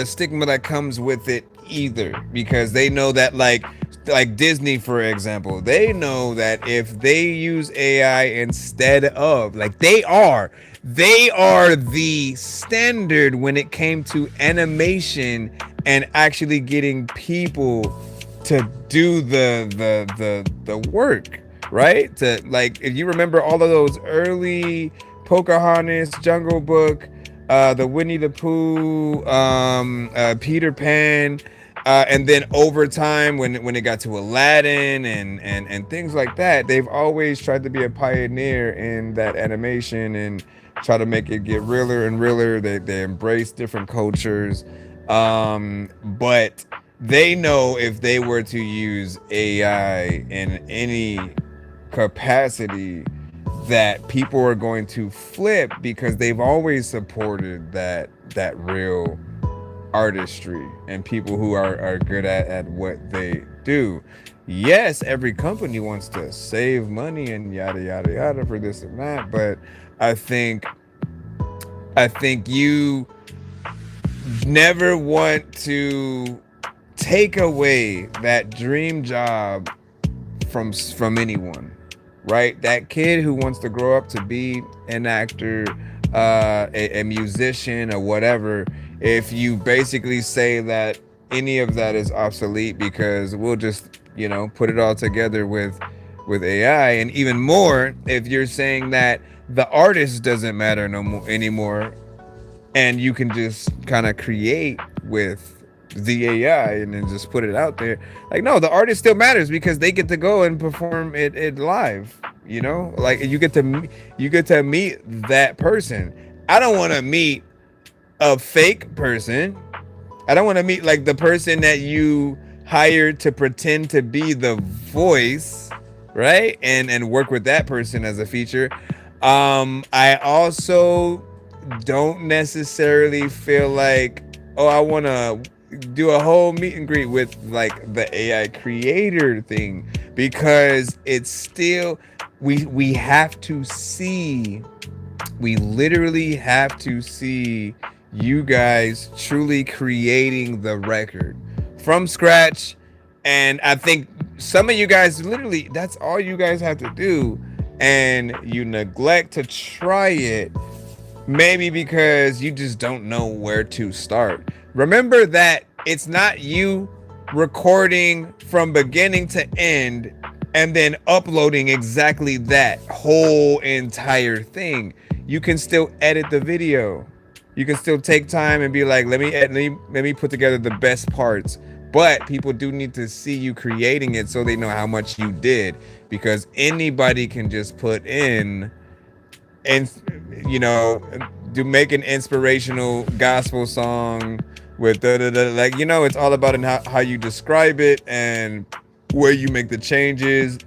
stigma that comes with it either, because they know that, like Disney, for example, they know that if they use AI instead of, like, they are the standard when it came to animation and actually getting people to do the work, right? To, like, if you remember all of those early Pocahontas, Jungle Book, the Winnie the Pooh, Peter Pan, and then over time when it got to Aladdin and things like that, they've always tried to be a pioneer in that animation and try to make it get realer and realer. They embrace different cultures, but they know if they were to use AI in any capacity, that people are going to flip, because they've always supported that real artistry and people who are good at what they do. Yes, every company wants to save money and yada yada yada for this and that, but I think you never want to take away that dream job from anyone, right? That kid who wants to grow up to be an actor, a musician or whatever, if you basically say that any of that is obsolete because we'll just, you know, put it all together with AI, and even more if you're saying that the artist doesn't matter no more anymore, and you can just kind of create with the AI and then just put it out there. Like, no, the artist still matters because they get to go and perform it live. You know, like you get to meet that person. I don't want to meet a fake person. I don't want to meet like the person that you hired to pretend to be the voice, right? And work with that person as a feature. I also don't necessarily feel like, oh, I want to do a whole meet and greet with like the AI creator thing, because it's still, we have to see, we literally have to see you guys truly creating the record from scratch. And I think some of you guys, literally, that's all you guys have to do, and you neglect to try it, maybe because you just don't know where to start. Remember that it's not you recording from beginning to end and then uploading exactly that whole entire thing. You can still edit the video. You can still take time and be like, let me put together the best parts. But people do need to see you creating it so they know how much you did, because anybody can just put in, and you know, make an inspirational gospel song with like, you know, it's all about in how you describe it and where you make the changes.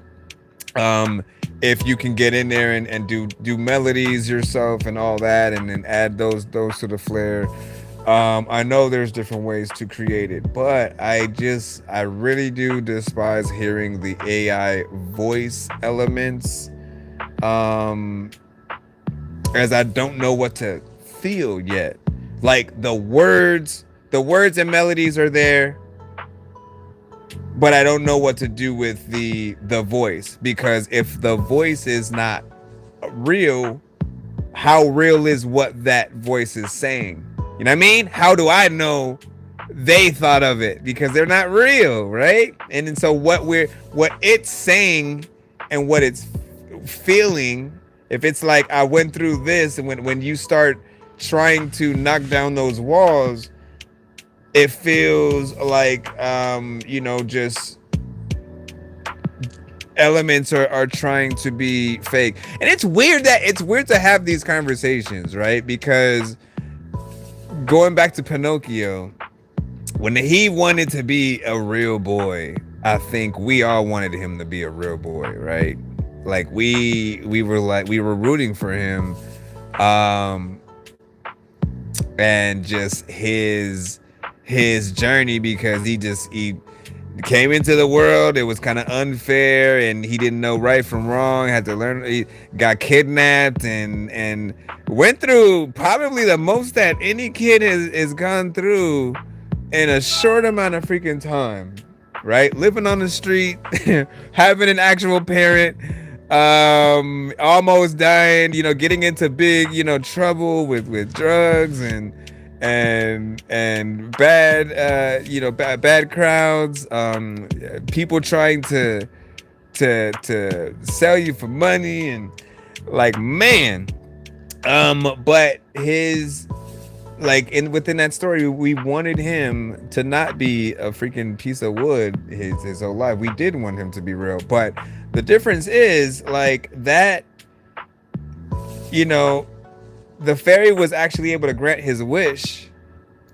If you can get in there and do melodies yourself and all that, and then add those to the flair. I know there's different ways to create it, but I really do despise hearing the AI voice elements, as I don't know what to feel yet. Like the words and melodies are there, but I don't know what to do with the voice, because if the voice is not real, how real is what that voice is saying? You know what I mean? How do I know they thought of it? Because they're not real, right? And then so what it's saying and what it's feeling, if it's like, I went through this, and when you start trying to knock down those walls, it feels like, you know, just elements are trying to be fake. And it's weird to have these conversations, right? Because going back to Pinocchio, when he wanted to be a real boy, I think we all wanted him to be a real boy, right? Like we were rooting for him, and just his journey, because he came into the world, it was kind of unfair, and he didn't know right from wrong, had to learn, he got kidnapped and went through probably the most that any kid has gone through in a short amount of freaking time, right? Living on the street, having an actual parent, almost dying, you know, getting into big, you know, trouble with drugs and bad, you know, bad crowds, people trying to sell you for money, and like, man, but his, like, within that story, we wanted him to not be a freaking piece of wood his whole life. We did want him to be real, but the difference is like that, you know, the fairy was actually able to grant his wish,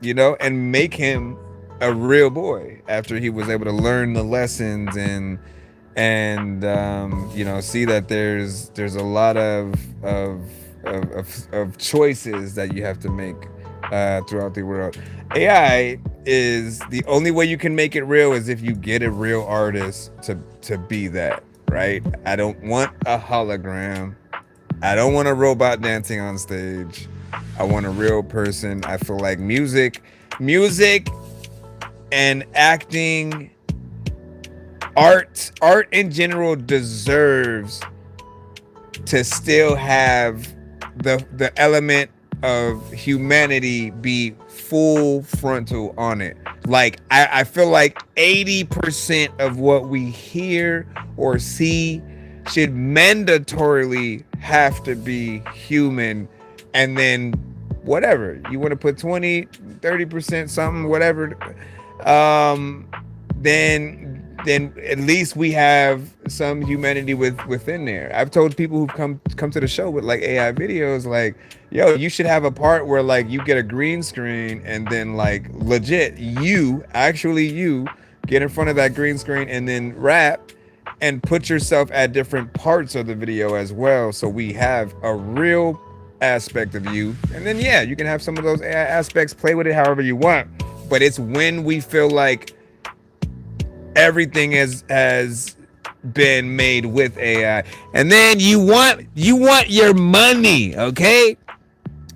you know, and make him a real boy after he was able to learn the lessons and you know, see that there's a lot of choices that you have to make throughout the world. AI is the only way you can make it real is if you get a real artist to be that, right? I don't want a hologram. I don't want a robot dancing on stage. I want a real person. I feel like music and acting, art in general deserves to still have the element of humanity be full frontal on it. Like I feel like 80% of what we hear or see should mandatorily have to be human, and then whatever you want to put 20-30% something, whatever, then at least we have some humanity within there. I've told people who've come to the show with like AI videos, like, yo, you should have a part where like you get a green screen and then like legit you get in front of that green screen and then rap and put yourself at different parts of the video as well, so we have a real aspect of you. And then yeah, you can have some of those AI aspects, play with it however you want. But it's when we feel like everything has been made with AI, and then you want your money, okay?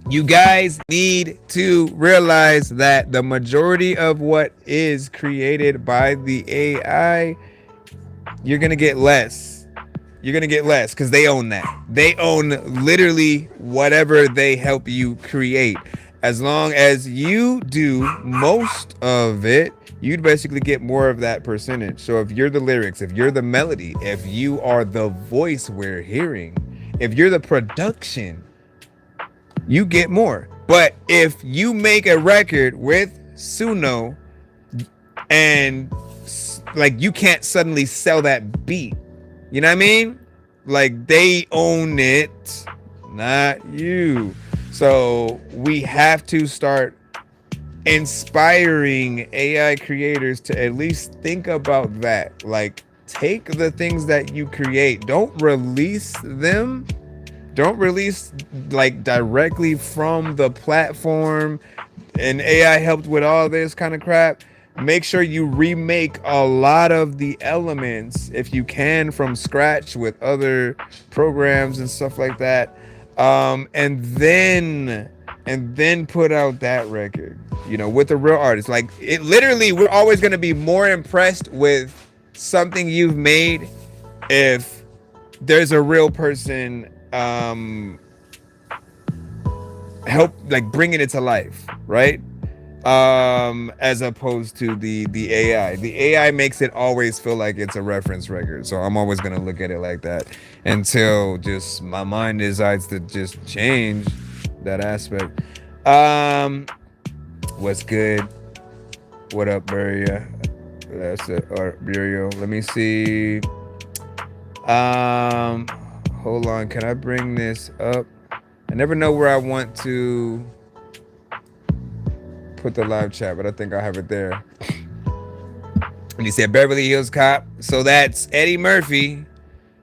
You guys need to realize that the majority of what is created by the AI, you're gonna get less. You're gonna get less because they own that. They own literally whatever they help you create. As long as you do most of it, you'd basically get more of that percentage. So if you're the lyrics, if you're the melody, if you are the voice we're hearing, if you're the production, you get more. But if you make a record with Suno and like you can't suddenly sell that beat, you know what I mean? Like they own it, not you. So we have to start inspiring AI creators to at least think about that. Like, take the things that you create, don't release them, don't release like directly from the platform and AI helped with all this kind of crap. Make sure you remake a lot of the elements if you can from scratch with other programs and stuff like that, and then put out that record, you know, with a real artist. Like, it literally, we're always going to be more impressed with something you've made if there's a real person help, like, bringing it to life, right? As opposed to the AI. The AI makes it always feel like it's a reference record. So I'm always gonna look at it like that until just my mind decides to just change that aspect. What's good? What up, Buria? That's it. Or Burio. Let me see. Hold on. Can I bring this up? I never know where I want to put the live chat, but I think I have it there. And he said Beverly Hills Cop. So that's Eddie Murphy.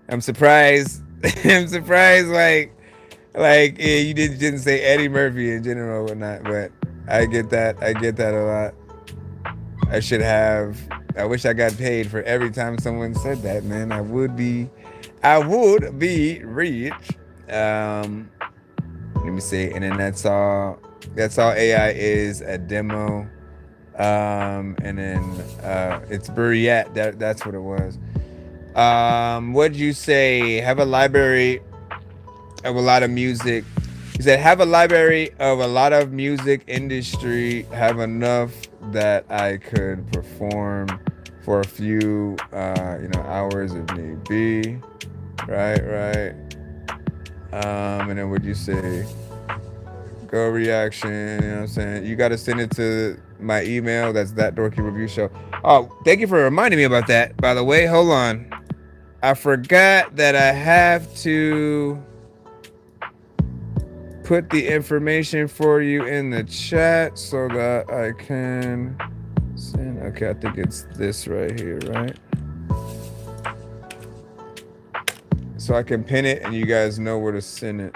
I'm surprised. I'm surprised like yeah, you didn't say Eddie Murphy in general or whatnot, but I get that a lot. I wish I got paid for every time someone said that, man. I would be rich. Let me see. And then that's all AI is, a demo. And then it's Buriat. That's what it was. What'd you say? Have a library of a lot of music. He said, have a library of a lot of music industry, have enough that I could perform for a few hours if need be. Right. And then what'd you say? Go reaction, you know what I'm saying? You got to send it to my email. That's ThatDorkyReviewShow. Oh, thank you for reminding me about that. By the way, hold on. I forgot that I have to put the information for you in the chat so that I can send. Okay, I think it's this right here, right? So I can pin it and you guys know where to send it.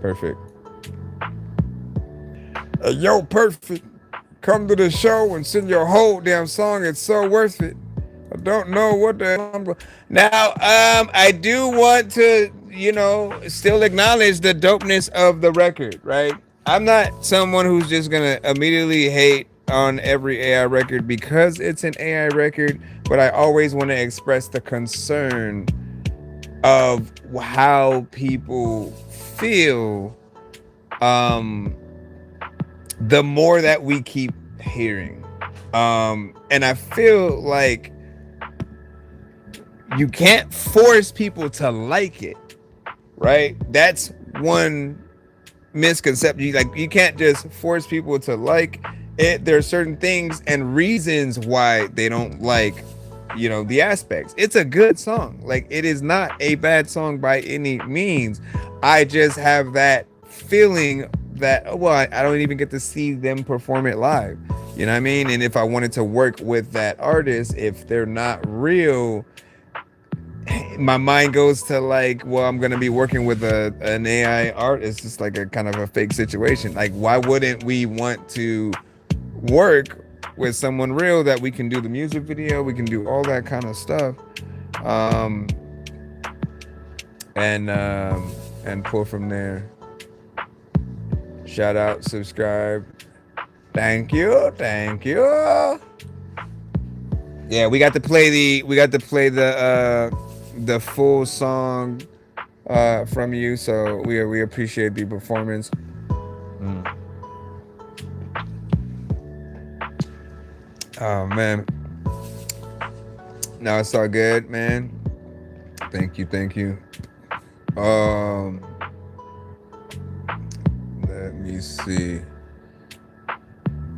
Perfect. Yo, perfect. come to the show and sing your whole damn song. It's so worth it. I don't know what the hell I'm going. Now, I do want to, still acknowledge the dopeness of the record, right? I'm not someone who's just gonna immediately hate on every AI record because it's an AI record, but I always want to express the concern of how people feel the more that we keep hearing. And I feel like you can't force people to like it, right? That's one misconception. You can't just force people to like it. There are certain things and reasons why they don't like, the aspects. It's a good song. Like, it is not a bad song by any means. I just have that feeling that, I don't even get to see them perform it live. You know what I mean? And if I wanted to work with that artist, if they're not real, my mind goes to like, I'm gonna be working with an AI artist. It's just like a kind of a fake situation. Like, why wouldn't we want to work with someone real that we can do the music video, we can do all that kind of stuff, and pull from there. Shout out, subscribe. Thank you. Yeah, we got to play the full song from you, so we appreciate the performance. Oh man, no, it's all good, man. Thank you. Let me see.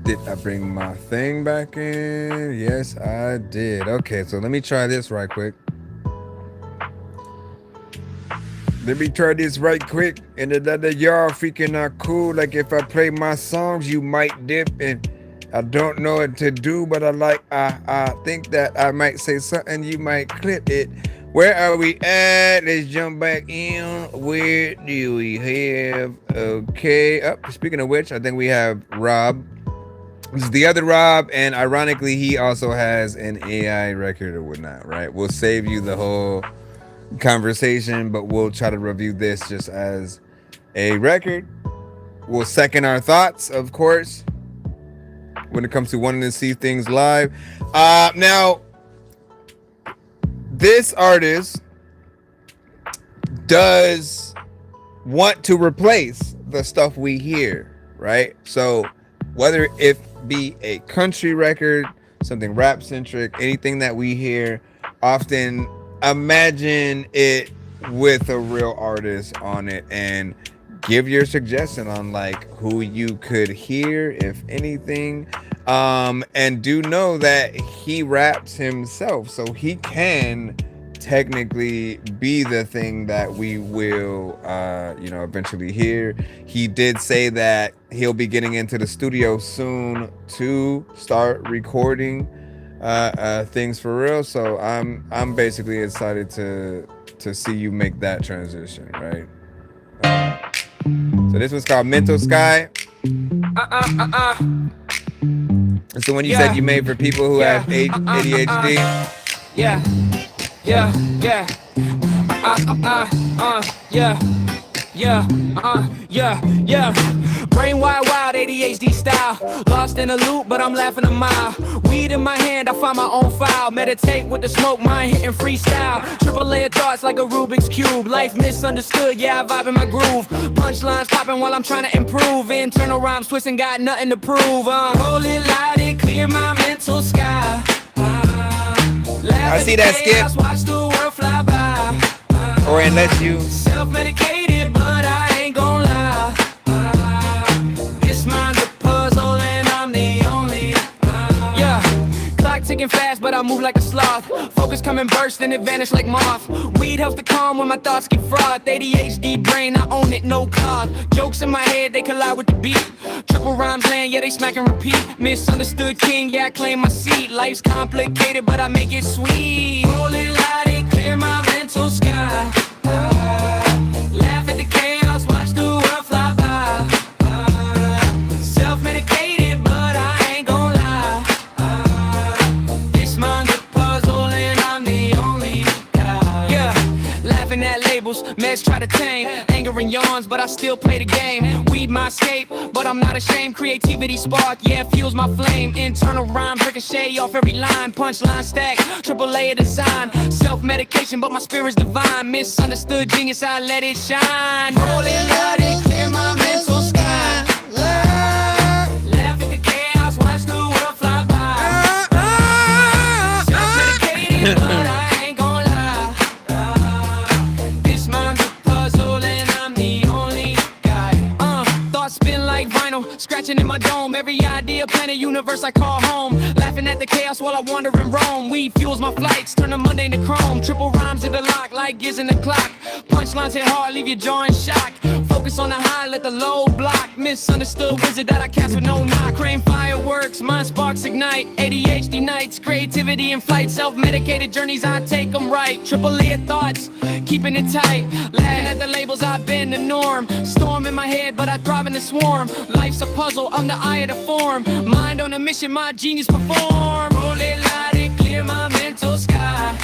Did I bring my thing back in? Yes, I did. Okay, so let me try this right quick. And y'all freaking not cool. Like, if I play my songs, you might dip, and I don't know what to do, but I think that I might say something, you might clip it. Where are we at? Let's jump back in. Where do we have? Okay. Speaking of which, I think we have Rob. This is the other Rob, and ironically, he also has an AI record or whatnot, right? We'll save you the whole conversation, but we'll try to review this just as a record. We'll second our thoughts, of course, when it comes to wanting to see things live. Now, this artist does want to replace the stuff we hear, right? So whether it be a country record, something rap centric, anything that we hear, often imagine it with a real artist on it and give your suggestion on like who you could hear, if anything. And do know that he raps himself, so he can technically be the thing that we will eventually hear. He did say that he'll be getting into the studio soon to start recording things for real. So I'm basically excited to see you make that transition, right? So this one's called Mental Sky. It's the one you said you made for people who have ADHD. Yeah. Brain wide, wild, ADHD style. Lost in a loop, but I'm laughing a mile. Weed in my hand, I find my own file. Meditate with the smoke, mind hitting freestyle. Triple layer thoughts like a Rubik's Cube. Life misunderstood, yeah, I vibe in my groove. Punchlines popping while I'm trying to improve. Internal rhymes twisting, got nothing to prove. Hold it light, it clear my mental sky. I see that skip. Watch the world fly by. Or unless you self-medicated, but I ain't gon' lie. This mind's a puzzle and I'm the only. Clock ticking fast, but I move like a sloth. Focus coming burst and it vanish like moth. Weed helps to calm when my thoughts get fraught. ADHD brain, I own it, no cloth. Jokes in my head, they collide with the beat. Triple rhymes land, yeah, they smack and repeat. Misunderstood king, yeah, I claim my seat. Life's complicated, but I make it sweet. Roll it light, it clear my mental sky. Laugh at the chaos, watch the world fly by. Self-medicated, but I ain't yawns, but I still play the game. Weed my escape, but I'm not ashamed. Creativity spark, yeah, fuels my flame. Internal rhyme, ricochet off every line. Punchline stack, triple layer design. Self-medication, but my spirit's divine. Misunderstood genius, I let it shine. Rolling loud and clear my mental sky. Laugh at the chaos, watch the world fly by. Self-medicated, but I ain't gon' lie. This mind's a puzzle and I'm the only guy. Thoughts spin like vinyl, scratching in my dome. Every idea, planet, universe I call home. Laughing at the chaos while I wander in Rome. Weed fuels my flights, turn the mundane to chrome. Triple rhymes to the lock, like gears in the clock. Punchlines hit hard, leave your jaw in shock. Focus on the high, let the low block. Misunderstood wizard that I cast with no knock. Rain fireworks, mind sparks ignite. ADHD nights, creativity in flight. Self-medicated journeys, I take them right. Triple layer thoughts, keeping it tight. Laughing at the labels, I've been the norm. Storm in my head, but I thrive in the swarm. Life's a puzzle, I'm the eye of the form. Mind on a mission, my genius perform. Roll it loud and clear my mental sky.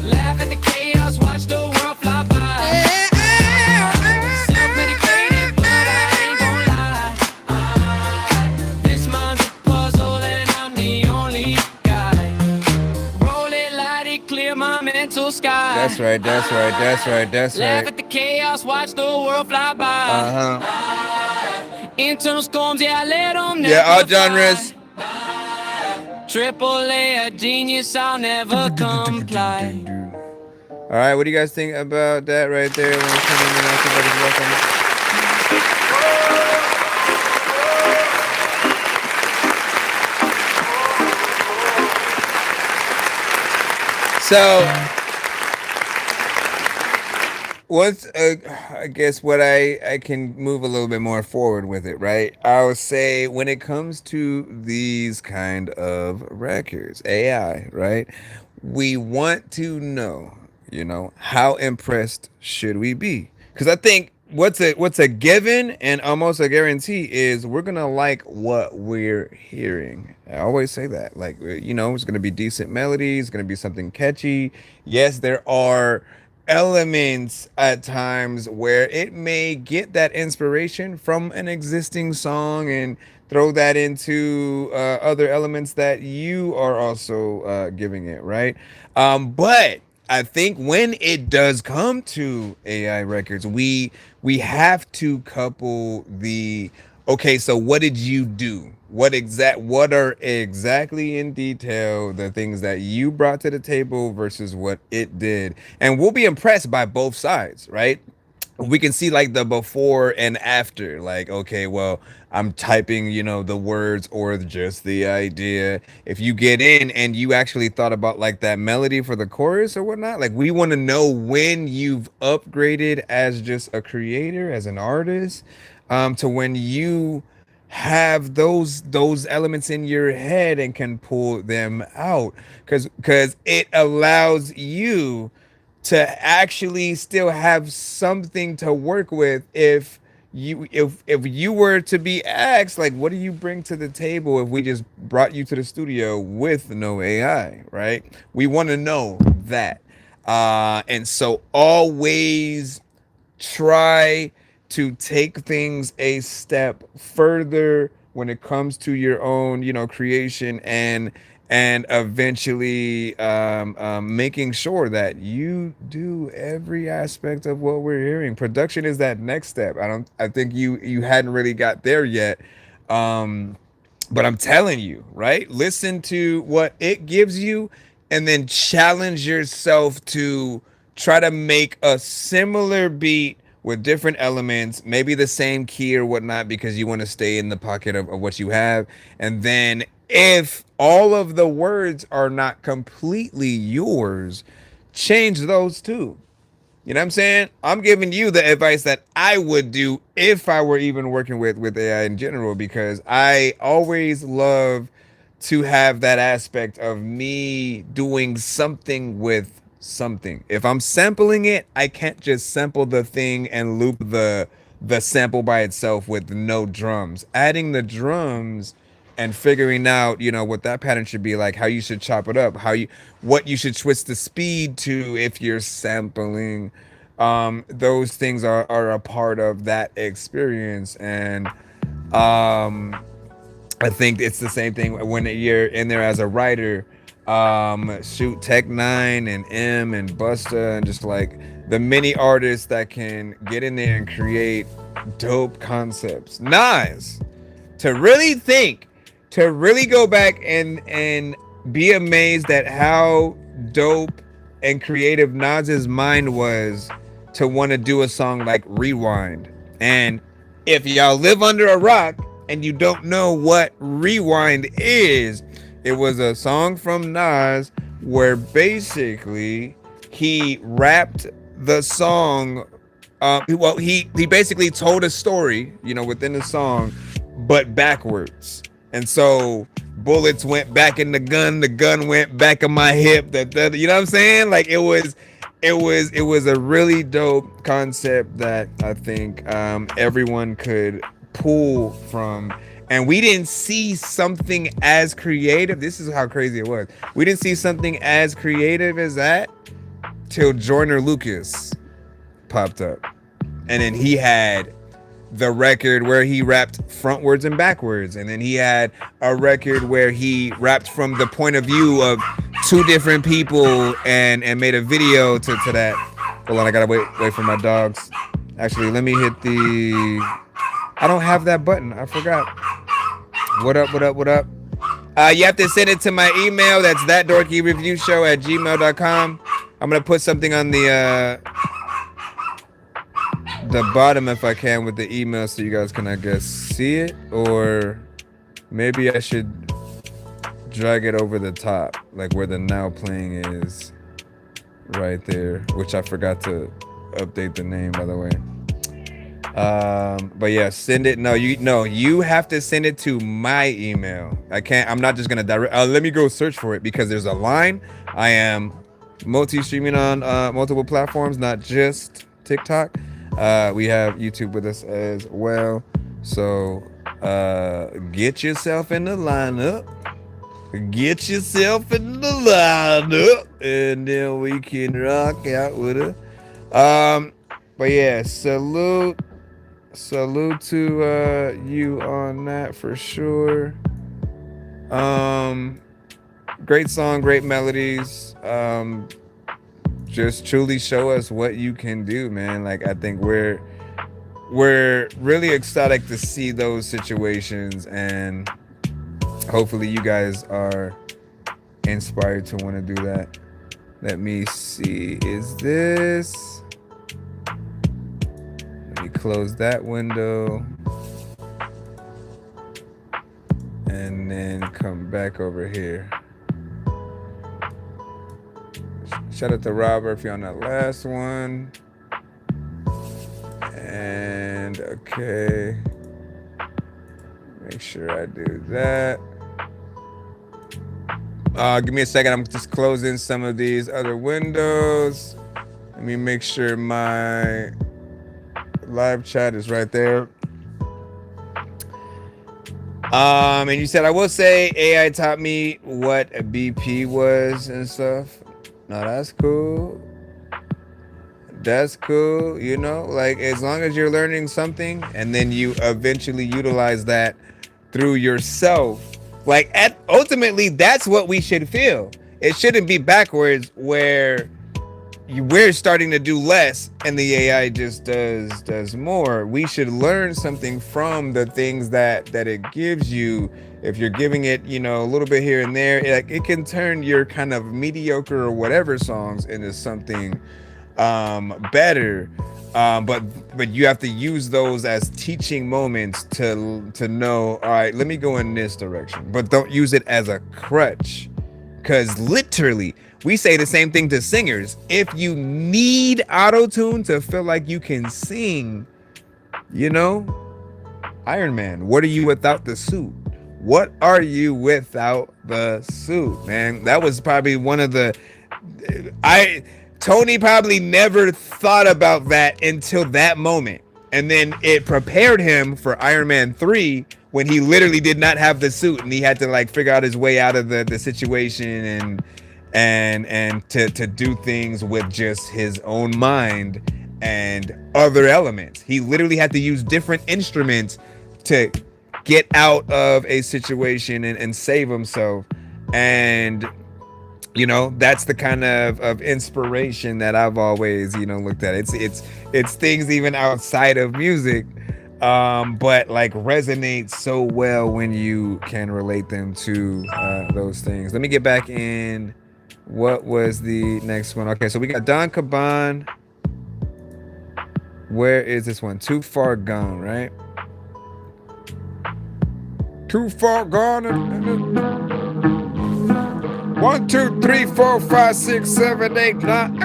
Laugh at the chaos, watch the world fly by. Self-medicated, but I ain't gon' lie. This mind's a puzzle and I'm the only guy. Roll it, light it, clear my mental sky. That's right, that's right, that's right, that's Laugh right. at the chaos, watch the world fly by. Internal storms, yeah, I let them Yeah, all genres. Triple layer genius, I'll never comply. All right, what do you guys think about that right there? When we're coming in, everybody's welcome. So, once I guess what I can move a little bit more forward with it, right? I would say when it comes to these kind of records, AI, right? We want to know, how impressed should we be? Because I think what's a given and almost a guarantee is we're gonna like what we're hearing. I always say that, like, it's gonna be decent melodies, it's gonna be something catchy. Yes, there are elements at times where it may get that inspiration from an existing song and throw that into other elements that you are also giving it, right? But I think when it does come to AI records, we have to couple the okay, so what did you do? What are exactly in detail the things that you brought to the table versus what it did? And we'll be impressed by both sides, right? We can see like the before and after, like, okay, well, I'm typing, the words or just the idea. If you get in and you actually thought about like that melody for the chorus or whatnot, like we want to know when you've upgraded as just a creator, as an artist, to when you have those elements in your head and can pull them out, because it allows you to actually still have something to work with. If you were to be asked, like, what do you bring to the table if we just brought you to the studio with no AI, right? We want to know that. And so always try to take things a step further when it comes to your own, creation, and eventually making sure that you do every aspect of what we're hearing. Production is that next step. I think you hadn't really got there yet. But I'm telling you, right? Listen to what it gives you and then challenge yourself to try to make a similar beat with different elements, maybe the same key or whatnot, because you want to stay in the pocket of what you have. And then if all of the words are not completely yours, change those too. You know what I'm saying? I'm giving you the advice that I would do if I were even working with AI in general, because I always love to have that aspect of me doing something with something. If I'm sampling it, I can't just sample the thing and loop the sample by itself with no drums. Adding the drums and figuring out, what that pattern should be like, how you should chop it up, what you should switch the speed to if you're sampling those things are a part of that experience. And I think it's the same thing when you're in there as a writer. Shoot, Tech Nine and M and Busta and just like the many artists that can get in there and create dope concepts. Nas, to really think, to really go back and be amazed at how dope and creative Nas's mind was to want to do a song like Rewind. And if y'all live under a rock and you don't know what Rewind is, it was a song from Nas where basically he rapped the song. Well, he basically told a story, you know, within the song, but backwards. And so bullets went back in the gun went back in my hip. You know what I'm saying? Like it was a really dope concept that I think everyone could pull from. And we didn't see something as creative. This is how crazy it was. We didn't see something as creative as that till Joyner Lucas popped up. And then he had the record where he rapped frontwards and backwards. And then he had a record where he rapped from the point of view of two different people and made a video to that. Hold on, I gotta wait for my dogs. Actually, let me hit the... I don't have that button. I forgot. What up? You have to send it to my email. That's ThatDorkyReviewShow@gmail.com. I'm gonna put something on the bottom if I can with the email so you guys can, I guess, see it. Or maybe I should drag it over the top, like where the now playing is right there, which I forgot to update the name, by the way. But yeah, send it. You have to send it to my email. I'm not just gonna direct. Let me go search for it because there's a line. I am multi-streaming on multiple platforms, not just TikTok. We have YouTube with us as well. So get yourself in the lineup. And then we can rock out with it. But yeah, salute to you on that for sure. Great song, great melodies. Just truly show us what you can do, man. Like I think we're really ecstatic to see those situations, and hopefully you guys are inspired to want to do that. Let me see, is this... Let me close that window and then come back over here. Shout out to Robert if you're on that last one. And okay, make sure I do that. Give me a second. I'm just closing some of these other windows. Let me make sure my live chat is right there. And you said, I will say AI taught me what a BP was and stuff. No, that's cool. That's cool. You know, like as long as you're learning something and then you eventually utilize that through yourself, like ultimately that's what we should feel. It shouldn't be backwards where we're starting to do less and the AI just does more. We should learn something from the things that it gives you. If you're giving it, you know, a little bit here and there, it can turn your kind of mediocre or whatever songs into something better. But you have to use those as teaching moments to know, all right, let me go in this direction, but don't use it as a crutch. Because literally, we say the same thing to singers. If you need auto-tune to feel like you can sing, you know, Iron Man, what are you without the suit? What are you without the suit, man? That was probably one of the... Tony probably never thought about that until that moment. And then it prepared him for Iron Man 3 when he literally did not have the suit and he had to like figure out his way out of the situation and to do things with just his own mind and other elements. He literally had to use different instruments to get out of a situation and save himself. And you know, that's the kind of inspiration that I've always, you know, looked at. It's things even outside of music, but like resonates so well when you can relate them to those things. Let me get back in. What was the next one? Okay, so we got Don Caban. Where is this one? Too Far Gone, right? Too Far Gone. 1, 2, 3, 4, 5, 6, 7, 8, 9.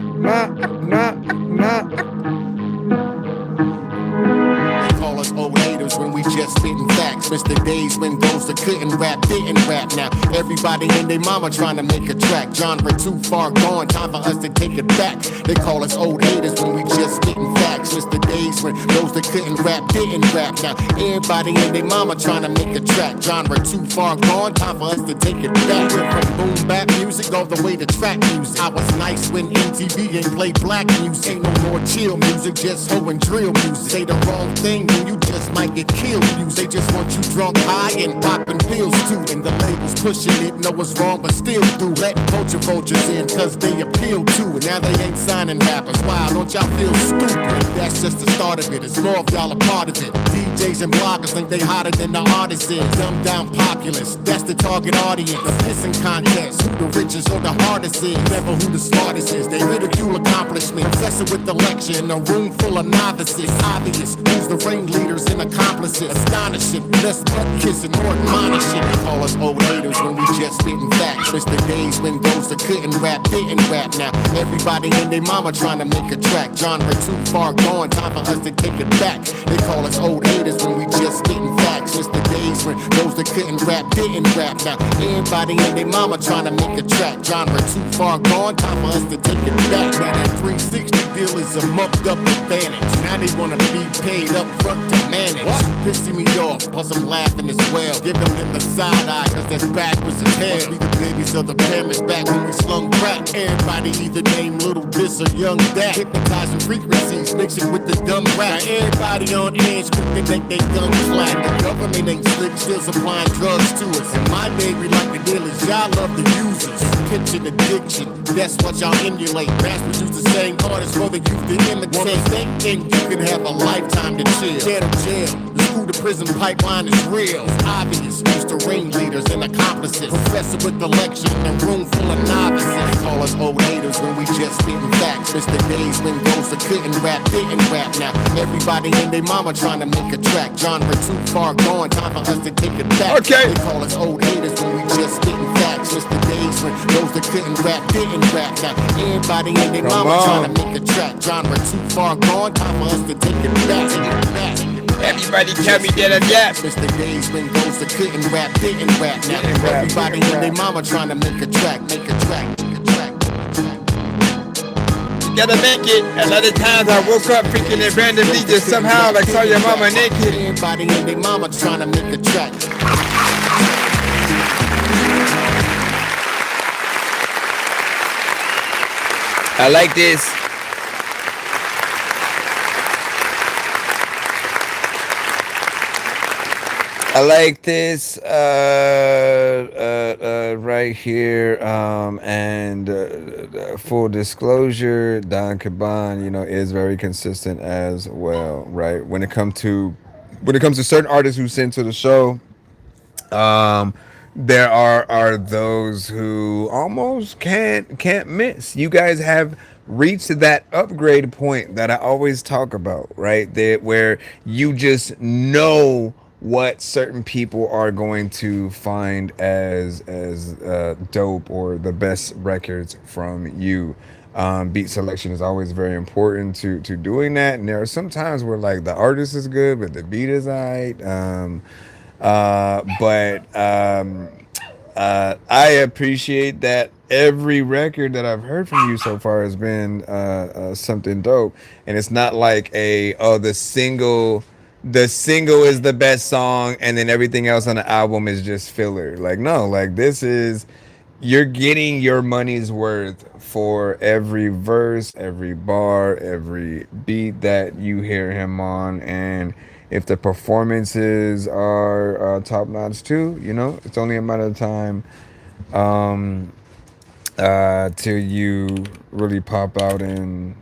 Call us old haters when we just spitting facts. Miss the days when those that couldn't rap didn't rap. Now everybody and their mama trying to make a track. Genre too far gone, time for us to take it back. They call us old haters when we just spitting facts. Miss the days when those that couldn't rap didn't rap. Now everybody and their mama trying to make a track. Genre too far gone, time for us to take it back. Went from boom bap music all the way to trap music. I was nice when MTV ain't play black music. Ain't no more chill music, just hoe and drill music. Say the wrong thing and you just might get killed. They just want you drunk, high, and popping pills too. And the labels pushing it, know what's wrong, but still do. Letting culture vultures in, cause they appeal to. And now they ain't signing rappers. Wow, don't y'all feel stupid? That's just the start of it. It's more of y'all a part of it. DJs and bloggers think they hotter than the artists is. Dumbed down populace, that's the target audience. The pissing contest, who the richest or the hardest is. Never who the smartest is. They ridicule accomplishment. Obsessing with the lecture in a room full of novices. Obvious, who's the ringleaders and accomplices. Astonishing, less butt kissing, more admonishing. They call us old haters when we just spitting facts. Miss the days when those that couldn't rap didn't rap. Now everybody and their mama trying to make a track. Genre too far gone, time for us to take it back. They call us old haters when we just spitting facts. Miss the days when those that couldn't rap didn't rap. Now everybody and their mama trying to make a track. Genre too far gone, time for us to take it back. Now that 360 deal is a mucked up advantage. Now they wanna be paid up front to manage. Pissing me off, plus I'm laughing as well. Giving them the side eye, cause that's backwards as hell. Must be the babies of the parents back when we slung crack. Everybody either named Little This or Young That. Hypnotizing frequencies, mixing with the dumb rap. Everybody on edge, quick to think they gun flat. The government ain't slick, still supplying drugs to us. In my day, we like the dealers, y'all love the users. Pitching addiction, that's what y'all emulate. Mass produce the same artists for the youth to imitate. Wanna thinking you can have a lifetime to chill. Get to jail. The school to prison pipeline is real. It's obvious. Used to ringleaders and accomplices. Professor with the lecture in a room full of novices. Call us old haters when we just spitting facts. Miss the days when those that couldn't rap didn't rap. Now everybody and their mama trying to make a track. Genre too far gone, time for us to take it back. Okay. They call us old haters when we just spitting facts. Miss the days when those that couldn't rap didn't rap. Now everybody and their mama trying to make a track. Genre too far gone, time for us to take it back. Everybody tell me that I'm yap. Miss the days when those that couldn't rap didn't rap. Now everybody and their mama trying to make a track, make a track, make a track. You gotta make it. A lot of times I woke up freaking and randomly just somehow like saw your mama naked. Everybody and their mama trying to make a track. I like this. I like this right here. And full disclosure, Don Caban, you know, is very consistent as well, right? When it comes to certain artists who send to the show, there are those who almost can't miss. You guys have reached that upgrade point that I always talk about, right? That where you just know what certain people are going to find as dope or the best records from you. Beat selection is always very important to doing that, and there are some times where like the artist is good but the beat is alright. I appreciate that every record that I've heard from you so far has been something dope, and it's not like the single is the best song and then everything else on the album is just filler. Like, no, like this is, you're getting your money's worth for every verse, every bar, every beat that you hear him on. And if the performances are top notch too, you know, it's only a matter of time till you really pop out and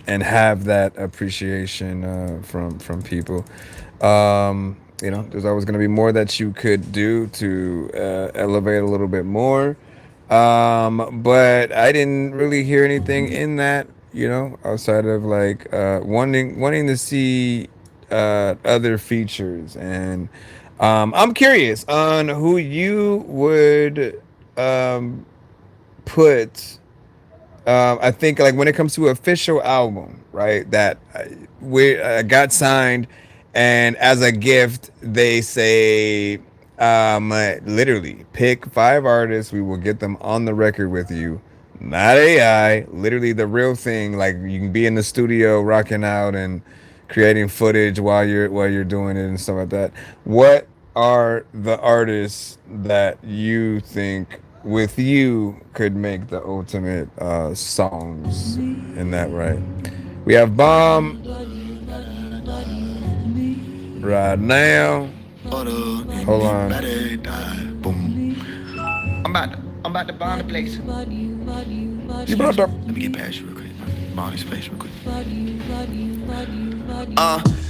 have that appreciation from people. You know, there's always going to be more that you could do to elevate a little bit more. But I didn't really hear anything in that, you know, outside of like wanting to see other features. And I'm curious on who you would put. I think like when it comes to official album, right? That we got signed, and as a gift, they say literally pick 5 artists. We will get them on the record with you. Not AI, literally the real thing. Like you can be in the studio rocking out and creating footage while you're doing it and stuff like that. What are the artists that you think with you could make the ultimate songs in that, right? We have Bomb right now. Hold on. I'm about to bomb the place. You brought up. Let me get past you real quick. Bomb this place real quick.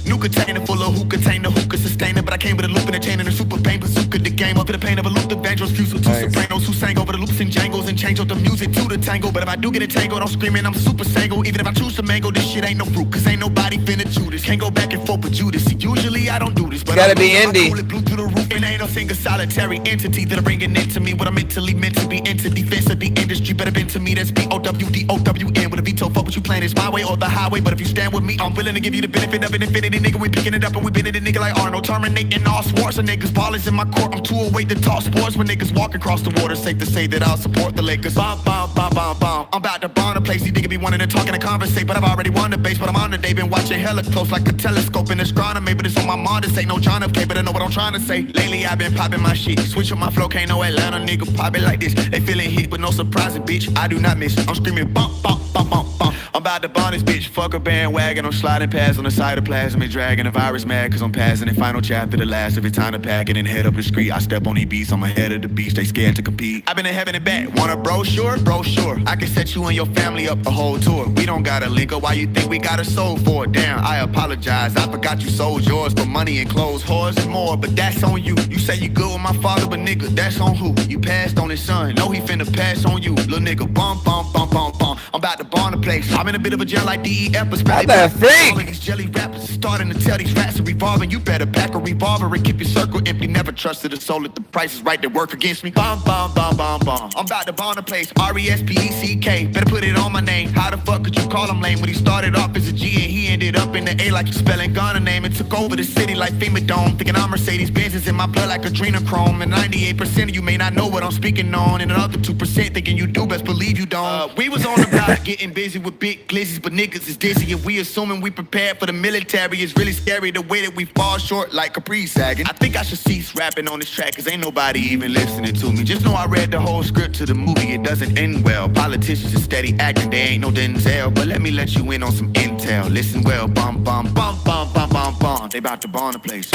New container full of who contain the who could sustain it, but I came with a loop and a chain and a super pain bazooka. The game up to the pain of a loop, the vandals fuse with 2 sopranos who sang over the loops and jangles and change up the music to the tango. But if I do get a tango, I'm screaming, I'm super sango. Even if I choose to mango, this shit ain't no fruit, cause ain't nobody finna chew this. Can't go back and forth with Judas. See, usually I don't do this, but gotta be indie. Blue to the roof, and ain't no single solitary entity that are bringing into me what I'm mentally meant to be. Into defense of the industry, better been to me. That's BOWDOWN with a veto. Fuck what you plan, it's my way or the highway. But if you stand with me, I'm willing to give you the benefit of an infinity. Nigga, we picking it up and we bending the nigga like Arnold, terminating all sports. And niggas ballers in my court. I'm too away to talk sports. When niggas walk across the water, safe to say that I'll support the Lakers. Bomb, bomb, bomb, bomb, bomb. I'm about to bomb the place. These niggas be wanting to talk and conversate, but I've already won the base. But I'm on the day, been watching hella close like a telescope in astronomy. But it's on my mind, this ain't no John F. K, but I know what I'm trying to say. Lately I've been popping my shit. Switch up my flow, can't no Atlanta nigga pop it like this. They feeling heat, but no surprising, bitch. I do not miss. I'm screaming bump, bump, bump, bump, bump. I'm about to bomb this bitch. Fuck a bandwagon. I'm sliding past on the side of plasma and dragging a virus mad, cause I'm passing the final chapter, the last of it. Time to pack it and head up the street. I step on these beats, I'm ahead of the beast. They scared to compete. I've been in heaven and back. Want a brochure? Brochure. I can set you and your family up a whole tour. We don't gotta link up. Why you think we got a soul for it? Damn, I apologize. I forgot you sold yours for money and clothes, whores and more. But that's on you. You say you good with my father, but nigga, that's on who? You passed on his son. No, he finna pass on you. Little nigga, bump, bump, bump, bump, bump. I'm about to bomb the place. I'm in a bit of a gel like DEF, but What the freak? all of these jelly rappers are starting to tell these rats are revolving. You better pack a revolver and keep your circle empty. Never trusted a soul if the price is right, they work against me. Bomb, bomb, bomb, bomb, bomb. I'm about to bomb the place. R-E-S-P-E-C-K. Better put it on my name. How the fuck could you call him lame when he started off as a G and he ended up in the A like you spelling Ghana name and took over the city like FEMA Dome. Thinking I'm Mercedes Benz is in my blood like adrenochrome. And 98% of you may not know what I'm speaking on. And another 2% thinking you do, best believe you don't. We was on the block getting busy with big glizzies, but niggas is dizzy. If we assuming we prepared for the military, it's really scary the way that we fall short like Capri sagging. I think I should cease rapping on this track, cause ain't nobody even listening to me. Just know I read the whole script to the movie, it doesn't end well. Politicians are steady acting, they ain't no Denzel. But let me let you in on some intel. Listen well, bum, bum, bum, bum, bum, bum, bum. They about to bomb the place.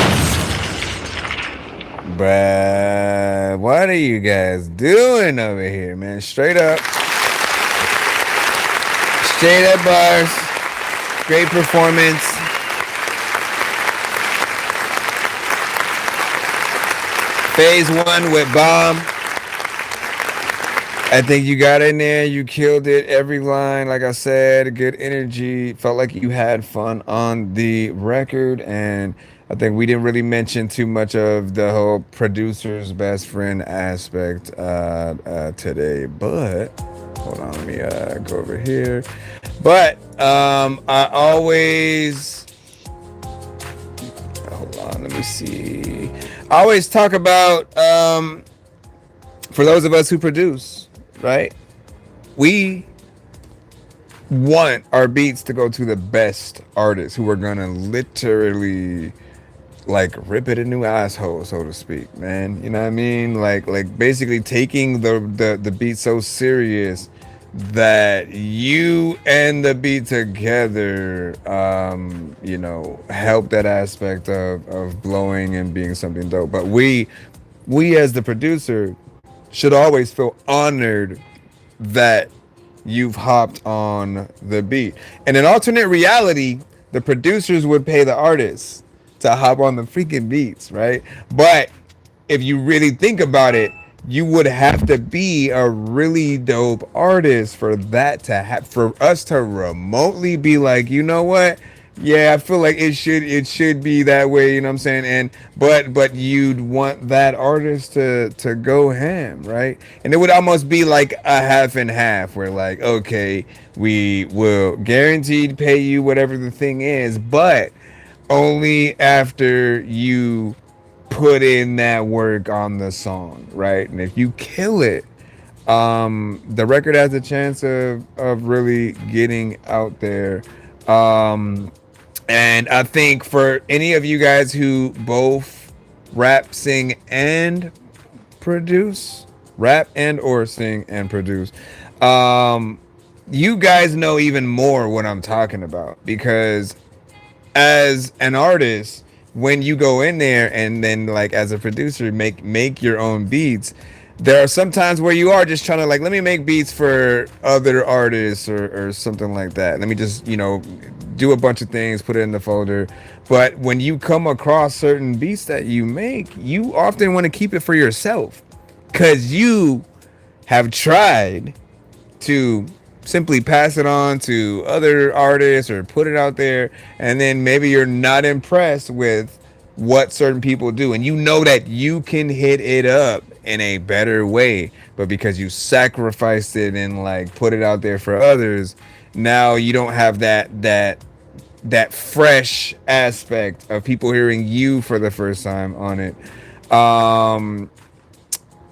Bruh, what are you guys doing over here, man? Straight up. Straight up bars. Great performance. Phase 1 with Bomb. I think you got in there. You killed it. Every line, like I said, good energy. Felt like you had fun on the record. And I think we didn't really mention too much of the whole producer's best friend aspect today. But hold on, let me go over here. But I always, hold on, let me see. I always talk about, for those of us who produce, right? We want our beats to go to the best artists who are gonna literally like rip it a new asshole, so to speak, man. You know what I mean? Like basically taking the beat so serious that you and the beat together, you know, help that aspect of blowing and being something dope. But we as the producer should always feel honored that you've hopped on the beat. In an alternate reality, the producers would pay the artists to hop on the freaking beats, right? But if you really think about it, you would have to be a really dope artist for that to have, for us to remotely be like, you know what? Yeah, I feel like it should be that way, you know what I'm saying? And but you'd want that artist to go ham, right? And it would almost be like a half and half where like, okay, we will guaranteed pay you whatever the thing is, but only after you put in that work on the song, right? And if you kill it, the record has a chance of really getting out there. And I think for any of you guys who both rap, sing, and produce, rap and or sing and produce, you guys know even more what I'm talking about, because as an artist, when you go in there and then like as a producer make your own beats, there are some times where you are just trying to like, let me make beats for other artists or something like that. Let me just, you know, do a bunch of things, put it in the folder. But when you come across certain beats that you make, you often want to keep it for yourself, because you have tried to simply pass it on to other artists or put it out there, and then maybe you're not impressed with what certain people do, and you know that you can hit it up in a better way, but because you sacrificed it and like put it out there for others, now you don't have that fresh aspect of people hearing you for the first time on it.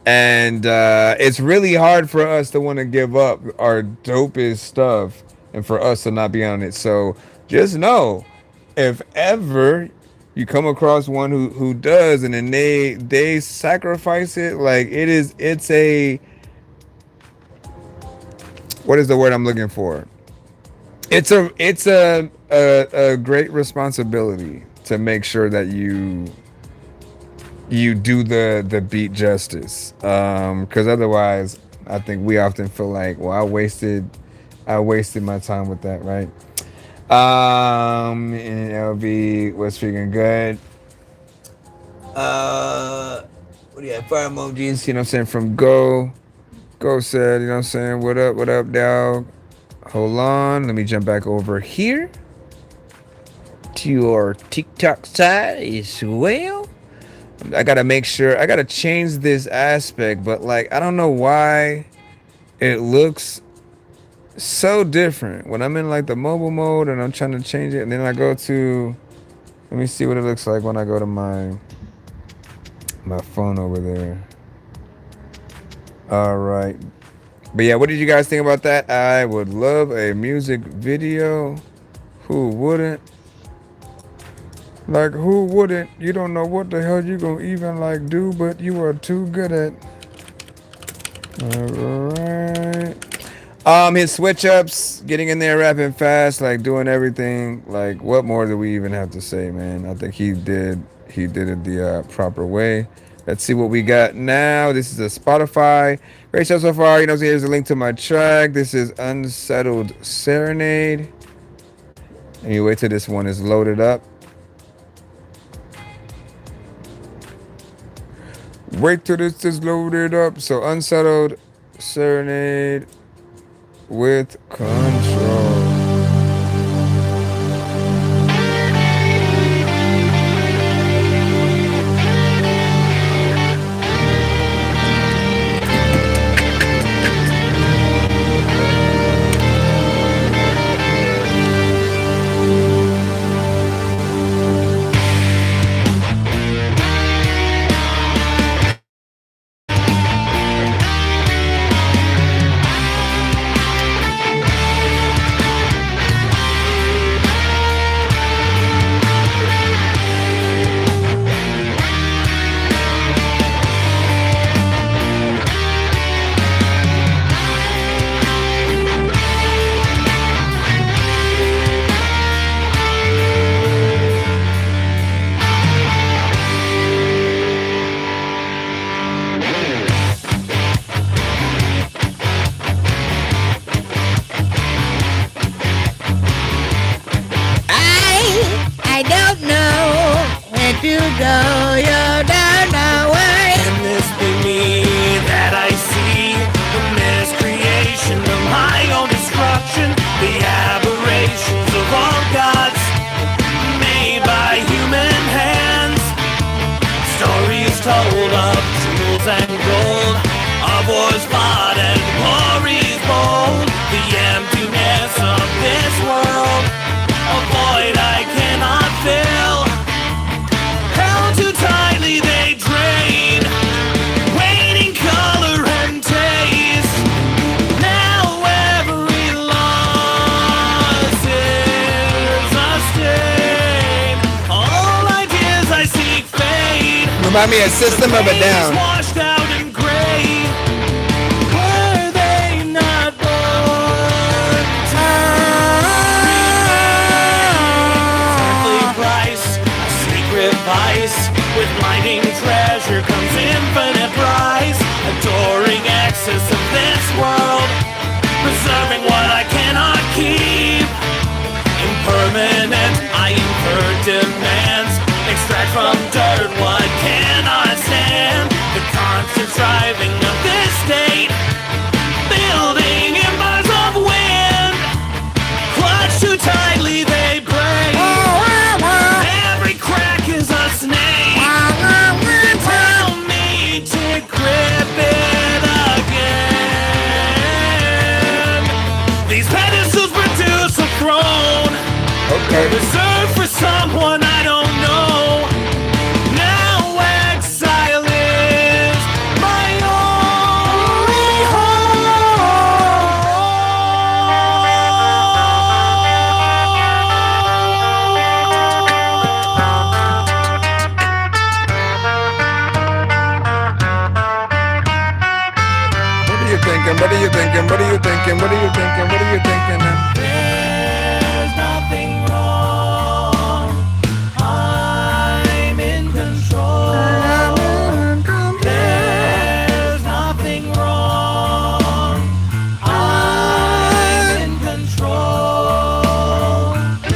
And it's really hard for us to want to give up our dopest stuff and for us to not be on it. So just know, if ever you come across one who does, and then they sacrifice it, like it's a, what is the word I'm looking for? It's a great responsibility to make sure that you do the beat justice, because otherwise I think we often feel like, well, I wasted my time with that, right? And LB was freaking good. What do you have? Fire emojis, you know what I'm saying, from Go said, you know what I'm saying, what up dog? Hold on, let me jump back over here to your TikTok side as well. I gotta make sure, I gotta change this aspect, but like I don't know why it looks so different when I'm in like the mobile mode and I'm trying to change it, and then I go to, let me see what it looks like when I go to my phone over there. All right, but yeah, what did you guys think about that? I would love a music video. Who wouldn't? Like, who wouldn't? You don't know what the hell you gonna even like do, but you are too good at. All right. His switch ups, getting in there, rapping fast, like doing everything. Like, what more do we even have to say, man? I think he did it the proper way. Let's see what we got now. This is a Spotify. Great show so far. You know, so here's a link to my track. This is Unsettled Serenade. And you wait till this one is loaded up. Wait till this is loaded up. So Unsettled Serenade with Control. I don't know where to go. You don't know where. Can this be me that I see? The miscreation of my own destruction, the aberrations of all gods made by human hands. Stories told of jewels and gold, of wars fought and glories bold. The emptiness of this world, a void I cannot fill. Held too tightly they drain, waiting color and taste. Now every loss is a stain. All ideas I seek fade. Remind me of System of a Down. Washed out in gray. Were they not born? Earthly price, a secret vice. With blinding treasure comes infinite price. Adoring excess of this world, preserving what I cannot keep. Impermanent, I incur demands. Extract from dirt what cannot stand. The constant striving of this state, building empires of wind. Clutch too tightly they break. Every crack is a snake. Tell me to grip it again. These pedestals produce a throne, reserved for someone I don't know. Now exile is my only What are you thinking? What are you thinking? What are you thinking? What are you thinking? What are you thinking now? There's nothing wrong. I'm in control. There's nothing wrong. I'm in control.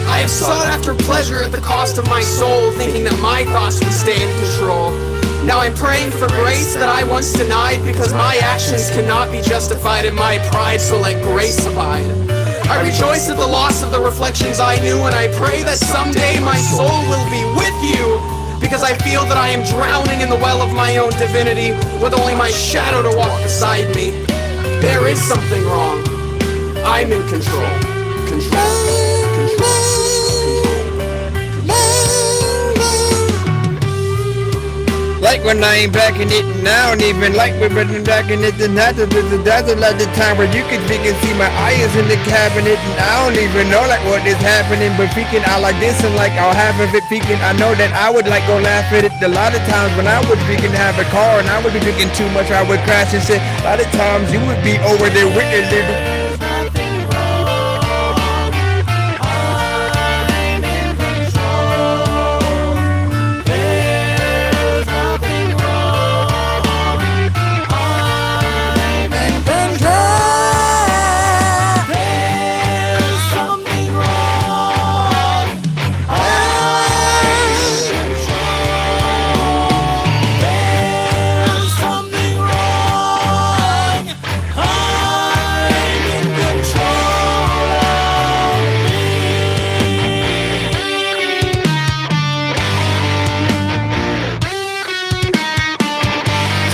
I have sought after pleasure at the cost of my soul, thinking that my thoughts would stay in control. Now I'm praying for grace that I once denied, because my actions cannot be justified in my pride, so let grace abide. I rejoice at the loss of the reflections I knew, and I pray that someday my soul will be with you, because I feel that I am drowning in the well of my own divinity, with only my shadow to walk beside me. There is something wrong. I'm in control. Control. Like when I ain't backing it, and I don't even like when I'm backing it. And that's a lot of time where you can see my eyes in the cabinet, and I don't even know like what is happening. But freaking I like this, and like I'll have of it freaking. I know that I would like go laugh at it. A lot of times when I would freaking have a car and I would be drinking too much, I would crash and shit. A lot of times you would be over there with a little.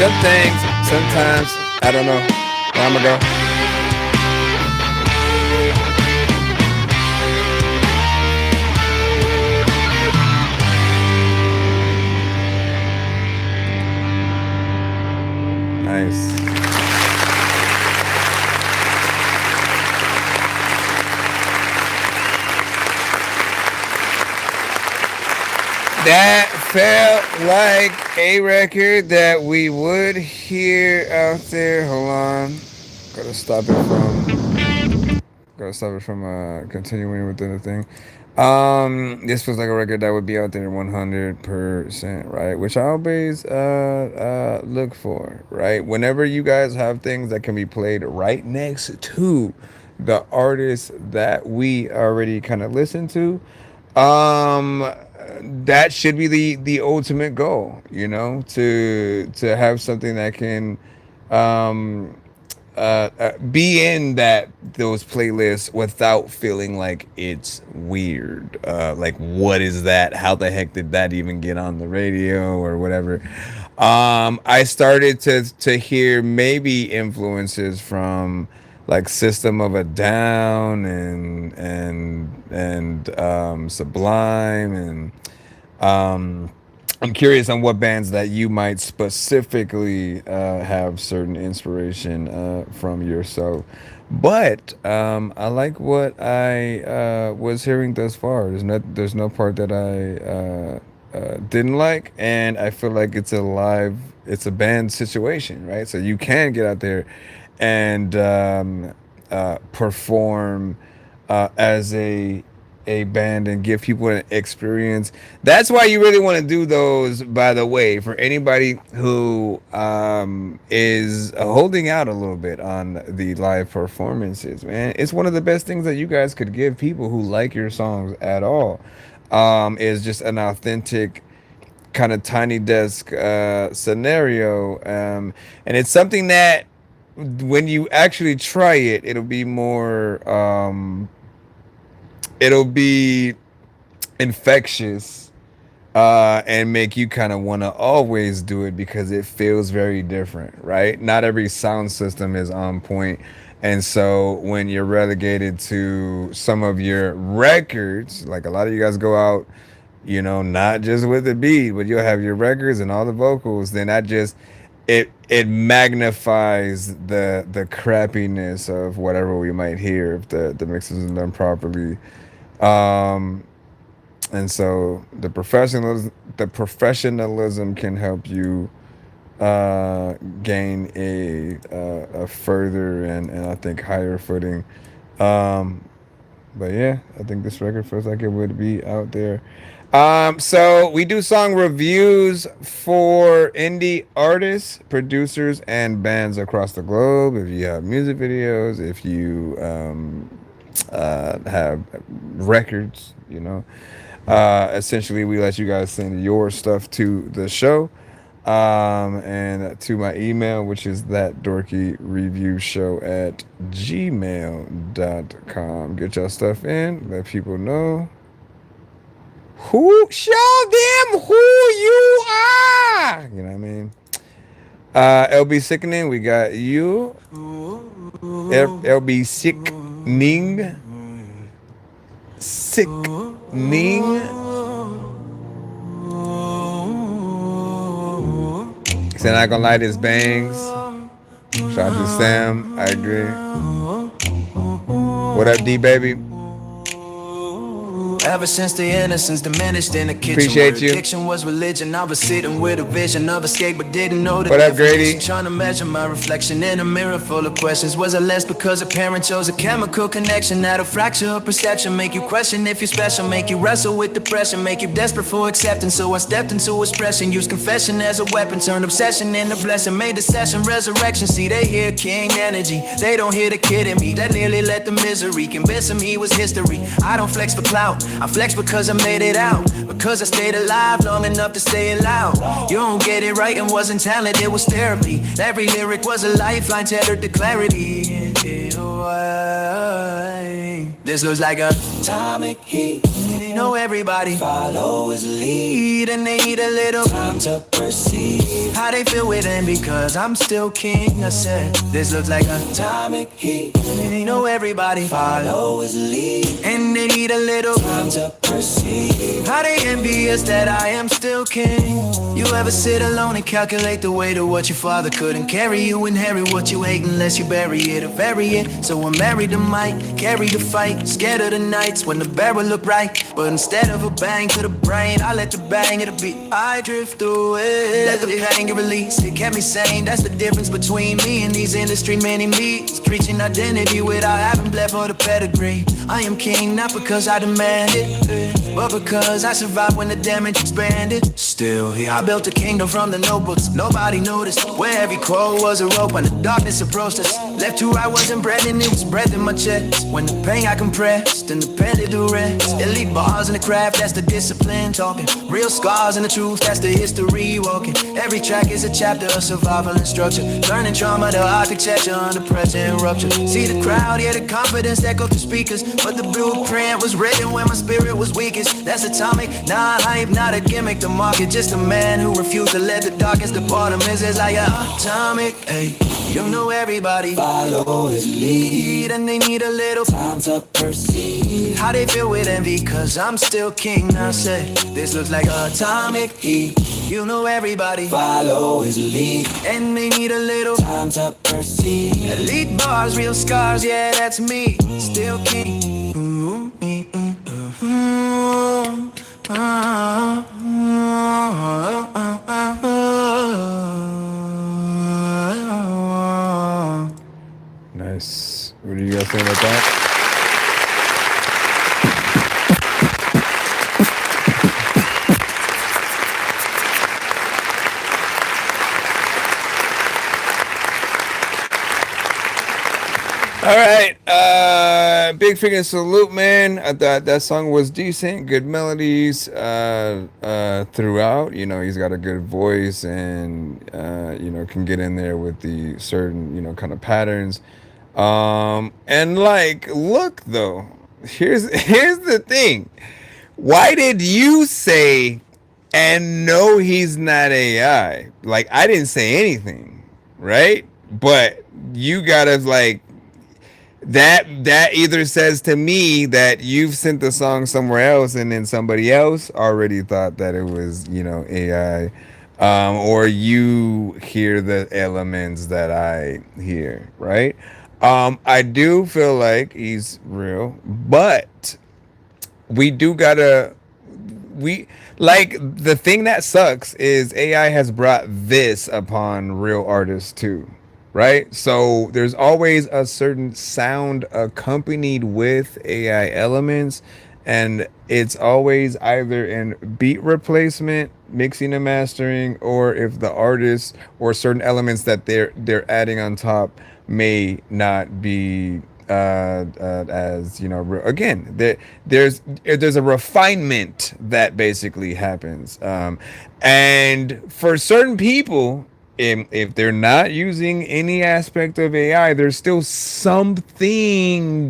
Some things, sometimes, I don't know. I'm gonna go. Nice. That felt like a record that we would hear out there. Hold on. Gotta stop it from continuing within the thing. This feels like a record that would be out there 100%, right? Which I always look for, right? Whenever you guys have things that can be played right next to the artists that we already kind of listen to, That should be the ultimate goal, to have something that can um be in those playlists without feeling like it's weird. Like, what is that? How the heck did that even get on the radio or whatever? I started to hear maybe influences from like System of a Down and Sublime, and I'm curious on what bands that you might specifically have certain inspiration from yourself. But I like what I was hearing thus far. There's no part that I didn't like, and I feel like it's a band situation, right? So you can get out there and perform as a band and give people an experience. That's why you really want to do those, by the way, for anybody who is holding out a little bit on the live performances, man. It's one of the best things that you guys could give people who like your songs at all, is just an authentic kind of tiny desk scenario, and it's something that when you actually try it, it'll be infectious, and make you kind of want to always do it because it feels very different, right? Not every sound system is on point, and so when you're relegated to some of your records, like a lot of you guys go out, not just with the beat, but you'll have your records and all the vocals, then it magnifies the crappiness of whatever we might hear if the mix isn't done properly. And so the professionalism can help you gain a further and I think higher footing. But yeah, I think this record feels like it would be out there. So we do song reviews for indie artists, producers, and bands across the globe. If you have music videos, if you have records, essentially we let you guys send your stuff to the show, and to my email, which is ThatDorkyReviewShow@gmail.com. Get your stuff in, let people know show them who you are, you know what I mean? LB Sickening, we got you. LB Sickening. Said I gonna lie, this bangs. Shout out to Sam, I agree. What up, D baby? Ever since the innocence diminished in the kitchen, appreciate you. Addiction was religion. I was sitting with a vision of escape, but didn't know the what up, Grady? Trying to measure my reflection in a mirror full of questions. Was it less because a parent chose a chemical connection? That a fracture of perception make you question if you're special, make you wrestle with depression, make you desperate for acceptance. So I stepped into expression, used confession as a weapon, turned obsession into blessing, made the session resurrection. See, they hear king energy, they don't hear the kid in me that nearly let the misery convince him he was history. I don't flex for clout, I flex because I made it out, because I stayed alive long enough to stay loud. You don't get it right and wasn't talent, it was therapy. Every lyric was a lifeline tethered to clarity. This looks like a atomic heat. You know everybody follow his lead, and they need a little time to perceive how they feel within, because I'm still king. I said this looks like a atomic heat. You know everybody follow his lead, and they need a little time to perceive how they envious that I am still king. You ever sit alone and calculate the weight of what your father couldn't carry? You inherit what you hate unless you bury it or vary it. So I'm married to Mike, carry the fight, scared of the nights when the barrel look right. But instead of a bang to the brain, I let the bang of the beat. I drift away, let the pain get released. It kept me sane, that's the difference between me and these industry mini-me's. Preaching identity without having bled for the pedigree. I am king not because I demand it, but because I survived when the damage expanded. Still here, I built a kingdom from the notebooks nobody noticed, where every quote was a rope when the darkness approached us. Left to right wasn't bread and it was breath in my chest. When the pain I compressed and the pen did the rest, it leaked bars in the craft, that's the discipline talking. Real scars and the truth, that's the history walking. Every track is a chapter of survival and structure. Turning trauma to architecture under pressure and rupture. See the crowd, yeah, the confidence echo through speakers. But the blueprint was written when my spirit was weakest. That's atomic, not hype, not a gimmick. The market, just a man who refused to let the darkest depart him. Is like atomic, hey. You know everybody follow his lead, and they need a little time to perceive how they feel with envy, cause I'm still king. I say, this looks like atomic heat. You know everybody follow his lead, and they need a little time to perceive. Elite bars, real scars, yeah, that's me. Still king. Nice. What do you guys think about that? All right, big freaking salute, man. I thought that song was decent, good melodies throughout. You know, he's got a good voice, and you know, can get in there with the certain, you know, kind of patterns. And like, look though, here's the thing. Why did you say, and no, he's not AI? Like, I didn't say anything, right? But you gotta like. That either says to me that you've sent the song somewhere else, and then somebody else already thought that it was, you know, AI, or you hear the elements that I hear, right? I do feel like he's real, but we do gotta, like, the thing that sucks is AI has brought this upon real artists too. Right? So there's always a certain sound accompanied with AI elements, and it's always either in beat replacement, mixing and mastering, or if the artist or certain elements that they're adding on top may not be as, you know, again, there's a refinement that basically happens, and for certain people, if they're not using any aspect of AI, there's still something,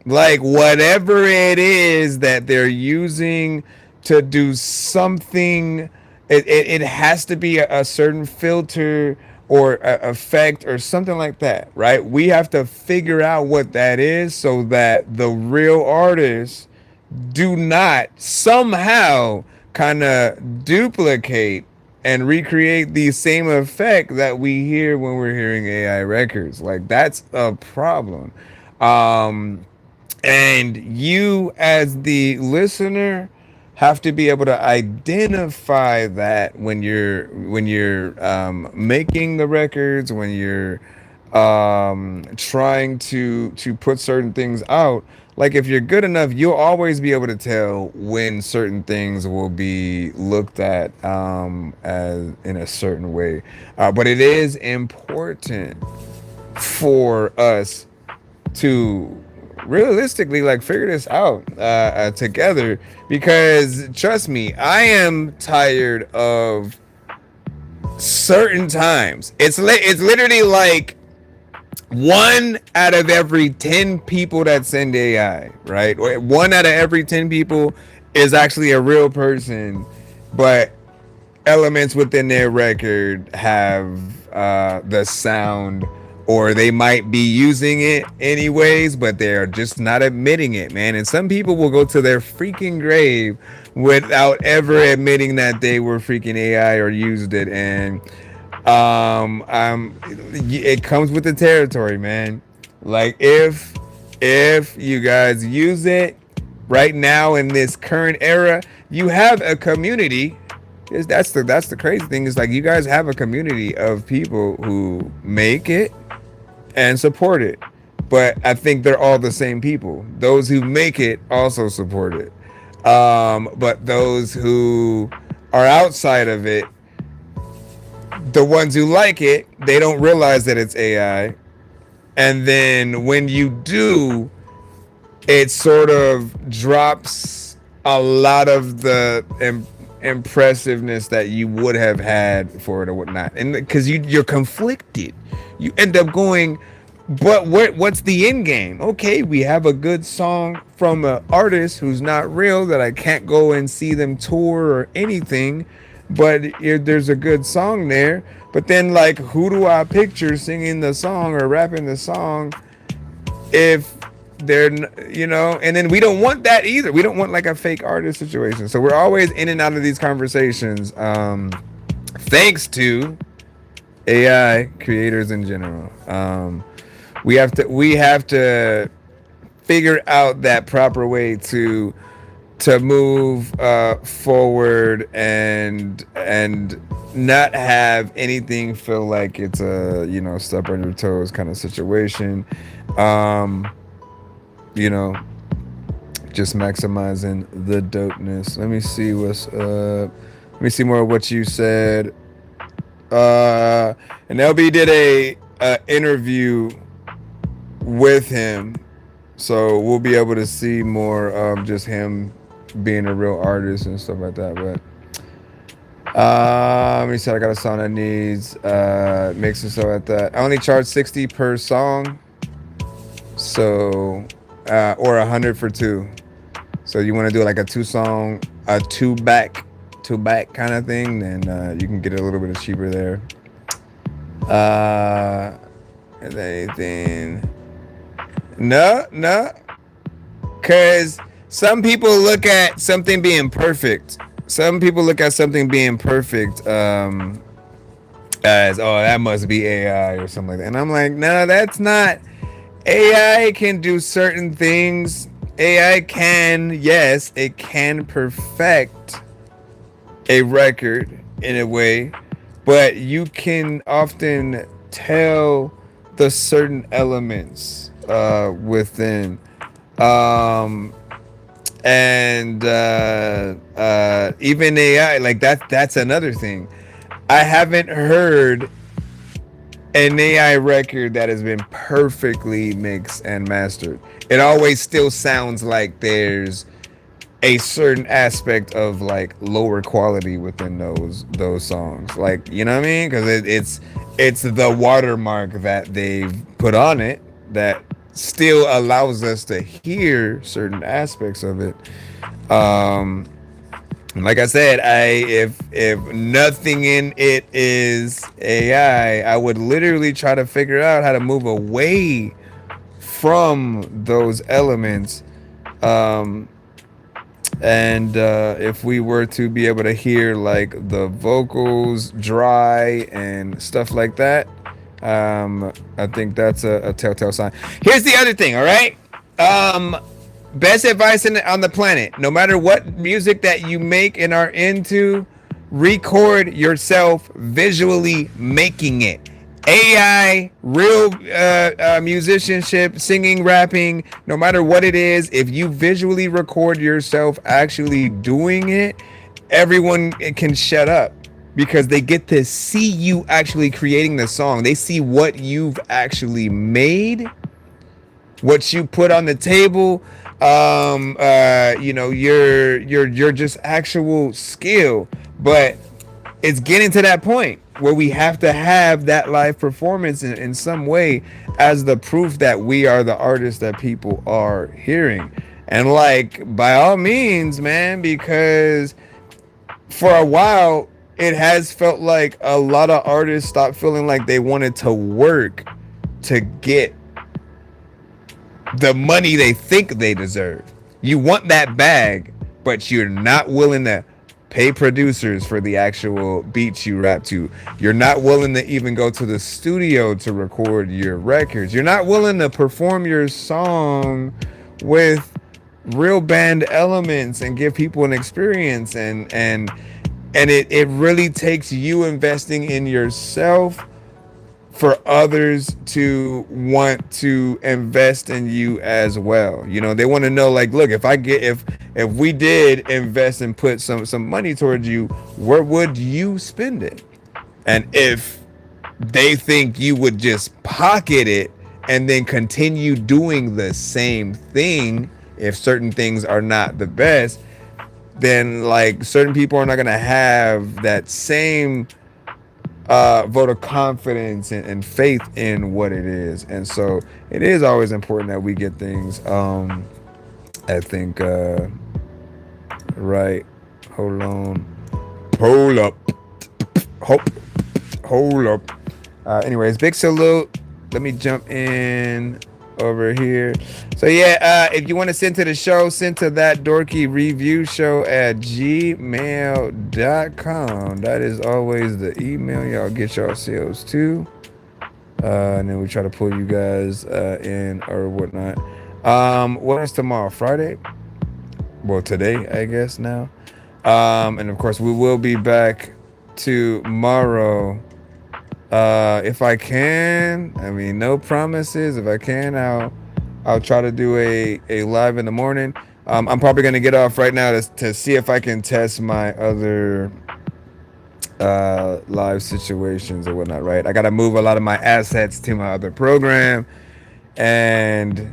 like whatever it is that they're using to do something. It has to be a certain filter or effect or something like that, right? We have to figure out what that is so that the real artists do not somehow kind of duplicate and recreate the same effect that we hear when we're hearing AI records. Like, that's a problem. And you as the listener have to be able to identify that when you're making the records, when you're trying to put certain things out. Like, if you're good enough, you'll always be able to tell when certain things will be looked at as in a certain way. But it is important for us to realistically, like, figure this out together, because trust me, I am tired of certain times. It's literally like 1 out of every 10 people that send AI, right? 1 out of every 10 people is actually a real person, but elements within their record have the sound, or they might be using it anyways, but they're just not admitting it, man. And some people will go to their freaking grave without ever admitting that they were freaking AI or used it. And it comes with the territory, man. Like, if you guys use it right now in this current era, you have a community. That's the crazy thing, is like, you guys have a community of people who make it and support it. But I think they're all the same people. Those who make it also support it. But those who are outside of it, the ones who like it, they don't realize that it's AI. And then when you do it sort of drops a lot of the impressiveness that you would have had for it or whatnot. And because you're conflicted, you end up going, but what's the end game? Okay, we have a good song from an artist who's not real that I can't go and see them tour or anything, but there's a good song there. But then, like, who do I picture singing the song or rapping the song if they're, you know? And then we don't want that either. We don't want like a fake artist situation. So we're always in and out of these conversations, thanks to AI creators in general. We have to figure out that proper way to move forward and not have anything feel like it's a, you know, step on your toes kind of situation. You know, just maximizing the dopeness. Let me see let me see more of what you said. And LB did a interview with him, so we'll be able to see more of just him being a real artist and stuff like that. But he said I got a song that needs mix and stuff like that. I only charge 60 per song, so or 100 for two. So you want to do like a two back kind of thing, then you can get it a little bit cheaper there. And anything? No, because some people look at something being perfect. Some people look at something being perfect as, oh, that must be AI or something like that. And I'm like, no, that's not. AI can do certain things. AI can, yes, it can perfect a record in a way, but you can often tell the certain elements within. Even AI, like that's another thing. I haven't heard an AI record that has been perfectly mixed and mastered. It always still sounds like there's a certain aspect of like lower quality within those songs, like, you know what I mean? Because it's the watermark that they've put on it that still allows us to hear certain aspects of it. Like I said, if nothing in it is AI, I would literally try to figure out how to move away from those elements. If we were to be able to hear like the vocals dry and stuff like that, I think that's a telltale sign. Here's the other thing, all right? Best advice on the planet: no matter what music that you make and are into, record yourself visually making it. AI, real musicianship, singing, rapping, no matter what it is, if you visually record yourself actually doing it, everyone can shut up because they get to see you actually creating the song. They see what you've actually made, what you put on the table. You know, your just actual skill. But it's getting to that point where we have to have that live performance in some way as the proof that we are the artists that people are hearing. And like, by all means, man, because for a while it has felt like a lot of artists stopped feeling like they wanted to work to get the money they think they deserve. You want that bag, but you're not willing to pay producers for the actual beats you rap to. You're not willing to even go to the studio to record your records. You're not willing to perform your song with real band elements and give people an experience. And it really takes you investing in yourself for others to want to invest in you as well. You know, they want to know, like, look, if we did invest and put some money towards you, where would you spend it? And if they think you would just pocket it and then continue doing the same thing if certain things are not the best, then like certain people are not going to have that same vote of confidence and faith in what it is. And so it is always important that we get things I think right. Hold up. Hold up. Anyways, big salute. Let me jump in over here. So yeah, if you want to send to the show, send to ThatDorkyReviewShow at gmail.com. That is always the email y'all get yourselves to. And then we try to pull you guys in or whatnot. What is tomorrow? Friday? Well, today, I guess now. And of course, we will be back tomorrow. If I can, I mean, no promises. If I can, I'll try to do a live in the morning. I'm probably gonna get off right now to see if I can test my other live situations or whatnot. Right, I gotta move a lot of my assets to my other program and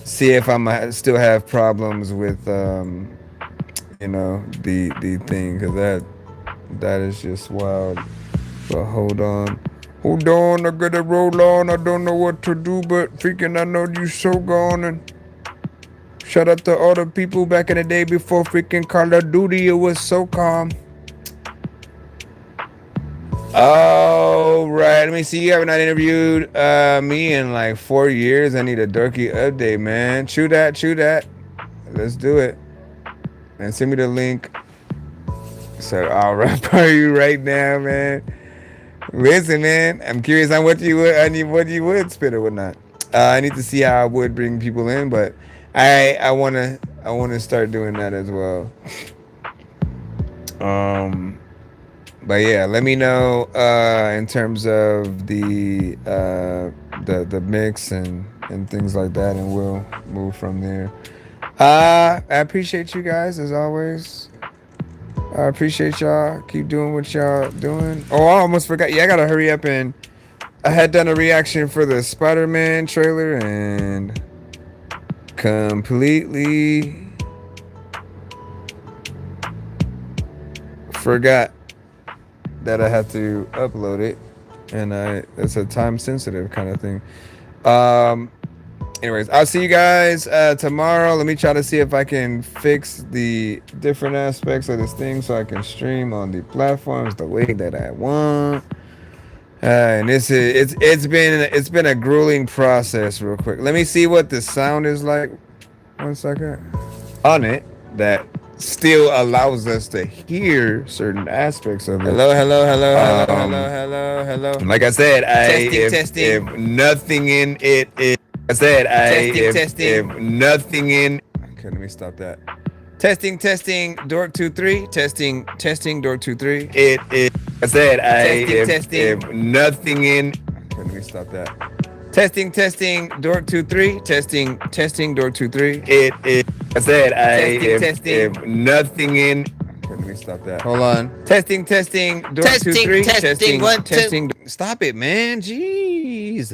see if I still have problems with you know, the thing, because that is just wild. But hold on, I gotta roll on. I don't know what to do, but freaking I know you so gone. And shout out to all the people back in the day before freaking Call of Duty. It was so calm. All right, let me see. You have not interviewed me in like 4 years. I need a Dorky update, man. Chew that. Let's do it. And send me the link. So I'll rap for you right now, man. Listen, man, I'm curious on what you would spit or whatnot. I need to see how I would bring people in, but I wanna start doing that as well. But yeah, let me know in terms of the mix and things like that, and we'll move from there. I appreciate you guys as always. I appreciate y'all. Keep doing what y'all doing. Oh, I almost forgot. Yeah, I gotta hurry up, and I had done a reaction for the Spider-Man trailer and completely forgot that I had to upload it, and it's a time sensitive kind of thing. Anyways, I'll see you guys tomorrow. Let me try to see if I can fix the different aspects of this thing so I can stream on the platforms the way that I want. And it's been a grueling process. Real quick, let me see what the sound is like. 1 second. On it that still allows us to hear certain aspects of it. Hello. Like I said, if nothing in it is. I said, if nothing in. Okay, let me stop that. Testing, Dork23. Testing, Dork23. It is. I said, if nothing in. Okay, let me stop that. Testing, Dork23. Testing, Dork23. It is. I said, if nothing in. Okay, let me stop that. Hold on. Testing, Dork23. Testing. Stop it, man. Jeez.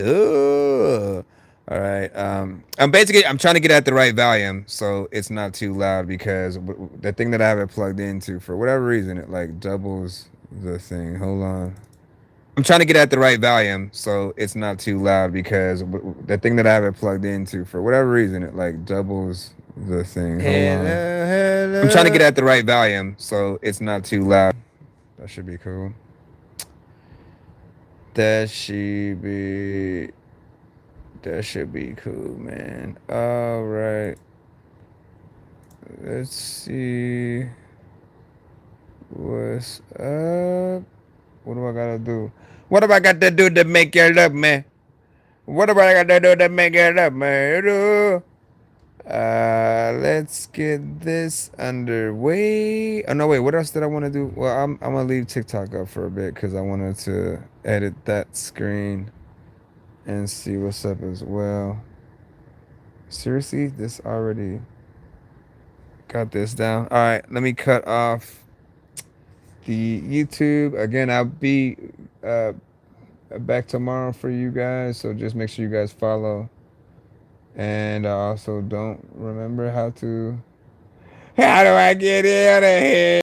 All right. I'm trying to get at the right volume so it's not too loud, because the thing that I have it plugged into, for whatever reason, it like doubles the thing. Hold on. I'm trying to get at the right volume so it's not too loud, because the thing that I have it plugged into, for whatever reason, it like doubles the thing. Hold on. I'm trying to get at the right volume so it's not too loud. That should be cool. That should be cool, man. All right. Let's see. What's up? What do I gotta do? What have I got to do to make you love me? What have I got to do to make you love me? Let's get this underway. Oh no, wait. What else did I want to do? Well, I'm gonna leave TikTok up for a bit because I wanted to edit that screen and see what's up as well. Seriously, this already got this down. All right, let me cut off the YouTube. Again, I'll be back tomorrow for you guys. So just make sure you guys follow. And I also don't remember how do I get out of here?